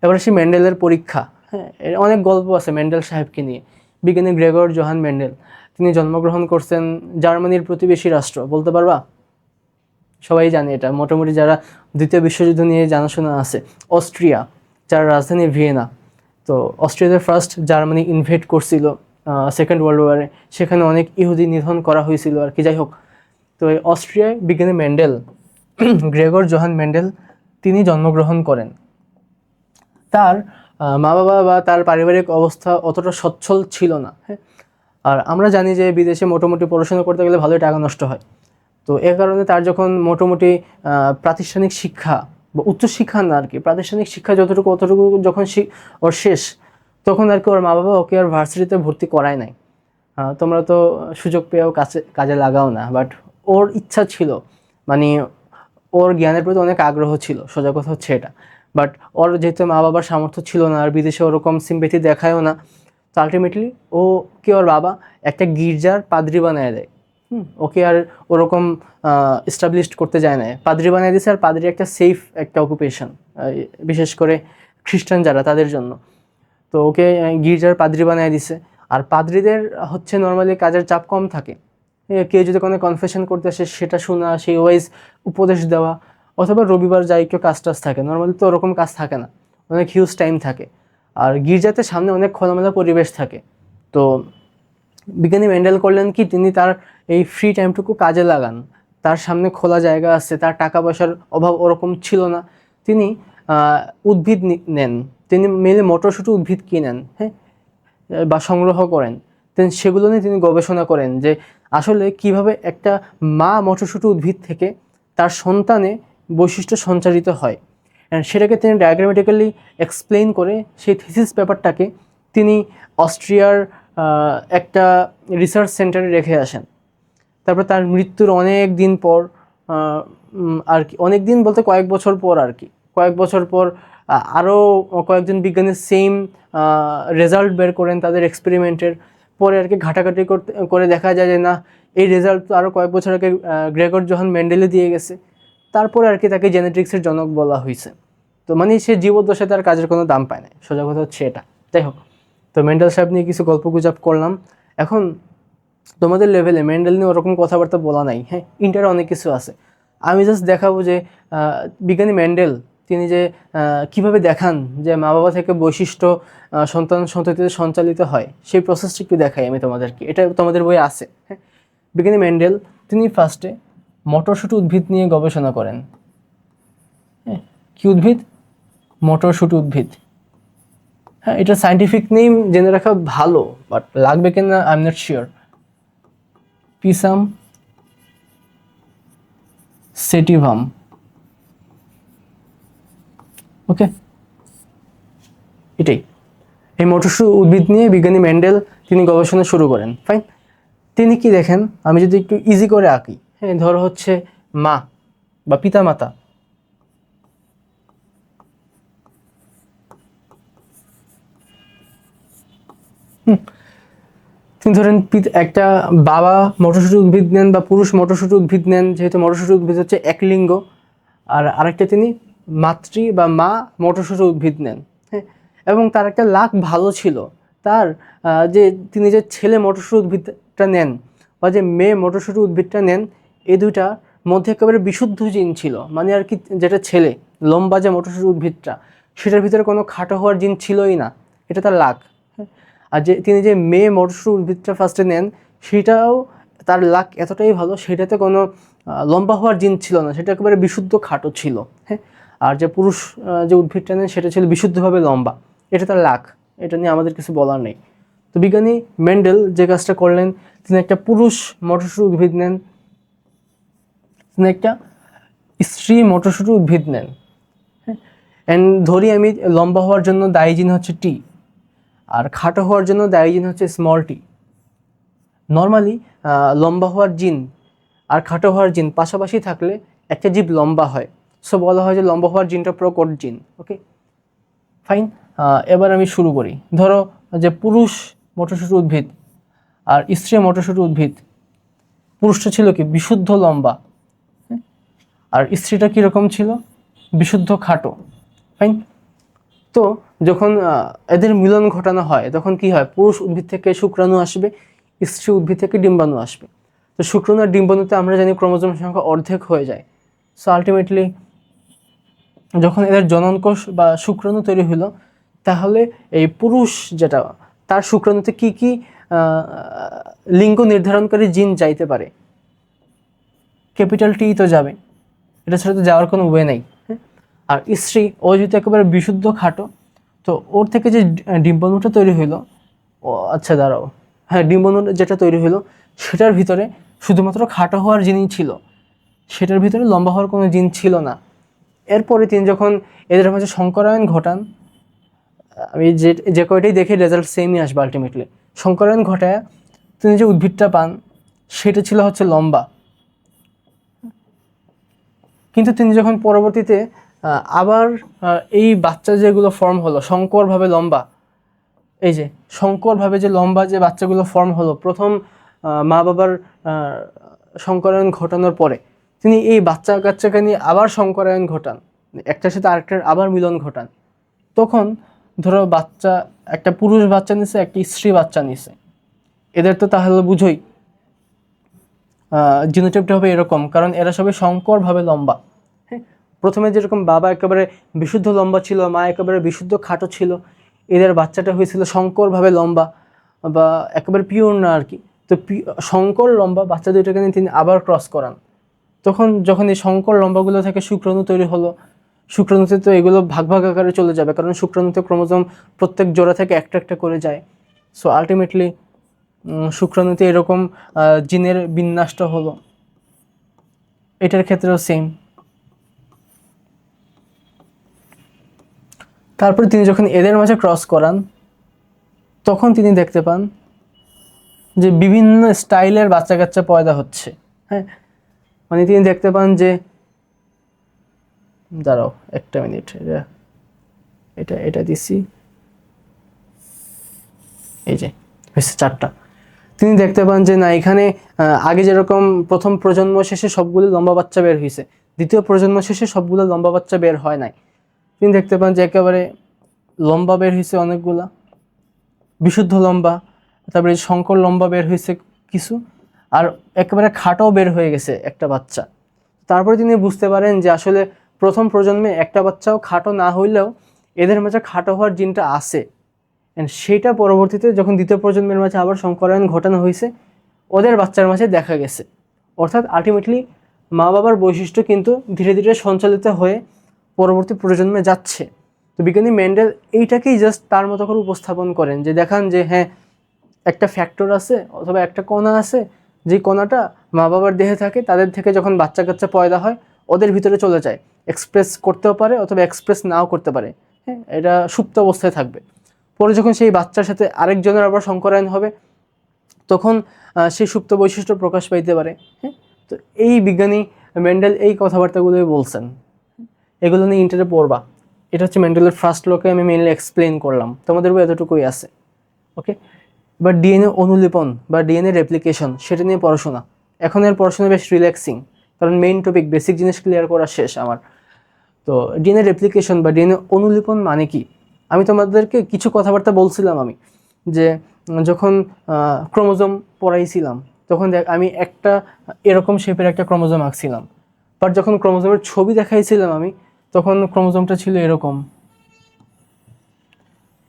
এবার আসি মেন্ডেলের পরীক্ষা। হ্যাঁ, এর অনেক গল্প আছে মেন্ডেল সাহেবকে নিয়ে। বিজ্ঞানী গ্রেগর জোহান মেন্ডেল, তিনি জন্মগ্রহণ করছেন জার্মানির প্রতিবেশী রাষ্ট্র, বলতে পারবা? সবাই জানে এটা মোটামুটি, যারা দ্বিতীয় বিশ্বযুদ্ধ নিয়ে জানাশোনা আছে। অস্ট্রিয়া, যার রাজধানী ভিয়েনা। তো অস্ট্রিয়াতে ফার্স্ট জার্মানি ইনভেড করছিল সেকেন্ড ওয়ার্ল্ড ওয়ারে, সেখানে অনেক ইহুদি নিধন করা হয়েছিল আর কি। যাই হোক, তো এই অস্ট্রিয়ায় বিজ্ঞানী মেন্ডেল, গ্রেগর জোহান মেন্ডেল, তিনি জন্মগ্রহণ করেন। তার মা বাবা বা তার পারিবারিক অবস্থা অতটা সচ্ছল ছিল না, হ্যাঁ। আর আমরা জানি যে বিদেশে মোটামুটি পড়াশোনা করতে গেলে ভালোই টাকা নষ্ট হয়। তো এ কারণে তার যখন মোটামুটি প্রাতিষ্ঠানিক শিক্ষা বা উচ্চশিক্ষা না আর কি, প্রাতিষ্ঠানিক শিক্ষা অতটুকু যখন ওর শেষ, তখন আর কি ওর মা বাবা ওকে আর ভার্সিটিতে ভর্তি করায় নাই। তোমরা তো সুযোগ পেয়েও কাজে লাগাও না, বাট ওর ইচ্ছা ছিল, মানে ওর জ্ঞানের প্রতি অনেক আগ্রহ ছিল, সোজা কথা হচ্ছে এটা। বাট ওর যেহেতু মা বাবার সামর্থ্য ছিল না, আর বিদেশে ওরকম সিম্পেথি দেখায়ও না, তো আলটিমেটলি ওর বাবা একটা গির্জার পাদ্রি বানায় দেয়। ওকে আর ওরকম এস্টাবলিশড করতে যায় না, পাদ্রি বানিয়ে দিয়েছে। আর পাদ্রি একটা সেফ একটা অকুপেশন, বিশেষ করে খ্রিস্টান যারা, তাদের জন্য। তো ওকে গির্জার পাদ্রি বানিয়ে দিছে। আর পাদ্রিদের হচ্ছে নর্মালি কাজের চাপ কম থাকে, কেউ যদি কোনো কনফেশন করতে আসে সেটা শোনা, সেই ওয়াইজ উপদেশ দেওয়া, অথবা রবিবার যাই কেউ কাজ টাজ থাকে, নর্মালি তো ওরকম কাজ থাকে না, অনেক হিউজ টাইম থাকে। আর গির্জাতে সামনে অনেক খোলামেলা পরিবেশ থাকে। তো বিজ্ঞানী মেন্ডেল করলেন কি, তিনি তার এই ফ্রি টাইমটুকু কাজে লাগান। তার সামনে খোলা জায়গা আছে, তার টাকা পয়সার অভাব ওরকম ছিল না। তিনি উদ্ভিদ নেন, তিনি মেলে মটরশুঁটি উদ্ভিদ কিনেন, হ্যাঁ, বা সংগ্রহ করেন। সেগুলো নিয়ে তিনি গবেষণা করেন যে আসলে কিভাবে একটা মা মটরশুঁটি উদ্ভিদ থেকে তার সন্তানে বৈশিষ্ট্য সঞ্চারিত হয়। সেটাকে তিনি ডায়াগ্রামেটিক্যালি এক্সপ্লেইন করে সেই থিসিস পেপারটাকে তিনি অস্ট্রিয়ার একটা রিসার্চ সেন্টারে রেখে আসেন। তারপর তার মৃত্যুর অনেক দিন পর, আর কি অনেক দিন বলতে কয়েক বছর পর আর কি, কয়েক বছর পর আরও কয়েকজন বিজ্ঞানী সেম রেজাল্ট বের করেন তাদের এক্সপেরিমেন্টের। পরে আর কি ঘাটাঘাটি করে দেখা যায় যে না, এই রেজাল্ট তো আরও কয়েক বছর আগে গ্রেগর জোহান মেন্ডেলে দিয়ে গেছে। তারপরে আর কি তাকে জেনেটিক্সের জনক বলা হয়েছে। তো মানে সে জীবদ্দশায় তার কাজের কোনো দাম পায় না, সোজা কথা হচ্ছে এটা। যাই হোক, তো মেন্ডেল সাহেব নিয়ে কিছু গল্পগুজব করলাম। এখন তোমাদের লেভেলে মেন্ডেল নিয়ে ওরকম কথাবার্তা বলা নাই, হ্যাঁ, ইন্টারে অনেক কিছু আছে। আমি জাস্ট দেখাবো যে বিজ্ঞানী মেন্ডেল তিনি যে কীভাবে দেখান যে মা বাবা থেকে বৈশিষ্ট্য সন্তান সন্ততিতে সঞ্চালিত হয়, সেই প্রসেসটা একটু দেখাই আমি তোমাদেরকে। এটা তোমাদের বইয়ে আছে, হ্যাঁ। বিজ্ঞানী মেন্ডেল তিনি ফার্স্টে মটরশুঁটি উদ্ভিদ নিয়ে গবেষণা করেন, হ্যাঁ। কী উদ্ভিদ? মটরশুঁটি উদ্ভিদ, হ্যাঁ। এটা সায়েন্টিফিক নেম জেনে রাখা ভালো, বাট লাগবে কিনা আই এম নট শিওর। পিসাম সেটিভাম, ওকে, এটাই। এই মটরশুঁটি উদ্ভিদ নিয়ে বিজ্ঞানী মেন্ডেল তিনি গবেষণা শুরু করেন। ফাইন, তিনি কি দেখেন, আমি যদি একটু ইজি করে আঁকি, হ্যাঁ, ধরো হচ্ছে মা বা পিতামাতা, তিনি ধরেন একটা বাবা মটরশুঁটি উদ্ভিদ নেন বা পুরুষ মটরশুঁটি উদ্ভিদ নেন, যেহেতু মটরশুঁটি উদ্ভিদ হচ্ছে একলিঙ্গ। আর আরেকটা তিনি মাতৃ বা মা মটরশুঁটি উদ্ভিদ নেন, হ্যাঁ। এবং তার একটা লাক ভালো ছিল, তার যে তিনি যে ছেলে মটরশুঁটি উদ্ভিদটা নেন বা যে মেয়ে মটরশুঁটি উদ্ভিদটা নেন, এই দুইটার মধ্যে একেবারে বিশুদ্ধ জিন ছিল। মানে আর কি, যেটা ছেলে লম্বা যে মটরশুঁটি উদ্ভিদটা, সেটার ভিতরে কোনো খাটো হওয়ার জিন ছিলই না, এটা তার লাক। আর তিনি যে মেয়ে মটরশুঁটি উদ্ভিদটা ফার্স্টে নেন, সেটাও তার লাক এতটাই ভালো, সেটাতে কোনো লম্বা হওয়ার জিন ছিল না, সেটা একেবারে বিশুদ্ধ খাটো ছিল, হ্যাঁ। আর যে পুরুষ যে উদ্ভিদটা নেন, সেটা ছিল বিশুদ্ধভাবে লম্বা, এটা তার লাক, এটা নিয়ে আমাদের কিছু বলার নেই। তো বিজ্ঞানী মেন্ডেল যে কাজটা করলেন, তিনি একটা পুরুষ মটরশুঁটি উদ্ভিদ নেন, তিনি একটা স্ত্রী মটরশুঁটি উদ্ভিদ নেন, হ্যাঁ। অ্যান্ড ধরি আমি লম্বা হওয়ার জন্য দায়ী জিন হচ্ছে টি, আর খাটো হওয়ার জন্য দায়ী জিন হচ্ছে স্মল টি। নর্মালি লম্বা হওয়ার জিন আর খাটো হওয়ার জিন পাশাপাশি থাকলে একটা জীব লম্বা হয়, সো বলা হয় যে লম্বা হওয়ার জিনটা প্রকট জিন, ওকে ফাইন। এবার আমি শুরু করি। ধরো যে পুরুষ মটরশুঁটি উদ্ভিদ আর স্ত্রী মটরশুঁটি উদ্ভিদ, পুরুষটা ছিল কি বিশুদ্ধ লম্বা, আর স্ত্রীটা কীরকম ছিল? বিশুদ্ধ খাটো, ফাইন। তো যখন এদের মিলন ঘটানো হয়, তখন কি হয়? পুরুষ উদ্ভিদ থেকে শুক্রাণু আসবে, স্ত্রী উদ্ভিদ থেকে ডিম্বাণু আসবে। তো শুক্রাণু আর ডিম্বাণুতে আমরা জানি ক্রোমোজোম সংখ্যা অর্ধেক হয়ে যায়। সো আলটিমেটলি যখন এদের জননকোষ বা শুক্রাণু তৈরি হলো, তাহলে এই পুরুষ যেটা, তার শুক্রাণুতে কি কি লিঙ্গ নির্ধারণকারী জিন যাইতে পারে? ক্যাপিটাল টি তো যাবে, এটা ছাড়া তো যাওয়ার কোনো ওয়ে নেই। হ্যাঁ, আর স্ত্রী, ও যেহেতু একেবারে বিশুদ্ধ খাটো, তো ওর থেকে যে ডিম্বাণুটা তৈরি হইলো, ও আচ্ছা দাঁড়াও, হ্যাঁ, ডিম্বাণু যেটা তৈরি হলো সেটার ভিতরে শুধুমাত্র খাটো হওয়ার জিনই ছিল, সেটার ভিতরে লম্বা হওয়ার কোনো জিন ছিল না। এরপরে তিনি যখন এদের মাঝে সংকরায়ন ঘটান, আমি যে কয়টাই দেখি রেজাল্ট সেমই আসবে আলটিমেটলি। সংকরায়ন ঘটায় তিনি যে উদ্ভিদটা পান সেটা ছিল হচ্ছে লম্বা, কিন্তু তিনি যখন পরবর্তীতে আবার এই বাচ্চা যেগুলো ফর্ম হলো সংকরভাবে লম্বা, এই যে সংকরভাবে যে লম্বা যে বাচ্চাগুলো ফর্ম হলো প্রথম মা বাবার সংকরায়ন ঘটানোর পরে, তিনি এই বাচ্চা কাচ্চাকে নিয়ে আবার সংকরায়ন ঘটান, একটার সাথে আরেকটার আবার মিলন ঘটান। তখন ধরো বাচ্চা, একটা পুরুষ বাচ্চা নিছে, একটা স্ত্রী বাচ্চা নিছে, এদের তো তাহলে বুঝোই জিনোটাইপটা হবে এরকম, কারণ এরা সবাই সংকরভাবে লম্বা। হ্যাঁ, প্রথমে যেরকম বাবা একেবারে বিশুদ্ধ লম্বা ছিল, মা একেবারে বিশুদ্ধ খাটো ছিল, এদের বাচ্চাটা হয়েছিল সংকরভাবে লম্বা, বা একেবারে পিওর না আর কি। তো সংকর লম্বা বাচ্চা দুইটাকে নিয়ে তিনি আবার ক্রস করান। তখন যখন এই সংকর লম্বাগুলো থেকে শুক্রাণু তৈরি হলো, শুক্রাণুতে তো এগুলো ভাগ ভাগ আকারে চলে যাবে, কারণ শুক্রাণুতে ক্রোমোজোম প্রত্যেক জোড়া থেকে একটা একটা করে যায়। সো আলটিমেটলি শুক্রাণুতে এরকম জিনের বিন্যাসটা হলো। এটার ক্ষেত্রেও সেম। তারপরে তিনি যখন এদের মাঝে ক্রস করান, তখন তিনি দেখতে পান যে বিভিন্ন স্টাইলের বাচ্চা কাচ্চা পয়দা হচ্ছে। হ্যাঁ, মানে তিনি দেখতে পান যে, দাঁড়াও একটা মিনিট, এটা এটা দিছি, এই যে হয়েছে 4টা। তিনি দেখতে পান যে না, এখানে আগে যেরকম প্রথম প্রজন্ম শেষে সবগুলো লম্বা বাচ্চা বের হয়েছে, দ্বিতীয় প্রজন্ম শেষে সবগুলো লম্বা বাচ্চা বের হয় নাই। তিনি দেখতে পান যে একেবারে লম্বা বের হয়েছে অনেকগুলা, বিশুদ্ধ লম্বা, তারপরে সংকর লম্বা বের হয়েছে কিছু, আর একেবারে খাটো বের হয়ে গেছে একটা বাচ্চা। তারপরে তিনি বুঝতে পারেন যে আসলে প্রথম প্রজন্মে একটা বাচ্চাও খাটো না হইলেও এদের মাঝে খাটো হওয়ার জিনটা আছে, অ্যান্ড সেটা পরবর্তীতে যখন দ্বিতীয় প্রজন্মের মাঝে আবার সংকরায়ন ঘটানো হয়েছে, ওদের বাচ্চার মাঝে দেখা গেছে। অর্থাৎ আলটিমেটলি মা বাবার বৈশিষ্ট্য কিন্তু ধীরে ধীরে সঞ্চালিত হয়ে পরবর্তী প্রজন্মে যাচ্ছে। তো বিজ্ঞানী মেন্ডেল এইটাকেই জাস্ট তার মতো করে উপস্থাপন করেন, যে দেখান যে হ্যাঁ, একটা ফ্যাক্টর আছে অথবা একটা কণা আছে, যে কণাটা মা বাবার দেহে থাকে, তাদের থেকে যখন বাচ্চা কাচ্চা পয়দা হয় ওদের ভিতরে চলে যায়, এক্সপ্রেস করতেও পারে অথবা এক্সপ্রেস নাও করতে পারে। হ্যাঁ, এটা সুপ্ত অবস্থায় থাকবে। পরে যখন সেই বাচ্চার সাথে আরেকজনের আবার সংকরায়ন হবে, তখন সেই সুপ্ত বৈশিষ্ট্য প্রকাশ পাইতে পারে। হ্যাঁ, তো এই বিজ্ঞানী মেন্ডেল এই কথাবার্তাগুলোই বলছেন, এগুলো নিয়ে ইন্টারে পড়বা। এটা হচ্ছে মেন্ডেলের ফার্স্ট লকে আমি মেইনলি এক্সপ্লেন করলাম, তোমাদের বই এতটুকুই আছে। ওকে, এবার ডিএনএ অনুলিপন বা ডিএনএ রেপ্লিকেশন, সেটা নিয়ে পড়াশোনা। এখন এর পড়াশোনা বেশ রিল্যাক্সিং, কারণ মেইন টপিক বেসিক জিনিস ক্লিয়ার করা শেষ আমার। তো ডিএনএ রেপ্লিকেশন বা ডিএনএ অনুলিপন মানে কি, আমি তোমাদেরকে কিছু কথাবার্তা বলছিলাম আমি, যে যখন ক্রোমোজোম পড়াইছিলাম তখন আমি একটা এরকম শেপের একটা ক্রোমোজোম আঁকছিলাম, বাট যখন ক্রোমোজোমের ছবি দেখাইছিলাম আমি, তখন ক্রোমোজোমটা ছিল এরকম।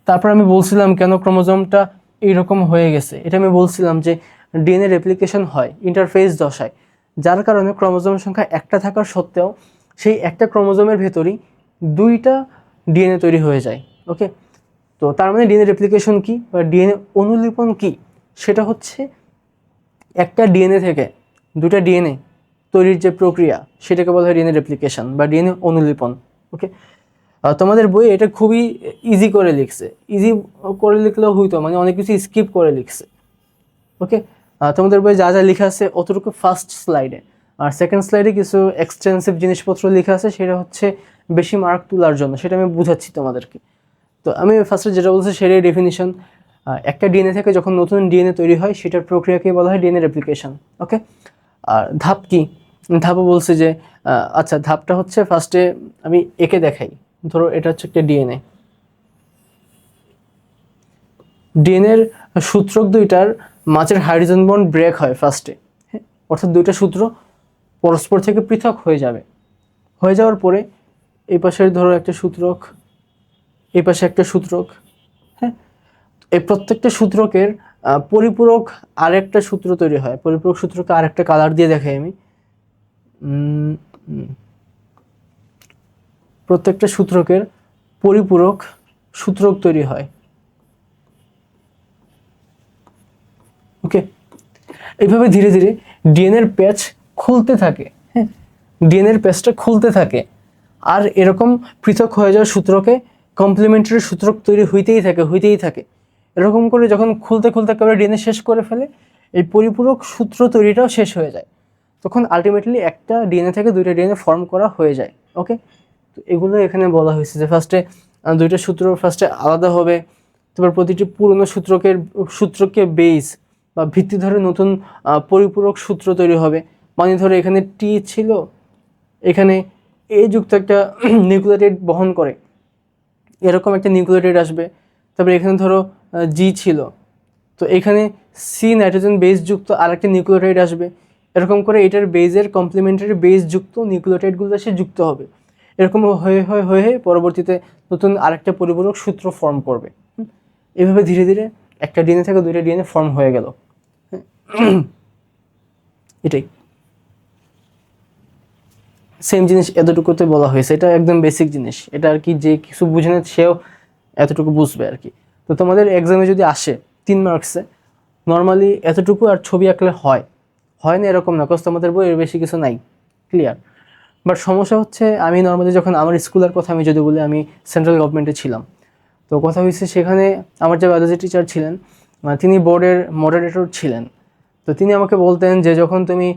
তারপর আমি বলছিলাম কেন ক্রোমোজোমটা এইরকম হয়ে গেছে, এটা আমি বলছিলাম যে ডিএনএ রেপ্লিকেশন হয় ইন্টারফেস দশায়, যার কারণে ক্রোমোজোম সংখ্যা একটা থাকার সত্ত্বেও সেই একটা ক্রোমোজোমের ভেতরেই দুইটা ডিএনএ তৈরি হয়ে যায়। ওকে, তো তার মানে ডিএনএ রেপ্লিকেশন কি বা ডিএনএ অনুলিপন কি, সেটা হচ্ছে একটা ডিএনএ থেকে দুটা ডিএনএ তৈরির যে প্রক্রিয়া, সেটাকে বলা হয় ডিএনএ রেপ্লিকেশন বা ডিএনএ অনুলিপন। ওকে, তোমাদের বই এটা খুবই ইজি করে লিখছে, ইজি করে লিখলেও হইতো, মানে অনেক কিছু স্কিপ করে লিখছে। ওকে, তোমাদের বই যা যা লেখা আছে অতটুকু ফার্স্ট স্লাইডে, আর সেকেন্ড স্লাইডে কিছু এক্সটেন্সিভ জিনিসপত্র লেখা আছে, সেটা হচ্ছে বেশি মার্ক তোলার জন্য, সেটা আমি বুঝাচ্ছি তোমাদেরকে। তো আমি ফার্স্টে যেটা বলছি সেটাই ডেফিনিশন, একটা ডিএনএ থেকে যখন নতুন ডিএনএ তৈরি হয় সেটার প্রক্রিয়াকে বলা হয় ডিএনএ রেপ্লিকেশন। ওকে, আর ধাপ কি, ধাপও বলছে যে আচ্ছা, ধাপটা হচ্ছে ফার্স্টে আমি একে দেখাই, ধরো এটা হচ্ছে একটা ডিএনএ, ডিএনএর সূত্রক দুইটার মাঝের হাইড্রোজেন বন্ড ব্রেক হয় ফার্স্টে। হ্যাঁ, অর্থাৎ দুইটা সূত্র পরস্পর থেকে পৃথক হয়ে যাবে, হয়ে যাওয়ার পরে এই পাশে ধরো একটা সূত্রক, এই পাশে একটা সূত্রক। হ্যাঁ, এই প্রত্যেকটা সূত্রকের পরিপূরক আরেকটা সূত্র তৈরি হয়। পরিপূরক সূত্রকে আরেকটা কালার দিয়ে দেখাই আমি। প্রত্যেকটা সূত্রকের পরিপূরক সূত্রক তৈরি হয়। ওকে, এইভাবে ধীরে ধীরে ডিএনএর প্যাচ খুলতে থাকে। হ্যাঁ, ডিএনএর প্যাচটা খুলতে থাকে, আর এরকম পৃথক হয়ে যাওয়া সূত্রকে কমপ্লিমেন্টারি সূত্রক তৈরি হইতেই থাকে। এরকম করে যখন খুলতে খুলতে একেবারে ডিএনএ শেষ করে ফেলে, এই পরিপূরক সূত্র তৈরিটাও শেষ হয়ে যায়। তখন আলটিমেটলি একটা ডিএনএ থেকে দুইটা ডিএনএ ফর্ম করা হয়ে যায়। ওকে, তো এগুলো এখানে বলা হয়েছে যে ফার্স্টে দুইটা সূত্র ফার্স্টে আলাদা হবে, তারপর প্রতিটি পুরনো সূত্রকে বেস বা ভিত্তি ধরে নতুন পরিপূরক সূত্র তৈরি হবে। মানে ধরো এখানে টি ছিল, এখানে এ যুক্ত একটা নিউক্লিওটাইড বহন করে, এরকম একটা নিউক্লিওটাইড আসবে। তারপরে এখানে ধরো জি ছিল, তো এখানে সি নাইট্রোজেন বেস যুক্ত আর একটা নিউক্লিওটাইড আসবে। এরকম করে এটার বেজের কমপ্লিমেন্টারি বেস যুক্ত নিউক্লিওটাইডগুলো এসে যুক্ত হবে। এরকম হয়ে পরবর্তীতে নতুন আরেকটা পরিপূরক সূত্র ফর্ম করবে। এভাবে ধীরে ধীরে একটা ডিএনএ থেকে দুইটা ডিএনএ ফর্ম হয়ে গেল। এটাই সেম জিনিস এতটুকুতে বলা হয়েছে। এটা একদম বেসিক জিনিস, এটা আর কি যে কিছু বুঝে না সেও এতটুকু বুঝবে আর কি। তো তোমাদের এক্সামে যদি আসে 3 মার্কসে, নর্মালি এতটুকু আর ছবি আঁকলে হয় না এরকম না, কজ তোমাদের বই এর বেশি কিছু নাই, ক্লিয়ার। বাট সমস্যা হচ্ছে, আমি নর্মালি যখন আমার স্কুলের কথা আমি যদি বলি, আমি সেন্ট্রাল গভর্নমেন্টে ছিলাম। তো কথা হয়েছে সেখানে আমার যে বায়োলজি টিচার ছিলেন, তিনি বোর্ডের মডারেটর ছিলেন। তো তিনি আমাকে বলতেন যে যখন তুমি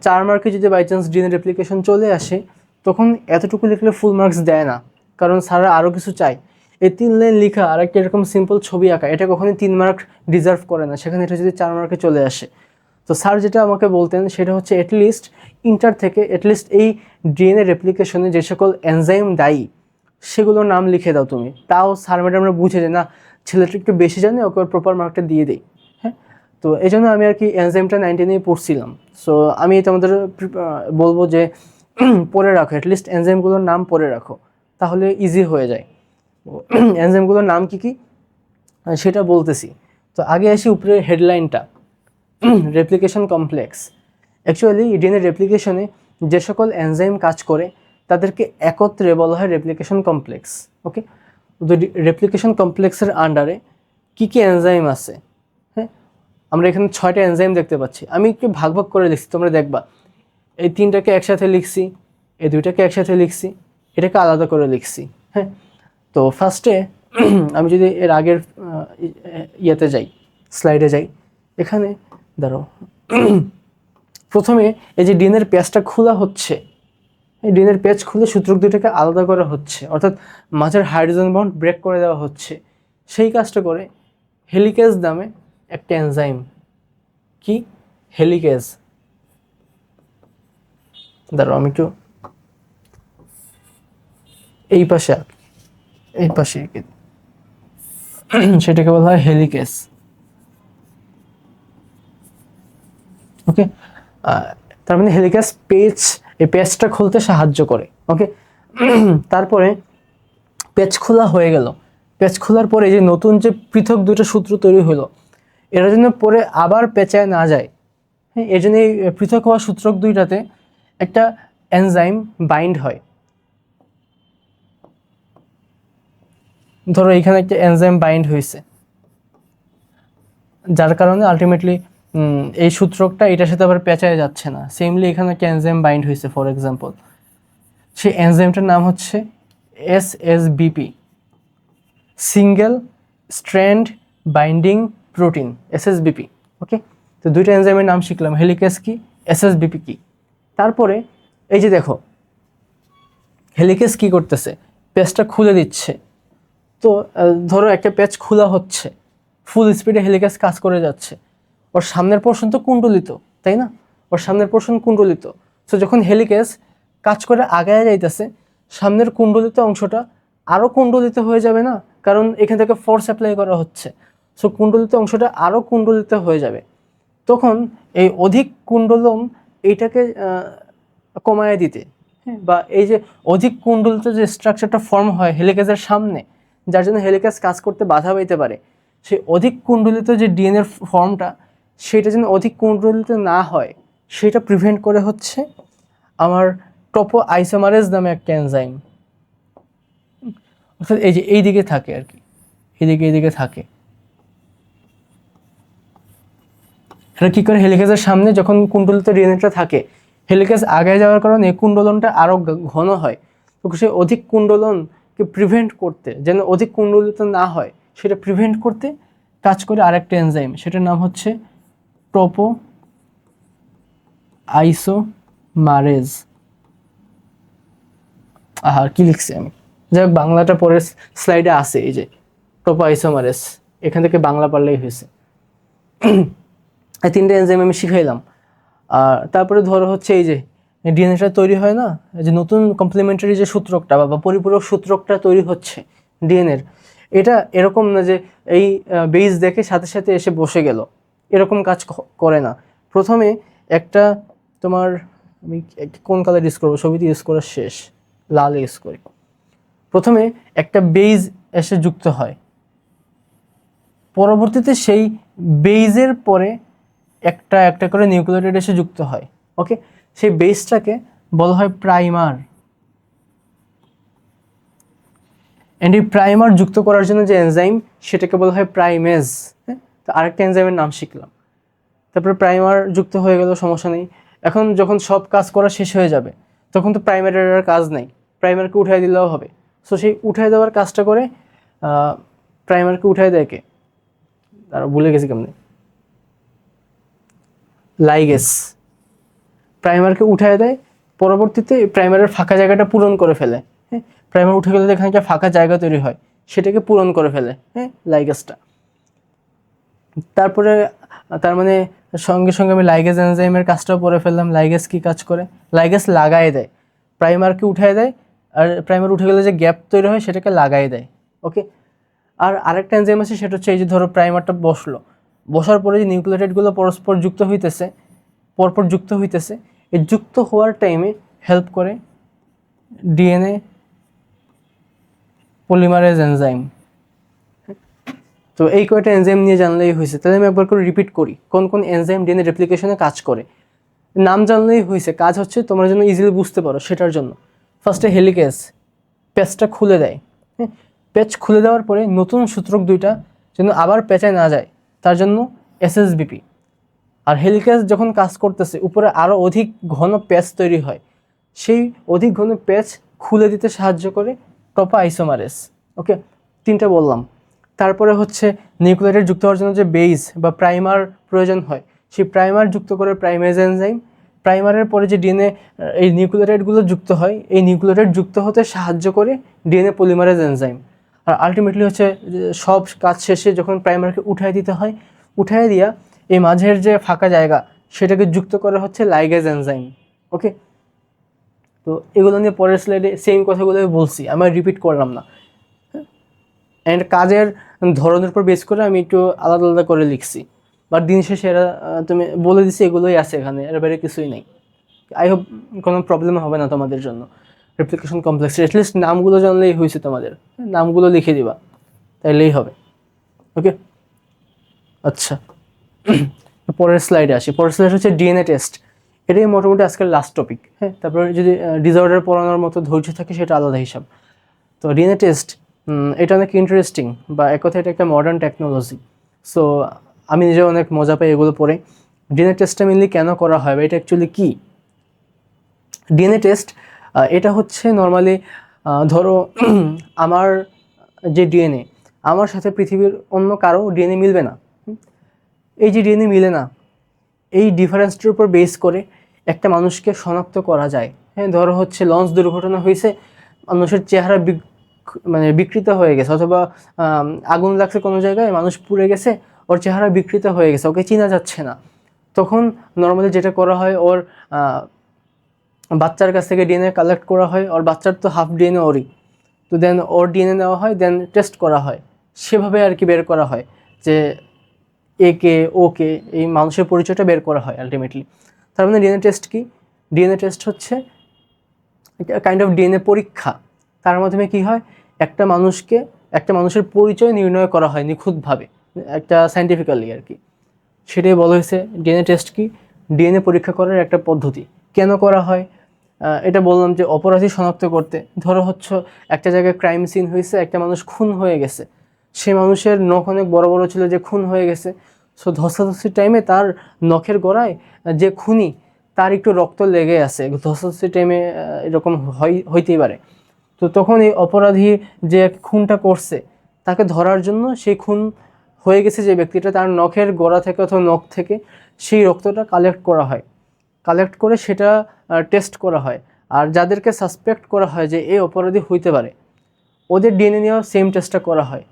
4 মার্কে যদি বাই চান্স ডিএনএ রেপ্লিকেশন চলে আসে, তখন এতটুকু লিখলে ফুল মার্কস দেয় না, কারণ স্যাররা আরও কিছু চায়। এই 3 লাইন লেখা আর একটা এরকম সিম্পল ছবি আঁকা, এটা কখনোই 3 মার্ক ডিজার্ভ করে না, সেখানে এটা যদি 4 মার্কে চলে আসে। তো স্যার যেটা আমাকে বলতেন সেটা হচ্ছে অ্যাটলিস্ট ইন্টার থেকে অ্যাটলিস্ট এই ডিএনএ রেপ্লিকেশনে যে সকল এনজাইম দায়ী সেগুলোর নাম লিখে দাও তুমি। তাও স্যার ম্যাডামরা বুঝে যে না, ছেলেটা একটু বেশি জানে, ওকে প্রপার মার্কটা দিয়ে দেই। হ্যাঁ, তো এই জন্য আমি আর কি এনজাইমটা 19 পড়ছিলাম। সো আমি তোমাদের বলবো যে পড়ে রাখো, অ্যাটলিস্ট এনজাইমগুলোর নাম পড়ে রাখো, তাহলে ইজি হয়ে যায়। এনজাইমগুলোর নাম কি সেটা বলতেছি। তো আগে আসি উপরে হেডলাইনটা, রেপ্লিকেশন কমপ্লেক্স। অ্যাকচুয়ালি ডিএনএ রেপ্লিকেশনে যে সকল এনজাইম কাজ করে তাদেরকে একত্রে বলা হয় রেপ্লিকেশন কমপ্লেক্স। ওকে, তো রেপ্লিকেশন কমপ্লেক্সের আন্ডারে কী কী এনজাইম আছে? হ্যাঁ, আমরা এখানে 6টা এনজাইম দেখতে পাচ্ছি। আমি একটু ভাগ ভাগ করে লিখছি, তোমরা দেখবা এই 3টাকে একসাথে লিখছি, এই 2টাকে একসাথে লিখছি, এটাকে আলাদা করে লিখছি। হ্যাঁ, তো ফার্স্টে আমি যদি এর আগের ইয়েতে যাই, স্লাইডে যাই, এখানে ধরো প্রথমে এই যে ডিএনএর প্যাচটা খোলা হচ্ছে, এই ডিএনএর প্যাচ খুলে সূত্রক দুইটাকে আলাদা করা হচ্ছে, অর্থাৎ মাঝের হাইড্রোজেন বন্ড ব্রেক করে দেওয়া হচ্ছে। সেই কাজটা করে হেলিকেজ নামে একটা এনজাইম। কি হেলিকেজ? ধরো আমি একটু এই পাশে সেটাকে বলা হয় হেলিকেজ। ওকে, তার মানে হেলিকেজ এই পেজটা খুলতে সাহায্য করে। ওকে, তারপরে পেজ খোলা হয়ে গেল, পেজ খোলার পরে যে নতুন যে পৃথক দুটো সূত্র তৈরি হলো, এরা যেন পরে আবার পেঁচায় না যায়, হ্যাঁ, এই জন্য এই পৃথক হওয়া সূত্রক দুইটাতে একটা এনজাইম বাইন্ড হয়। ধরো এখানে একটা এনজাইম বাইন্ড হয়েছে, যার কারণে আলটিমেটলি এই সূত্রকটা এটার সাথে আবার পেঁচায় যাচ্ছে না। সেমলি এখানে একটা এনজাইম বাইন্ড হয়েছে ফর এক্সাম্পল, সেই এনজাইমটার নাম হচ্ছে এসএসবিপি, সিঙ্গেল স্ট্র্যান্ড বাইন্ডিং প্রোটিন, এসএসবিপি। ওকে, তো দুইটা এনজাইমের নাম শিখলাম, হেলিকেজ কি, এসএসবিপি কি। তারপরে এই যে দেখো হেলিকেজ কি করতেছে, পেজটা খুলে দিচ্ছে। তো ধরো একটা পেজ খোলা হচ্ছে, ফুল স্পিডে হেলিকেজ কাজ করে যাচ্ছে, ওর সামনের পোর্শন তো কুণ্ডলিত, তাই না? ওর সামনের পোর্শন কুণ্ডলিত। সো যখন হেলিকেজ কাজ করে আগায় যাইতেছে, সামনের কুণ্ডলিত অংশটা আরও কুণ্ডলিত হয়ে যাবে না, কারণ এখান থেকে ফোর্স অ্যাপ্লাই করা হচ্ছে। সো কুণ্ডলিত অংশটা আরও কুণ্ডলিত হয়ে যাবে। তখন এই অধিক কুণ্ডলন এইটাকে কমায় দিতে, হ্যাঁ, বা এই যে অধিক কুণ্ডলিত যে স্ট্রাকচারটা ফর্ম হয় হেলিকেজের সামনে, যার জন্য হেলিকেজ কাজ করতে বাধা পাইতে পারে, সেই অধিক কুণ্ডলিত যে ডিএনএর ফর্মটা, সেটা যেন অধিক কুণ্ডলিত না হয় সেটা প্রিভেন্ট করে হচ্ছে আমার টোপো আইসোমারেজ নামে একটা এনজাইম। অর্থাৎ এই যে এই দিকে থাকে আর কি, এইদিকে থাকে। এটা কী করে, হেলিকেজের সামনে যখন কুণ্ডলিত ডিএনএটা থাকে, হেলিকেজ আগায় যাওয়ার কারণে কুণ্ডলনটা আরও ঘন হয়। তো সেই অধিক কুণ্ডলনকে প্রিভেন্ট করতে, যেন অধিক কুণ্ডলিত না হয় সেটা প্রিভেন্ট করতে কাজ করে আরেকটা এনজাইম, সেটার নাম হচ্ছে টোপো আইসোমারেজ। কি লিখছি আমি, যাই হোক বাংলাটা পরের স্লাইডে আছে, এই যে টোপো আইসোমারেজ, এখান থেকে বাংলা পারলেই হয়েছে। এই তিনটে এনজাইম আমি শিখাইলাম। আর তারপরে ধরো হচ্ছে এই যে ডিএনএটা তৈরি হয় না, যে নতুন কমপ্লিমেন্টারি যে সূত্রকটা বা পরিপূরক সূত্রকটা তৈরি হচ্ছে ডিএনএর, এটা এরকম না যে এই বেস দেখে সাথে সাথে এসে বসে গেল, এরকম কাজ করে না। প্রথমে একটা তোমার, আমি কোন কালার ইউজ করবো, ছবিতে ইউজ করা শেষ, লাল ইউজ করি। প্রথমে একটা বেজ এসে যুক্ত হয়, পরবর্তীতে সেই বেজের পরে একটা একটা করে নিউক্লিওটাইড এসে যুক্ত হয়। ওকে, সেই বেসটাকে বলা হয় প্রাইমার। এন্ড এই প্রাইমার যুক্ত করার জন্য যে এনজাইম, সেটাকে বলা হয় প্রাইমেজ। হ্যাঁ, তো আরেকটা এনজাইমের নাম শিখলাম। তারপরে প্রাইমার যুক্ত হয়ে গেল, সমস্যা নেই। এখন যখন সব কাজ করা শেষ হয়ে যাবে, তখন তো প্রাইমারের আর কাজ নেই, প্রাইমারকে উঠাই দিলেও হবে। সো সেই উঠাই দেওয়ার কাজটা করে, প্রাইমারকে উঠাই দেয় কে, তারা ভুলে গেছি কেমনে, লাইগেস। প্রাইমারকে উঠায় দেয়, পরবর্তীতে প্রাইমারের ফাঁকা জায়গাটা পূরণ করে ফেলে। হ্যাঁ, প্রাইমার উঠে গেলে এখানে একটা ফাঁকা জায়গা তৈরি হয়, সেটাকে পূরণ করে ফেলে, হ্যাঁ, লাইগেসটা। তারপরে তার মানে সঙ্গে সঙ্গে আমি লাইগেজ এনজাইমের কাজটাও করে ফেললাম। লাইগেজ কি কাজ করে, লাইগেজ লাগাই দেয়, প্রাইমারকে উঠায় দেয়, আর প্রাইমার উঠে গেলে যে গ্যাপ তৈরি হয় সেটাকে লাগাই দেয়। ওকে, আর আরেকটা এনজাইম আছে, সেটা হচ্ছে এই যে ধরো প্রাইমারটা বসার পরে যে নিউক্লিওটাইডগুলো পরস্পর যুক্ত হইতেছে, পরপর যুক্ত হইতেছে, এই যুক্ত হওয়ার টাইমে হেল্প করে ডিএনএ পলিমারেজ এনজাইম। তো এই কয়টা এনজাইম নিয়ে জানলেই হয়েছে। তাহলে আমি একবার করে রিপিট করি, কোন কোন এনজাইম ডিএনএ রেপ্লিকেশনে কাজ করে। নাম জানলেই হয়েছে, কাজ হচ্ছে তোমরা যেন ইজিলি বুঝতে পারো সেটার জন্য। ফার্স্টে হেলিকেজ প্যাচটা খুলে দেয়। হ্যাঁ, প্যাচ খুলে দেওয়ার পরে নতুন সূত্রক দুইটা যেন আবার প্যাচে না যায়, তার জন্য এসএসবিপি। আর হেলিকেজ যখন কাজ করতেছে, উপরে আরও অধিক ঘন প্যাচ তৈরি হয়, সেই অধিক ঘন প্যাচ খুলে দিতে সাহায্য করে টোপো আইসোমারেজ। ওকে, তিনটা বললাম। তারপরে হচ্ছে নিউক্লিওটাইড যুক্ত হওয়ার জন্য যে বেস বা প্রাইমার প্রয়োজন হয়, সেই প্রাইমার যুক্ত করে প্রাইমেজ এনজাইম। প্রাইমারের পরে যে ডিএনএ এই নিউক্লিওটাইডগুলো যুক্ত হয়, এই নিউক্লিওটাইড যুক্ত হতে সাহায্য করে ডিএনএ পলিমারেজ এনজাইম। আর আলটিমেটলি হচ্ছে সব কাজ শেষে যখন প্রাইমারকে উঠায় দিতে হয়, উঠায় দিয়া এই মাঝের যে ফাঁকা জায়গা সেটাকে যুক্ত করা হচ্ছে লাইগেজ এনজাইম। ওকে, তো এগুলো নিয়ে পরের স্লাইডে সেম কথাগুলো বলছি, আমি রিপিট করলাম না। অ্যান্ড কাজের ধরনের উপর বেস করে আমি একটু আলাদা আলাদা করে লিখছি, বাট দিন শেষে এরা তুমি বলে দিচ্ছি এগুলোই আছে এখানে, এর বাইরে কিছুই নেই। আই হোপ কোনো প্রবলেম হবে না তোমাদের জন্য। রেপ্লিকেশন কমপ্লেক্স অ্যাটলিস্ট নামগুলো জানলেই হয়েছে, তোমাদের নামগুলো লিখে দিবা, তাইলেই হবে। ওকে, আচ্ছা, পরের স্লাইডে আসি। পরের স্লাইড হচ্ছে ডিএনএ টেস্ট। এটাই মোটামুটি আজকের লাস্ট টপিক। হ্যাঁ, তারপরে যদি ডিসঅর্ডার পড়ানোর মতো ধৈর্য থাকে সেটা আলাদা হিসাব। তো ডিএনএ টেস্ট এটা অনেক ইন্টারেস্টিং, বা এক কথা এটা একটা মডার্ন টেকনোলজি। সো আমি নিজে অনেক মজা পাই এগুলো পড়ে। ডিএনএ টেস্টটা মেনলি কেন করা হয় বা এটা অ্যাকচুয়ালি কী? ডিএনএ টেস্ট এটা হচ্ছে নর্মালি ধরো আমার যে ডিএনএ, আমার সাথে পৃথিবীর অন্য কারো ডিএনএ মিলবে না। এই যে ডিএনএ মিলে না, এই ডিফারেন্সটির উপর বেস করে একটা মানুষকে শনাক্ত করা যায়। হ্যাঁ, ধরো হচ্ছে লঞ্চ দুর্ঘটনা হয়েছে, মানুষের চেহারা মানে বিকৃত হয়ে গেছে, অথবা আগুন লাগছে কোনো জায়গায়, মানুষ পুড়ে গেছে, ওর চেহারা বিকৃত হয়ে গেছে, ওকে চেনা যাচ্ছে না। তখন নর্মালি যেটা করা হয়, ওর বাচ্চার কাছ থেকে ডিএনএ কালেক্ট করা হয়, ওর বাচ্চার তো হাফ ডিএনএ ওরই, তো দেন ওর ডিএনএ নেওয়া হয়, দেন টেস্ট করা হয়, সেভাবে আর কি বের করা হয় যে একে ওকে, এই মানুষের পরিচয়টা বের করা হয় আলটিমেটলি। তার মানে ডিএনএ টেস্ট কি? ডিএনএ টেস্ট হচ্ছে কাইন্ড অফ ডিএনএ পরীক্ষা। তার মাধ্যমে কি হয়, একটা মানুষের পরিচয় নির্ণয় করা হয় নিখুঁতভাবে, একটা সায়েন্টিফিক্যালি আর কি। সেটাই বলা হয়েছে ডিএনএ টেস্ট কি, ডিএনএ পরীক্ষা করার একটা পদ্ধতি। কেন করা হয় এটা বললাম যে অপরাধী শনাক্ত করতে। ধরো হচ্ছে একটা জায়গায় ক্রাইম সিন হয়েছে, একটা মানুষ খুন হয়ে গেছে, সে মানুষের নখ অনেক বড় বড় ছিল যে খুন হয়ে গেছে, সো ধস্তাধস্তির টাইমে তার নখের গোড়ায় যে খুনি তার একটু রক্ত লেগে আছে, ধস্তাধস্তির টাইমে এরকম হইতেই পারে। তো তখন এই অপরাধী যে খুনটা করছে তাকে ধরার জন্য সেই খুন হয়ে গেছে যে ব্যক্তিটা, তার নখের গোড়া থেকে অথবা নখ থেকে সেই রক্তটা কালেক্ট করা হয়, কালেক্ট করে সেটা টেস্ট করা হয়। আর যাদেরকে সাসপেক্ট করা হয় যে এই অপরাধী হইতে পারে, ওদের ডিএনএ নিয়েও সেম টেস্টটা করা হয়,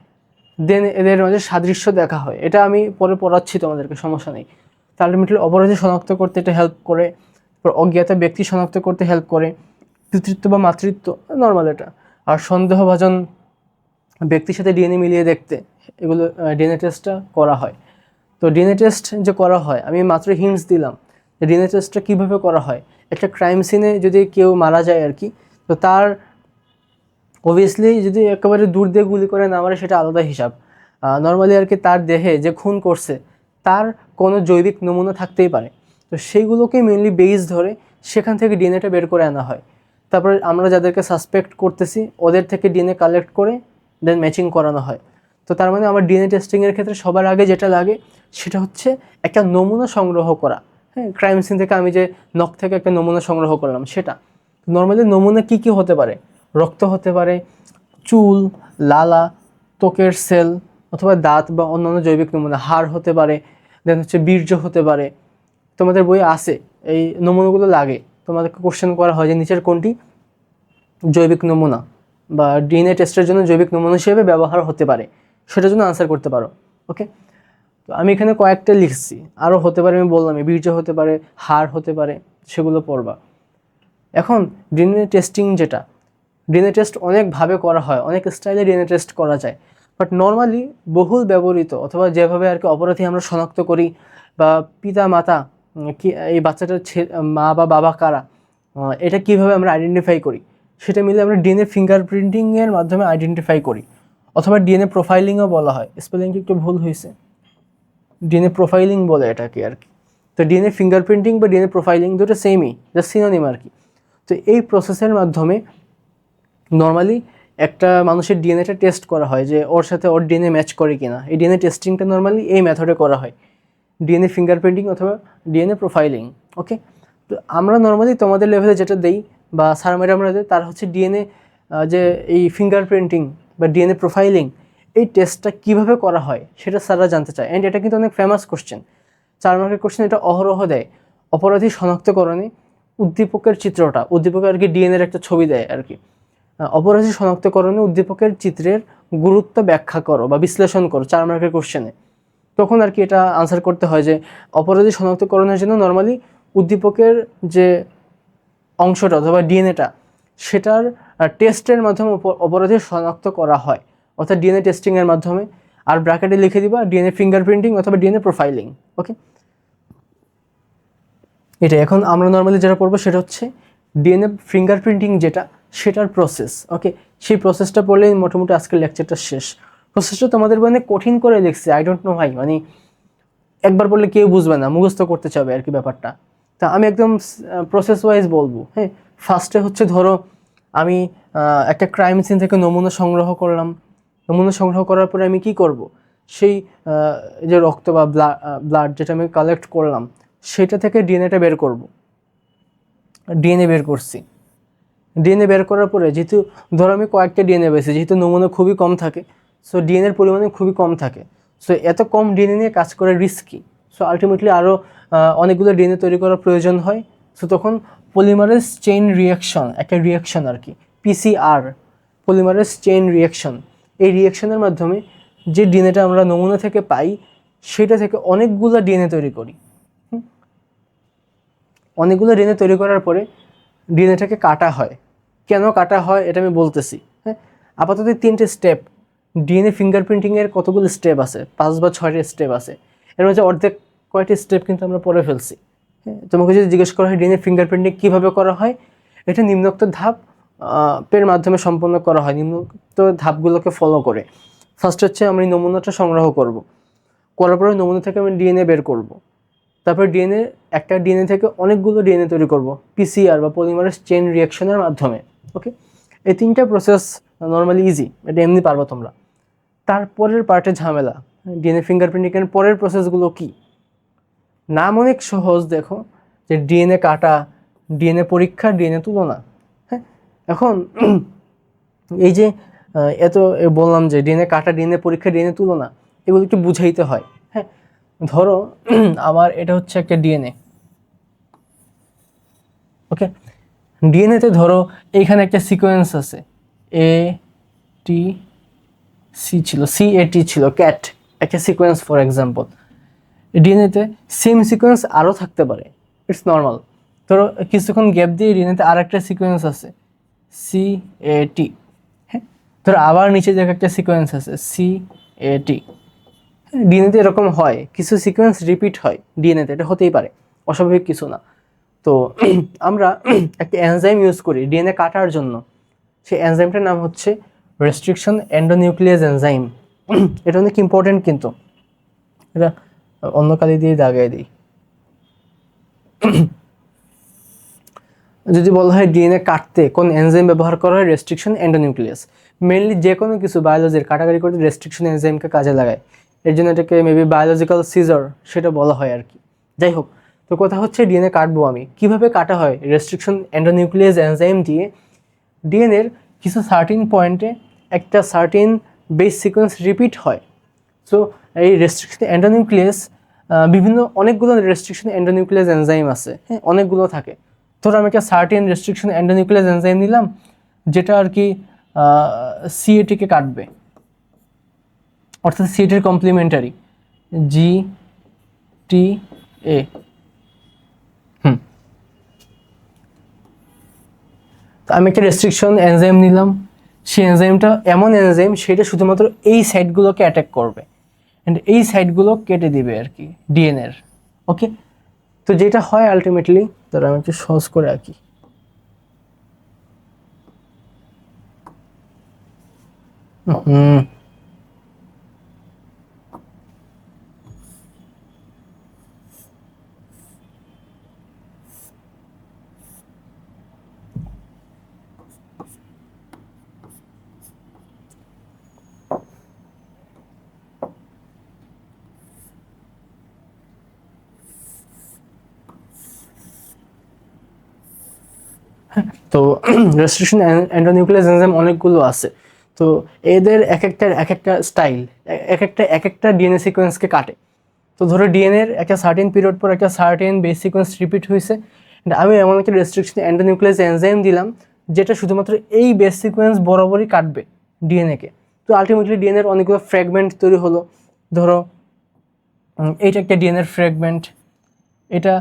দেন এদের মাঝে সাদৃশ্য দেখা হয়। এটা আমি পরে পড়াচ্ছি তোমাদেরকে, সমস্যা নেই। তো আলটিমেটলি অপরাধী শনাক্ত করতে এটা হেল্প করে, অজ্ঞাত ব্যক্তি শনাক্ত করতে হেল্প করে, পিতৃত্ব বা মাতৃত্ব নর্মাল এটা, আর সন্দেহভাজন ব্যক্তির সাথে ডিএনএ মিলিয়ে দেখতে, এগুলো ডিএনএ টেস্টটা করা হয়। তো ডিএনএ টেস্ট যে করা হয়, আমি মাত্র হিন্টস দিলাম যে ডিএনএ টেস্টটা কীভাবে করা হয়। একটা ক্রাইম সিনে যদি কেউ মারা যায় আর কি, তো তার অবভিয়াসলি যদি একেবারে দূর দিয়ে গুলি করে না মারে সেটা আলাদা হিসাব, নর্মালি আর কি তার দেহে যে খুন করছে তার কোনো জৈবিক নমুনা থাকতেই পারে। তো সেইগুলোকে মেনলি বেস ধরে সেখান থেকে ডিএনএটা বের করে আনা হয়। তারপরে আমরা যাদেরকে সাসপেক্ট করতেছি ওদের থেকে ডিএনএ কালেক্ট করে দেন ম্যাচিং করানো হয়। তো তার মানে আমার ডিএনএ টেস্টিংয়ের ক্ষেত্রে সবার আগে যেটা লাগে সেটা হচ্ছে একটা নমুনা সংগ্রহ করা। হ্যাঁ, ক্রাইম সিন থেকে আমি যে নখ থেকে একটা নমুনা সংগ্রহ করলাম সেটা। নর্মালি নমুনা কী কী হতে পারে, রক্ত হতে পারে, চুল, লালা, ত্বকের সেল অথবা দাঁত বা অন্যান্য জৈবিক নমুনা, হাড় হতে পারে, দেন হচ্ছে বীর্য হতে পারে। তোমাদের বইয়ে আছে এই নমুনাগুলো লাগে, তোমাদেরকে কোশ্চেন করা হয় যে নিচের কোনটি জৈবিক নমুনা বা ডিএনএ টেস্টের জন্য জৈবিক নমুনা হিসেবে ব্যবহার হতে পারে, সেটার জন্য আনসার করতে পারো। ওকে, তো আমি এখানে কয়েকটা লিখছি, আরও হতে পারে, আমি বললাম বীর্য হতে পারে, হাড় হতে পারে, সেগুলো পড়বা। এখন ডিএনএ টেস্টিং যেটা, ডিএনএ টেস্ট অনেকভাবে করা হয়, অনেক স্টাইলে ডিএনএ টেস্ট করা যায়, বাট নর্মালি বহুল ব্যবহৃত অথবা যেভাবে আর কি অপরাধী আমরা শনাক্ত করি বা পিতা মাতা কি এই বাচ্চাটার মা বা বাবা কারা, এটা কিভাবে আমরা আইডেন্টিফাই করি সেটা মিলে আমরা ডিএনএ ফিঙ্গারপ্রিন্টিংয়ের মাধ্যমে আইডেন্টিফাই করি, অথবা ডিএনএ প্রোফাইলিংও বলা হয়। স্পেলিংটি একটু ভুল হয়েছে, ডিএনএ প্রোফাইলিং বলে এটাকে আর কি। তো ডিএনএ ফিঙ্গারপ্রিন্টিং বা ডিএনএ প্রোফাইলিং দুটো সেমই, জাস্ট সিনোনিম আর কি। তো এই প্রসেসের মাধ্যমে নর্মালি একটা মানুষের ডিএনএটা টেস্ট করা হয় যে ওর সাথে ওর ডিএনএ ম্যাচ করে কিনা। এই ডিএনএ টেস্টিংটা নর্মালি এই মেথডে করা হয়, ডিএনএ ফিঙ্গারপ্রিন্টিং অথবা ডিএনএ প্রোফাইলিং। ওকে, তো আমরা নর্মালি তোমাদের লেভেলে যেটা দেই বা স্যার ম্যাডামরা দেয় তার হচ্ছে ডিএনএ যে এই ফিঙ্গারপ্রিন্টিং বা ডিএনএ প্রোফাইলিং এই টেস্টটা কীভাবে করা হয় সেটা স্যাররা জানতে চায়। অ্যান্ড এটা কিন্তু অনেক ফেমাস কোশ্চেন, 4 মার্কের কোশ্চেন, এটা অহরহ দেয়। অপরাধী শনাক্তকরণে উদ্দীপকের চিত্রটা, উদ্দীপকের আর কি ডিএনএর একটা ছবি দেয় আর কি, অপরাধী শনাক্তকরণে উদ্দীপকের চিত্রের গুরুত্ব ব্যাখ্যা করো বা বিশ্লেষণ করো, 4 মার্কের কোশ্চেনে। তখন আর কি এটা আনসার করতে হয় যে অপরাধী শনাক্তকরণের জন্য নর্মালি উদ্দীপকের যে অংশটা অথবা ডিএনএটা সেটার টেস্টের মাধ্যমে অপরাধী শনাক্ত করা হয়, অর্থাৎ ডিএনএ টেস্টিংয়ের মাধ্যমে। আর ব্র্যাকেটে লিখে দিবা ডিএনএ ফিঙ্গারপ্রিন্টিং অথবা ডিএনএ প্রোফাইলিং। ওকে, এটা এখন আমরা নর্মালি যেটা পড়বো সেটা হচ্ছে ডিএনএ ফিঙ্গারপ্রিন্টিং যেটা, সেটার প্রসেস। ওকে, সেই প্রসেসটা পড়লেই মোটামুটি আজকের লেকচারটা শেষ। প্রসেসটা তোমাদের মানে কঠিন করে দেখছি, আই ডোন্ট নো ভাই, মানে একবার বললে কেউ বুঝবে না, মুখস্থ করতে চাবে আর কি ব্যাপারটা। তা আমি একদম প্রসেস ওয়াইজ বলবো। হ্যাঁ, ফার্স্টে হচ্ছে ধরো আমি একটা ক্রাইম সিন থেকে নমুনা সংগ্রহ করলাম। নমুনা সংগ্রহ করার পরে আমি কি করব, সেই যে রক্ত বা ব্লাড যেটা আমি কালেক্ট করলাম সেটা থেকে ডিএনএটা বের করব। ডিএনএ বের করছি, ডিএনএ বের করার পরে যেহেতু ধরো আমি কয়েকটা ডিএনএ পেয়েছি, যেহেতু নমুনা খুবই কম থাকে, সো ডিএনএর পরিমাণে খুবই কম থাকে, সো এত কম ডিএনএ নিয়ে কাজ করা রিস্কি। সো আলটিমেটলি আরও অনেকগুলো ডিএনএ তৈরি করার প্রয়োজন হয়। সো তখন পলিমারেজ চেইন রিয়াকশন, একটা রিয়াকশন আর কি, পিসিআর, পলিমারেজ চেইন রিয়াকশন, এই রিয়াকশনের মাধ্যমে যে ডিএনএটা আমরা নমুনা থেকে পাই সেটা থেকে অনেকগুলো ডিএনএ তৈরি করি। অনেকগুলো ডিএনএ তৈরি করার পরে ডিএনএটাকে কাটা হয়। কেন কাটা হয় এটা আমি বলতেছি। হ্যাঁ, আপাতত 3টে স্টেপ। ডিএনএ ফিঙ্গারপ্রিন্টিংয়ের কতগুলো স্টেপ আছে, 5 বা 6টি স্টেপ আছে, এর মধ্যে অর্ধেক কয়টি স্টেপ কিন্তু আমরা পরে ফেলছি। হ্যাঁ, তোমাকে যদি জিজ্ঞেস করা হয় ডিএনএ ফিঙ্গারপ্রিন্টিং কীভাবে করা হয়, এটা নিম্নোক্ত ধাপের মাধ্যমে সম্পন্ন করা হয়, নিম্নোক্ত ধাপগুলোকে ফলো করে। ফার্স্ট হচ্ছে আমরা নমুনাটা সংগ্রহ করব, করার পরে নমুনা থেকে আমি ডিএনএ বের করব, তারপর একটা ডিএনএ থেকে অনেকগুলো ডিএনএ তৈরি করব পিসিআর বা পলিমারেজ চেইন রিয়াকশনের মাধ্যমে। ওকে, এই 3টা প্রসেস নর্মালি ইজি, এটা এমনি পারবো তোমরা। তারপরের পার্টে ঝামেলা, ডিএনএ ফিঙ্গারপ্রিন্টিংয়ের পরের প্রসেসগুলো কি? নাম অনেক সহজ, দেখো যে ডিএনএ কাটা, ডিএনএ পরীক্ষা, ডিএনএ তুলনা। হ্যাঁ, এখন এই যে বললাম যে ডিএনএ কাটা, ডিএনএ পরীক্ষা, ডিএনএ তুলনা, এগুলো একটু বুঝাইতে হয়। হ্যাঁ, ধরো আমার এটা হচ্ছে একটা ডিএনএ। ওকে, ডিএনএতে ধরো এইখানে একটা সিকোয়েন্স আছে, CAT ছিল, ক্যাট একটা সিকোয়েন্স ফর এক্সাম্পল। ডিএনএতে সেম সিকোয়েন্স আরও থাকতে পারে, ইটস নর্মাল। ধরো কিছুক্ষণ গ্যাপ দিয়ে ডিএনএতে আর একটা সিকোয়েন্স আছে CAT। হ্যাঁ, ধরো আবার নিচে দেখো একটা সিকোয়েন্স আছে CAT। ডিএনএতে এরকম হয়, কিছু সিকোয়েন্স রিপিট হয় ডিএনএতে, এটা হতেই পারে, অস্বাভাবিক কিছু না। তো আমরা একটা এনজাইম ইউজ করি ডিএনএ কাটার জন্য, সেই এনজাইমটার নাম হচ্ছে রেস্ট্রিকশন এন্ডোনিউক্লিয়াস এনজাইম। এটা অনেক ইম্পর্টেন্ট, কিন্তু এটা অন্য কালি দিয়ে দাগিয়ে দিই। যদি বলা হয় ডিএনএ কাটতে কোন এনজাইম ব্যবহার করা হয়, রেস্ট্রিকশন এন্ডোনিউক্লিয়াস। মেনলি যে কোনো কিছু বায়োলজির কাটাকাটি করতে রেস্ট্রিকশন এনজাইমকে কাজে লাগায়, এর জন্য এটাকে মেবি বায়োলজিক্যাল সিজার সেটা বলা হয় আর কি। যাই হোক, তো কথা হচ্ছে ডিএনএ কাটবো আমি, কিভাবে কাটা হয়? রেস্ট্রিকশন এন্ডোনিউক্লিয়াস এনজাইম দিয়ে ডিএনএর কিছু সার্টিন পয়েন্টে একটা সার্টিন বেস সিকোয়েন্স রিপিট হয়। সো এই রেস্ট্রিকশন এন্ডোনিউক্লিয়াস অনেকগুলো রেস্ট্রিকশন এন্ডোনিউক্লিয়াস এনজাইম আছে। হ্যাঁ, অনেকগুলো থাকে। ধরো আমি একটা সার্টিন রেস্ট্রিকশন এন্ডোনিউক্লিয়াস এনজাইম নিলাম, যেটা আর কি সিএটিকে কাটবে, অর্থাৎ সিএটির কমপ্লিমেন্টারি GTA। তো আমি একটা রেস্ট্রিকশন এনজাইম নিলাম, সেই এনজাইমটা এমন এনজাইম সেটা শুধুমাত্র এই সাইটগুলোকে অ্যাটাক করবে অ্যান্ড এই সাইটগুলো কেটে দিবে আর কি ডিএনএর। ওকে, তো যেটা হয় আলটিমেটলি, ধরো আমি একটু সহজ করে আঁকি। তো রেস্ট্রিকশন এন্ডোনিউক্লিয়াস এনজাইম অনেকগুলো আছে। তো এদের এক একটা স্টাইল, এক একটা ডিএনএ সিকোয়েন্সকে কাটে। তো ধরো ডিএনএর একটা সার্টেন পিরিয়ড পর একটা সার্টেন বেস সিকোয়েন্স রিপিট হয়েছে, আমি এমন একটা রেস্ট্রিকশন এন্ডোনিউক্লিয়াস এনজাইম দিলাম যেটা শুধুমাত্র এই বেস সিকোয়েন্স বরাবরই কাটবে ডিএনএকে। তো আলটিমেটলি ডিএনএর অনেকগুলো ফ্র্যাগমেন্ট তৈরি হলো। ধরো এইটা একটা ডিএনএর ফ্র্যাগমেন্ট, এটা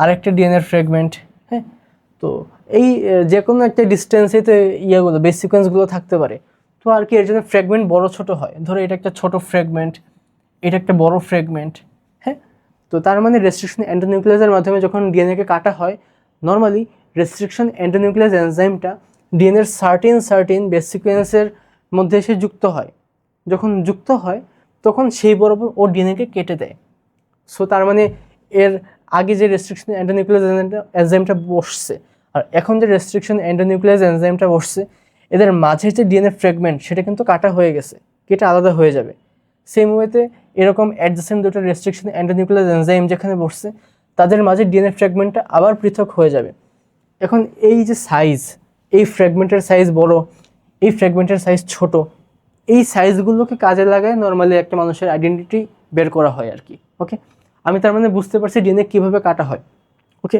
আরেকটা ডিএনএর ফ্র্যাগমেন্ট। হ্যাঁ, তো এই যে কোনো একটা ডিস্টেন্সেতে বেস সিকোয়েন্সগুলো থাকতে পারে। তো আর কি এর জন্য ফ্র্যাগমেন্ট বড় ছোট হয়। ধরো এটা একটা ছোট ফ্র্যাগমেন্ট, এটা একটা বড় ফ্র্যাগমেন্ট। হ্যাঁ, তো তার মানে রেস্ট্রিকশন এন্ডোনিউক্লিয়াসের মাধ্যমে যখন ডিএনএকে কাটা হয়, নর্মালি রেস্ট্রিকশন এন্ডোনিউক্লিয়াস এনজাইমটা ডিএনএর সার্টিন বেস সিকোয়েন্সের মধ্যে এসে যুক্ত হয়। যখন যুক্ত হয় তখন সেই বরাবর ও ডিএনএকে কেটে দেয়। সো তার মানে এর আগে যে রেস্ট্রিকশন এন্ডোনিউক্লিয়াস এনজাইমটা বসছে আর এখন যে রেস্ট্রিকশন এন্ডোনিউক্লিয়াস এনজাইমটা বসছে, এদের মাঝের যে ডিএনএ ফ্র্যাগমেন্ট সেটা কিন্তু কাটা হয়ে গেছে, কেটে আলাদা হয়ে যাবে। সেম ওয়েতে এরকম অ্যাডজেসেন্ট দুটো রেস্ট্রিকশন এন্ডোনিউক্লিয়াস এনজাইম যেখানে বসছে, তাদের মাঝে ডিএনএ ফ্র্যাগমেন্টটা আবার পৃথক হয়ে যাবে। এখন এই যে সাইজ, এই ফ্র্যাগমেন্টের সাইজ বড়, এই ফ্র্যাগমেন্টের সাইজ ছোট, এই সাইজগুলোকে কাজে লাগায় নর্মালি একটা মানুষের আইডেন্টিটি বের করা হয় আর কি। ওকে, আমি তার মানে বুঝতে পারছি ডিএনএ কীভাবে কাটা হয়। ওকে,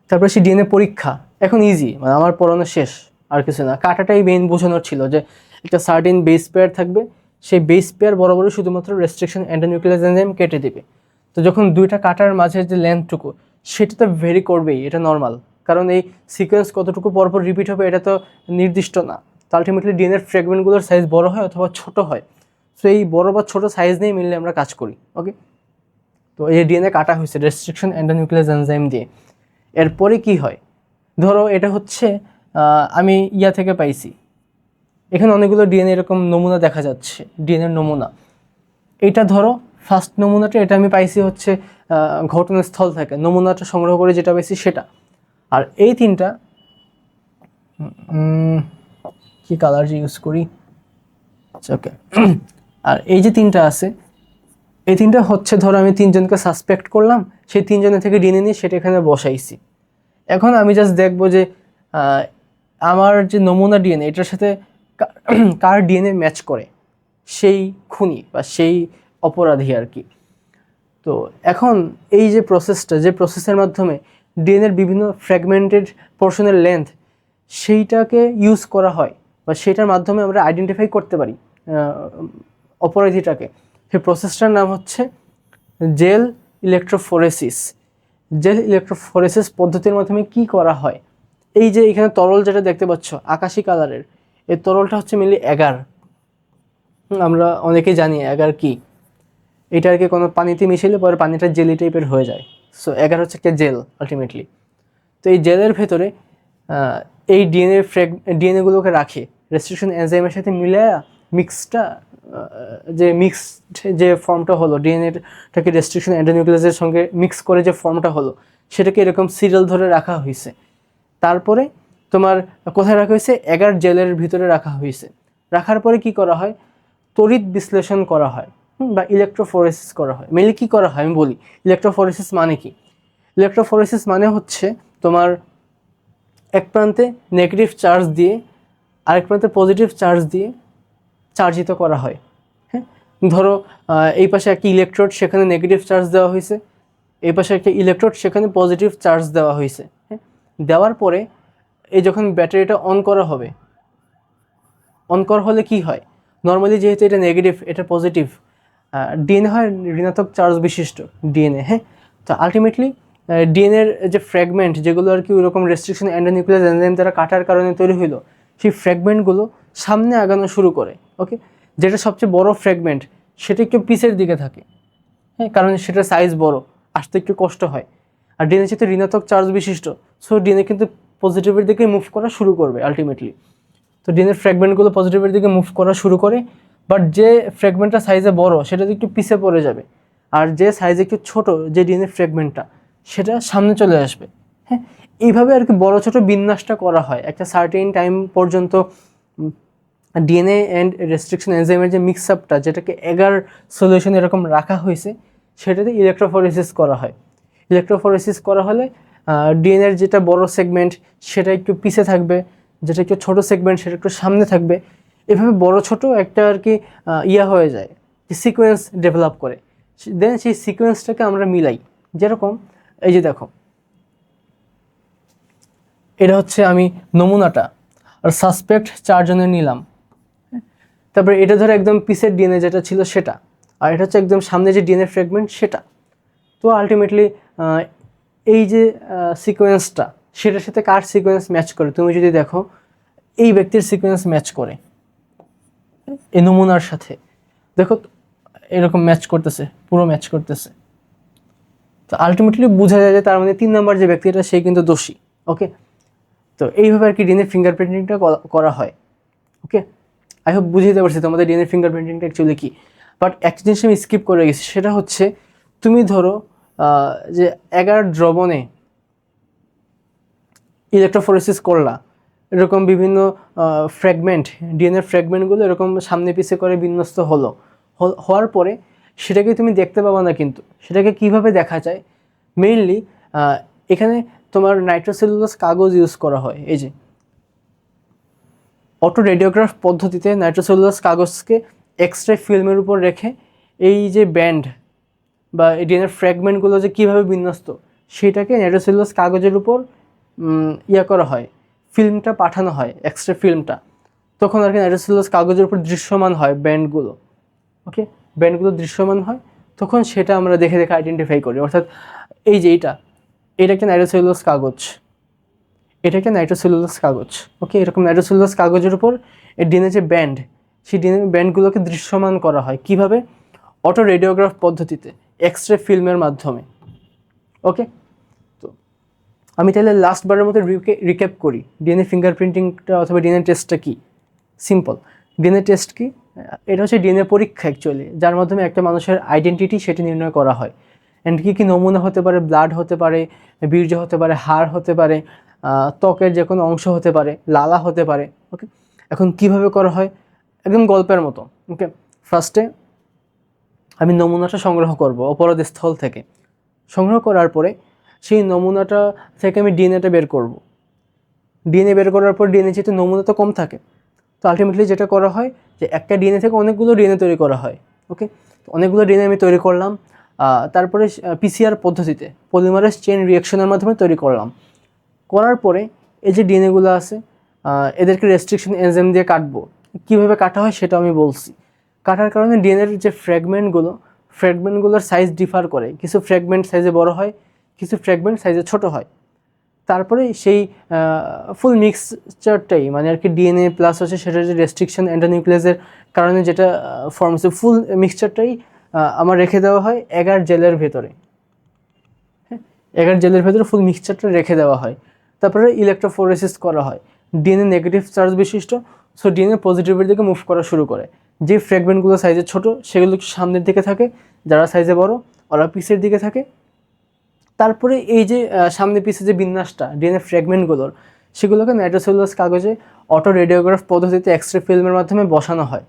তারপরে সেই ডিএনএ পরীক্ষা এখন ইজি, মানে আমার পড়ানো শেষ, আর কিছু না। কাটাটাই মেইন বোঝানোর ছিল যে একটা সার্টিন বেস পেয়ার থাকবে, সেই বেস পেয়ার বরাবরই শুধুমাত্র রেস্ট্রিকশন এন্ডোনিউক্লিয়াস এনজাইম কেটে দেবে। তো যখন দুইটা কাটার মাঝে যে লেন্থটুকু, সেটা তো ভেরি করবেই, এটা নর্মাল, কারণ এই সিকোয়েন্স কতটুকু পরপর রিপিট হবে এটা তো নির্দিষ্ট না। তো আলটিমেটলি ডিএনএর ফ্র্যাগমেন্টগুলোর সাইজ বড় হয় অথবা ছোট হয়। সো এই বড় বা ছোট সাইজ নিয়ে মিললে আমরা কাজ করি। ওকে, তো এই ডিএনএ কাটা হয়েছে রেস্ট্রিকশন এন্ডোনিউক্লিয়াস এনজাইম দিয়ে। এরপরে কি হয়, ধরো এটা হচ্ছে আমি ইয়া থেকে পাইছি, এখানে অনেকগুলো ডিএনএ এরকম নমুনা দেখা যাচ্ছে, ডিএনএর নমুনা। এটা ধরো ফার্স্ট নমুনাটা, এটা আমি পাইছি হচ্ছে ঘটনাস্থল থেকে, নমুনাটা সংগ্রহ করে যেটা পাইছি সেটা। আর এই তিনটা কি কালার ইউজ করি, ওকে। আর এই যে তিনটা আছে, এই তিনটা হচ্ছে ধরো আমি তিনজনকে সাসপেক্ট করলাম, সেই তিনজনের থেকে ডিএনএ নিয়ে সেটা এখানে বসাইছি। এখন আমি জাস্ট দেখবো যে আমার যে নমুনা ডিএনএ এটার সাথে কার ডিএনএ ম্যাচ করে, সেই খুনি বা সেই অপরাধী আর কি। তো এখন এই যে প্রসেসটা, যে প্রসেসের মাধ্যমে ডিএনএর বিভিন্ন ফ্র্যাগমেন্টেড পোর্শনের লেন্থ সেইটাকে ইউজ করা হয় বা সেটার মাধ্যমে আমরা আইডেন্টিফাই করতে পারি অপরাধীটাকে, সেই প্রসেসটার নাম হচ্ছে জেল ইলেকট্রোফোরেসিস। জেল ইলেকট্রোফোরেসিস পদ্ধতির মাধ্যমে কি করা হয়, এই যে এখানে তরল যেটা দেখতে পাচ্ছ আকাশি কালারের, এই তরলটা হচ্ছে মেনলি অ্যাগার। আমরা অনেকেই জানি অ্যাগার কি, এটা আর কি কোনো পানিতে মিশিয়ে পরে পানিটা জেলি টাইপের হয়ে যায়। সো অ্যাগার হচ্ছে একটা জেল আলটিমেটলি। তো এই জেলের ভেতরে এই ডিএনএগুলোকে রাখে রেস্ট্রিকশন এনজাইমের সাথে মিলায়া, মিক্সটা যে মিক্সড যে ফর্মটা হলো, ডিএনএটাকে রেস্ট্রিকশন এন্ডোনিউক্লিয়াসের সঙ্গে মিক্স করে যে ফর্মটা হলো সেটাকে এরকম সিরিয়াল ধরে রাখা হয়েছে। তারপরে তোমার কোথায় রাখা হয়েছে, অ্যাগার জেলের ভিতরে রাখা হয়েছে। রাখার পরে কি করা হয়, তড়িৎ বিশ্লেষণ করা হয় বা ইলেকট্রোফোরেসিস করা হয়। মেনলি কী করা হয় আমি বলি, ইলেকট্রোফোরেসিস মানে কি। ইলেকট্রোফোরেসিস মানে হচ্ছে তোমার এক প্রান্তে নেগেটিভ চার্জ দিয়ে আরেক প্রান্তে পজিটিভ চার্জ দিয়ে চার্জিত করা হয়। হ্যাঁ, ধরো এই পাশে একটা ইলেকট্রোড, সেখানে নেগেটিভ চার্জ দেওয়া হয়েছে, এই পাশে একটা ইলেকট্রোড, সেখানে পজিটিভ চার্জ দেওয়া হয়েছে। হ্যাঁ, দেওয়ার পরে এই যখন ব্যাটারিটা অন করা হবে, অন করা হলে কি হয়, নর্মালি যেহেতু এটা নেগেটিভ এটা পজিটিভ, ডিএনএ হয় ঋণাত্মক চার্জ বিশিষ্ট ডিএনএ। হ্যাঁ, তো আলটিমেটলি ডিএনএর যে ফ্র্যাগমেন্ট যেগুলো আর কি ওইরকম রেস্ট্রিকশন এন্ডোনিউক্লিয়াস এনজাইম দ্বারা কাটার কারণে তৈরি হইলো, সেই ফ্র্যাগমেন্টগুলো সামনে আগানো শুরু করে। ওকে, যেটা সবচেয়ে বড় ফ্র্যাগমেন্ট সেটা একটু পিছের দিকে থাকে। হ্যাঁ, কারণ সেটা সাইজ বড়, আসতে একটু কষ্ট হয়। আর ডিএনএ যেহেতু ঋণাত্মক চার্জ বিশিষ্ট, সো ডিএনএ কিন্তু পজিটিভের দিকে মুভ করা শুরু করবে আলটিমেটলি। তো ডিএনএর ফ্র্যাগমেন্টগুলো পজিটিভের দিকে মুভ করা শুরু করে, বাট যে ফ্র্যাগমেন্টটা সাইজে বড় সেটা একটু পিছিয়ে পড়ে যাবে, আর যে সাইজে একটু ছোট যে ডিএনএ ফ্র্যাগমেন্টটা সেটা সামনে চলে আসবে। হ্যাঁ, এইভাবে আর কি বড় ছোট বিন্যাসটা করা হয় একটা সার্টেন টাইম পর্যন্ত। ডিএনএ অ্যান্ড রেস্ট্রিকশন এনজাইমের যে মিক্স আপটা, যেটাকে এগার সলিউশন এরকম রাখা হয়েছে, সেটাতে ইলেকট্রোফোরেসিস করা হয়। ইলেকট্রোফোরেসিস করা হলে ডিএনএর যেটা বড় সেগমেন্ট সেটা একটু পিছে থাকবে, যেটা একটু ছোটো সেগমেন্ট সেটা একটু সামনে থাকবে। এভাবে বড় ছোট একটা আর কি ইয়া হয়ে যায়, সিকোয়েন্স ডেভেলপ করে। দেন সেই সিকোয়েন্সটাকে আমরা মিলাই। যেরকম এই যে দেখো, এটা হচ্ছে আমি নমুনাটা আর সাসপেক্ট 4 জনের নিলাম। তারপরে এটা ধরো একদম পিসের ডিএনএ যেটা ছিল সেটা, আর এটা হচ্ছে একদম সামনে যে ডিএনএ ফ্র্যাগমেন্ট সেটা। তো আলটিমেটলি এই যে সিকোয়েন্সটা সেটার সাথে কার সিকোয়েন্স ম্যাচ করে, তুমি যদি দেখো এই ব্যক্তির সিকোয়েন্স ম্যাচ করে এই নমুনার সাথে, দেখো এরকম ম্যাচ করতেছে, পুরো ম্যাচ করতেছে। তো আলটিমেটলি বোঝা যায় যে তার মানে 3 নম্বর যে ব্যক্তিটা সে কিন্তু দোষী। ওকে, তো এইভাবে আর কি ডিএনএ ফিঙ্গারপ্রিন্টিংটা করা হয়। ওকে, আই হোপ বুঝে দিতে পারছি তোমাদের ডিএনএ ফিঙ্গারপ্রিন্টিংটা অ্যাকচুয়ালি কী। বাট একটা জিনিস আমি স্কিপ করে গেছি, সেটা হচ্ছে তুমি ধরো যে এগার দ্রবণে ইলেকট্রোফোরেসিস করলা, এরকম বিভিন্ন ফ্র্যাগমেন্ট, ডিএনএর ফ্র্যাগমেন্টগুলো এরকম সামনে পিছে করে বিন্যস্ত হওয়ার পরে সেটাকে তুমি দেখতে পাবা না। কিন্তু সেটাকে কিভাবে দেখা যায়, মেইনলি এখানে তোমার নাইট্রোসেলুলোজ কাগজ ইউজ করা হয়। এই যে অটো রেডিওগ্রাফ পদ্ধতিতে নাইট্রোসেলুলোজ কাগজকে এক্সরে ফিল্মের উপর রেখে এই যে ব্যান্ড বা ডিএনএর ফ্র্যাগমেন্টগুলো যে কীভাবে বিন্যস্ত সেটাকে নাইট্রোসেলুলোজ কাগজের উপর করা হয়, ফিল্মটা পাঠানো হয়, এক্সরে ফিল্মটা। তখন আর কি নাইট্রোসেলুলোজ কাগজের উপর দৃশ্যমান হয় ব্যান্ডগুলো। ওকে, ব্যান্ডগুলো দৃশ্যমান হয়, তখন সেটা আমরা দেখে দেখে আইডেন্টিফাই করি। অর্থাৎ এই যে এটা একটা নাইট্রোসেলুলোজ কাগজ, এটা একটা নাইট্রোসেলুলোজ কাগজ। ওকে, এরকম নাইট্রোসেলুলোজ কাগজের উপর এই ডিএনএ যে ব্যান্ড, সেই ডিএনএ ব্যান্ডগুলোকে দৃশ্যমান করা হয় কিভাবে, অটো রেডিওগ্রাফ পদ্ধতিতে, এক্সরে ফিল্মের মাধ্যমে। ওকে, তো আমি তাহলে লাস্টবারের মতো রিক্যাপ করি ডিএনএ ফিঙ্গারপ্রিন্টিংটা অথবা ডিএনএ টেস্টটা কি। সিম্পল, ডিএনএ টেস্ট কি? এটা হচ্ছে ডিএনএ পরীক্ষা অ্যাকচুয়ালি, যার মাধ্যমে একটা মানুষের আইডেন্টিটি সেটি নির্ণয় করা হয়। অ্যান্ড কী কী নমুনা হতে পারে? ব্লাড হতে পারে, বীর্য হতে পারে, হাড় হতে পারে, ত্বকের যে কোনো অংশ হতে পারে, লালা হতে পারে। ওকে, এখন কিভাবে করা হয়? একদম গল্পের মতো। ওকে, ফার্স্টে আমি নমুনাটা সংগ্রহ করব অপরাধ স্থল থেকে। সংগ্রহ করার পরে সেই নমুনাটা থেকে আমি ডিএনএটা বের করব। ডিএনএ বের করার পর ডিএনএ যেহেতু নমুনা তো কম থাকে, তো আলটিমেটলি যেটা করা হয় যে একটা ডিএনএ থেকে অনেকগুলো ডিএনএ তৈরি করা হয়। ওকে, তো অনেকগুলো ডিএনএ আমি তৈরি করলাম, তারপরে পিসিআর পদ্ধতিতে পলিমারেজ চেইন রিঅ্যাকশনের মাধ্যমে তৈরি করলাম। করার পরে এই যে ডিএনএগুলো আছে এদেরকে রেস্ট্রিকশন এনজাইম দিয়ে কাটবো। কীভাবে কাটা হয় সেটা আমি বলছি। কাটার কারণে ডিএনএর যে ফ্র্যাগমেন্টগুলোর সাইজ ডিফার করে, কিছু ফ্র্যাগমেন্ট সাইজে বড় হয়, কিছু ফ্র্যাগমেন্ট সাইজে ছোট হয়। তারপরে সেই ফুল মিক্সচারটাই মানে আর কি ডিএনএ প্লাস হচ্ছে সেটার যে রেস্ট্রিকশন এন্ডোনিউক্লিয়াসের কারণে যেটা ফর্ম হচ্ছে, ফুল মিক্সচারটাই আমার রেখে দেওয়া হয় এগার জেলের ভেতরে। হ্যাঁ, এগার জেলের ভেতরে ফুল মিক্সচারটা রেখে দেওয়া হয়। তারপরে ইলেকট্রোফোরেসিস করা হয়। ডিএনএ নেগেটিভ চার্জ বিশিষ্ট, সো ডিএনএ পজিটিভের দিকে মুভ করা শুরু করে। যে ফ্র্যাগমেন্টগুলো সাইজে ছোট সেগুলো সামনের দিকে থাকে, যারা সাইজে বড় ওরা পিছের দিকে থাকে। তারপরে এই যে সামনে পিছে যে বিন্যাসটা ডিএনএ ফ্র্যাগমেন্টগুলোর, সেগুলোকে নাইট্রোসেলুলোজ কাগজে অটো রেডিওগ্রাফ পদ্ধতিতে এক্সরে ফিল্মের মাধ্যমে বসানো হয়।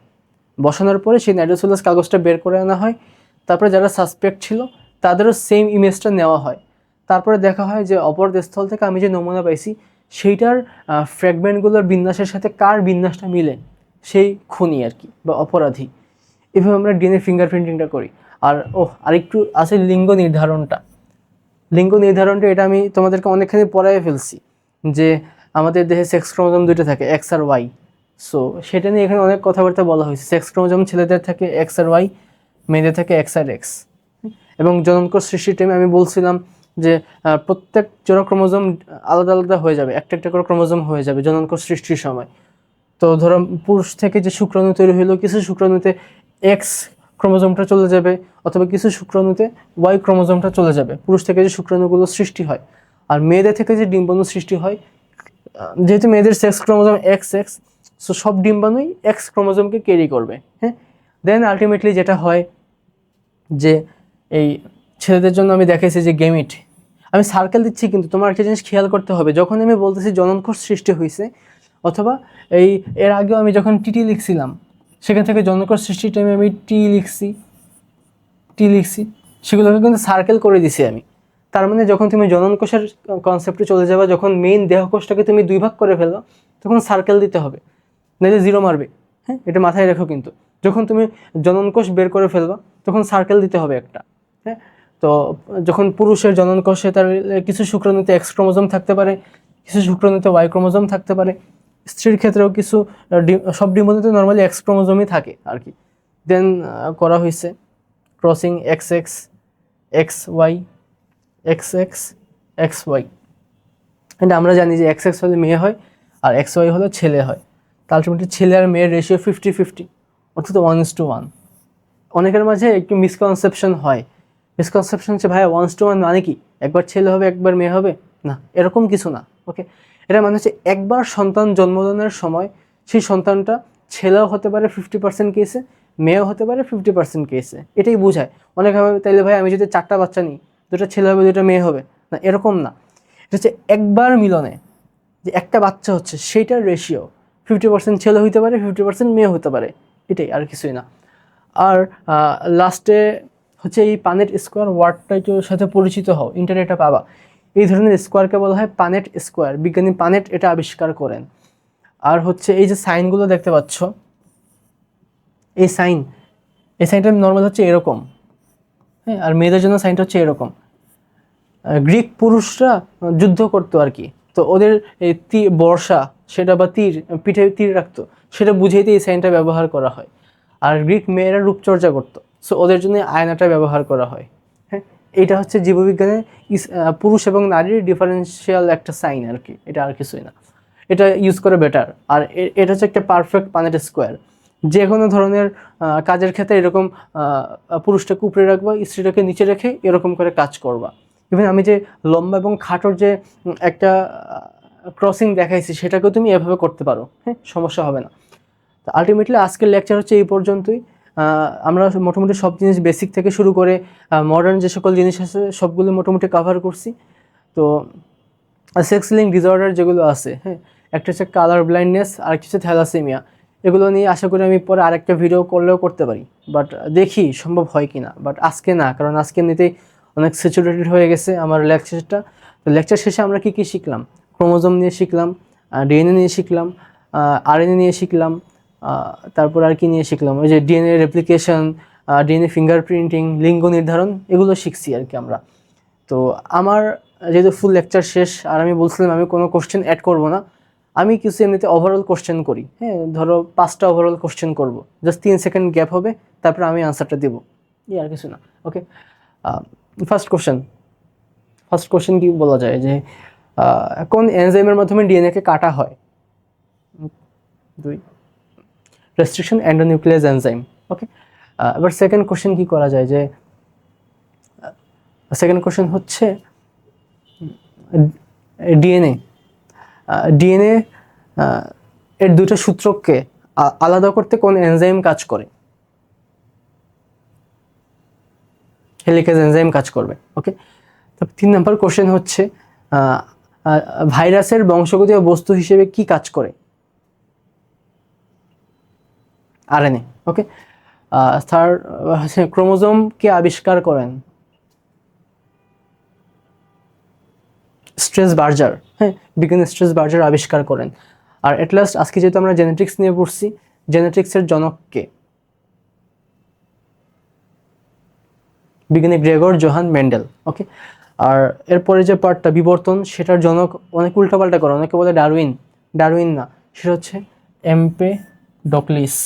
বসানোর পরে সেই নাইট্রোসেলুলোজ কাগজটা বের করে আনা হয়। তারপরে যারা সাসপেক্ট ছিল তাদেরও সেম ইমেজটা নেওয়া হয়। তারপরে দেখা হয় যে অপরাধস্থল থেকে আমি যে নমুনা পাইছি সেইটার ফ্র্যাগমেন্টগুলোর বিন্যাসের সাথে কার বিন্যাসটা মিলে, সেই খুনি আর কি বা অপরাধী। এভাবে আমরা ডিএনএ ফিঙ্গারপ্রিন্টিংটা করি। আর আরেকটু আছে লিঙ্গ নির্ধারণটা। এটা আমি তোমাদেরকে অনেকখানি পড়াই ফেলছি যে আমাদের দেহে সেক্স ক্রোমোজোম দুটো থাকে, এক্স আর ওয়াই। সো সেটা নিয়ে এখানে অনেক কথাবার্তা বলা হয়েছে। সেক্স ক্রোমোজোম ছেলেদের থাকে এক্স আর ওয়াই, মেয়েদের থাকে এক্স আর এক্স। এবং জননকোষ সৃষ্টির টাইমে আমি বলছিলাম যে প্রত্যেক জোড়া ক্রোমোজোম আলাদা আলাদা হয়ে যাবে, একটা একটা করে ক্রোমোজোম হয়ে যাবে জননকোষ সৃষ্টির সময়। তো ধরো পুরুষ থেকে যে শুক্রাণু তৈরি হলো, কিছু শুক্রাণুতে এক্স ক্রোমোজোমটা চলে যাবে, অথবা কিছু শুক্রাণুতে ওয়াই ক্রোমোজোমটা চলে যাবে। পুরুষ থেকে যে শুক্রাণুগুলো সৃষ্টি হয়, আর মেয়েদের থেকে যে ডিম্বাণু সৃষ্টি হয়, যেহেতু মেয়েদের sex chromosome x x, so সব ডিম্বাণুই এক্স ক্রোমোজোমকে ক্যারি করবে। হ্যাঁ, দেন আলটিমেটলি যেটা হয় যে এই ছেলেদের জন্য আমি দেখাইছি যে গেমিট, আমি সার্কেল দিচ্ছি, কিন্তু তোমার একটা জিনিস খেয়াল করতে হবে, যখন আমি বলতেছি জননকোষ সৃষ্টি হয়েছে, অথবা এর আগেও আমি যখন টিটি লিখছিলাম সেখান থেকে জননকোষ সৃষ্টির টাইমে আমি টি লিখছি, সেগুলোকে কিন্তু সার্কেল করে দিছি আমি। তার মানে যখন তুমি জননকোষের কনসেপ্টে চলে যাবে, যখন মেইন দেহকোষটাকে তুমি দুই ভাগ করে ফেলো, তখন সার্কেল দিতে হবে, নাহলে জিরো মারবে। হ্যাঁ, এটা মাথায় রেখো। কিন্তু যখন তুমি জননকোষ বের করে ফেলবা তখন সার্কেল দিতে হবে একটা। হ্যাঁ, তো যখন পুরুষের জননকোষে তার কিছু শুক্রাণুতে এক্স ক্রোমোজোম থাকতে পারে, কিছু শুক্রাণুতে ওয়াই ক্রোমোজোম থাকতে পারে। স্ত্রীর ক্ষেত্রেও কিছু সব ডিম্বাণুতে নর্মালি এক্স ক্রোমোজোমই থাকে আর কি। দেন করা হয়েছে crossing X X X Y, X X X Y. এটা আমরা জানি যে এক্স এক্স হলে মেয়ে হয় আর এক্স ওয়াই হলে ছেলে হয়। আলটিমেটলি ছেলে আর মেয়ের রেশিও 50-50, অর্থাৎ 1:1। অনেকের মাঝে একটু মিসকনসেপশন হয়। মিসকনসেপশন হচ্ছে ভাইয়া 1:1 মানে কি একবার ছেলে হবে একবার মেয়ে হবে? না, এরকম কিছু না। ওকে, এটা মানে হচ্ছে একবার সন্তান জন্মদানের সময় সেই সন্তানটা ছেলেও হতে পারে 50% কেসে, মেয়েও হতে পারে 50% কেসে। এটাই বোঝায়। অনেকে ভাবে তাইলে ভাই আমি যদি 4টা বাচ্চা নিই, 2টা ছেলে হবে 2টা মেয়ে হবে, না, এরকম না। এটা হচ্ছে একবার মিলনে যে একটা বাচ্চা হচ্ছে সেইটার রেশিও 50% ছেলে হইতে পারে, 50% মেয়ে হতে পারে, এটাই, আর কিছুই না। আর লাস্টে হচ্ছে এই পানেট স্কোয়ার ওয়ার্ডটার সাথে পরিচিত হও, ইন্টারনেটে পাবা। এই ধরনের স্কোয়ারকে বলা হয় পানেট স্কোয়ার। বিজ্ঞানী পানেট এটা আবিষ্কার করেন। আর হচ্ছে এই যে সাইনগুলো দেখতে পাচ্ছ, এই সাইনটা নর্মাল হচ্ছে এরকম। হ্যাঁ, আর মেয়েদের জন্য সাইনটা হচ্ছে এরকম। গ্রিক পুরুষরা যুদ্ধ করতো আর কি, তো ওদের এই বর্ষা সেটা বা পিঠে তীর রাখতো, সেটা বুঝাইতে এই সাইনটা ব্যবহার করা হয়। আর গ্রিক মেয়েরা রূপচর্চা করতো, সো ওদের জন্য আয়নাটা ব্যবহার করা হয়। হ্যাঁ, এইটা হচ্ছে জীববিজ্ঞানের পুরুষ এবং নারীর ডিফারেন্সিয়াল একটা সাইন আর কি, এটা আর কিছুই না। এটা ইউজ করে বেটার। আর এটা হচ্ছে একটা পারফেক্ট পানেট স্কোয়ার। যে কোনো ধরনের কাজের ক্ষেত্রে এরকম পুরুষটাকে উপরে রাখবা, স্ত্রীটাকে নিচে রেখে এরকম করে কাজ করবা। ইভেন আমি যে লম্বা এবং খাটোর যে একটা ক্রসিং দেখাইছি সেটাকেও তুমি এভাবে করতে পারো, হ্যাঁ, সমস্যা হবে না। তো আলটিমেটলি আজকের লেকচার হচ্ছে এই পর্যন্তই। আমরা মোটামুটি সব জিনিস বেসিক থেকে শুরু করে মডার্ন যে সকল জিনিস আছে সবগুলো মোটামুটি কভার করছি। তো সেক্স লিঙ্ক ডিসঅর্ডার যেগুলো আছে, হ্যাঁ, একটা হচ্ছে কালার ব্লাইন্ডনেস, আরেকটা হচ্ছে থ্যালাসেমিয়া। এগুলো নিয়ে আশা করি আমি পরে আরেকটা ভিডিও করলেও করতে পারি, বাট দেখি সম্ভব হয় কি না। বাট আজকে না, কারণ আজকে এমনিতেই অনেক স্যাচুরেটেড হয়ে গেছে আমার লেকচারটা। তো লেকচার শেষে আমরা কী কী শিখলাম? ক্রোমোজোম নিয়ে শিখলাম, ডিএনএ নিয়ে শিখলাম, আরএনএ নিয়ে শিখলাম, তারপর আর কি নিয়ে শিখলাম, ওই যে ডিএনএ রেপ্লিকেশন, ডিএনএ ফিঙ্গারপ্রিন্টিং, লিঙ্গ নির্ধারণ, এগুলো শিখছি আর কি আমরা। তো আমার যেহেতু ফুল লেকচার শেষ, আর আমি বলছিলাম আমি কোনো কোশ্চেন অ্যাড করবো না, আমি কিছু এমনিতে ওভারঅল কোশ্চেন করি, হ্যাঁ, ধরো 5টা ওভারঅল কোশ্চেন করবো, জাস্ট 3 সেকেন্ড গ্যাপ হবে, তারপর আমি আনসারটা দেবো, আর কিছু না। ওকে, ফার্স্ট কোশ্চেন কি বলা যায় যে কোন এনজাইমের মাধ্যমে ডিএনএকে কাটা হয়? 2 রেস্ট্রিকশন এন্ডোনিউক্লিয়াস এনজাইম। ওকে, এবার সেকেন্ড কোশ্চেন কি করা যায়, যে সেকেন্ড কোশ্চেন হচ্ছে ডিএনএ এর দুটো সূত্রককে আলাদা করতে কোন এনজাইম কাজ করে? হেলিকেজ এনজাইম কাজ করবে। ওকে, তো 3 নম্বর কোশ্চেন হচ্ছে ভাইরাসের বংশগতীয় বস্তু হিসেবে কি কাজ করে? আরএনএ। ওকে, থার্ড ক্রোমোজোম কে আবিষ্কার করেন? স্ট্রেস বার্জার, হ্যাঁ, বিজ্ঞানী স্ট্রেস বার্জার আবিষ্কার করেন। আর এট লাস্ট আজকে যেহেতু আমরা জেনেটিক্স নিয়ে পড়ছি, জেনেটিক্সের জনক কে? বিজ্ঞানী গ্রেগর জোহান মেন্ডেল। ওকে, আর এরপরে যে পার্টটা বিবর্তন, সেটার জনক অনেক উল্টাপাল্টা করে, অনেকে বলে ডারউইন, ডারউইন না, সেটা হচ্ছে এম্পেডোক্লিস।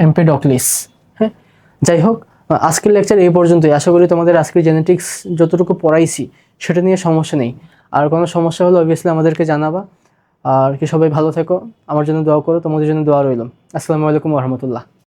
এম্পেডোক্লিস, হ্যাঁ। যাই হোক, আজকের লেকচার এই পর্যন্তই। আশা করি তোমাদের আজকের জেনেটিক্স যতটুকু পড়াইছি সেটা নিয়ে সমস্যা নেই। আর কোনো সমস্যা হলে অবভিয়াসলি আমাদেরকে জানাবা। আর কি, সবাই ভালো থেকো, আমার জন্য দোয়া করো, তোমাদের জন্য দোয়া রইল। আসসালামু আলাইকুম ওয়া রাহমাতুল্লাহ।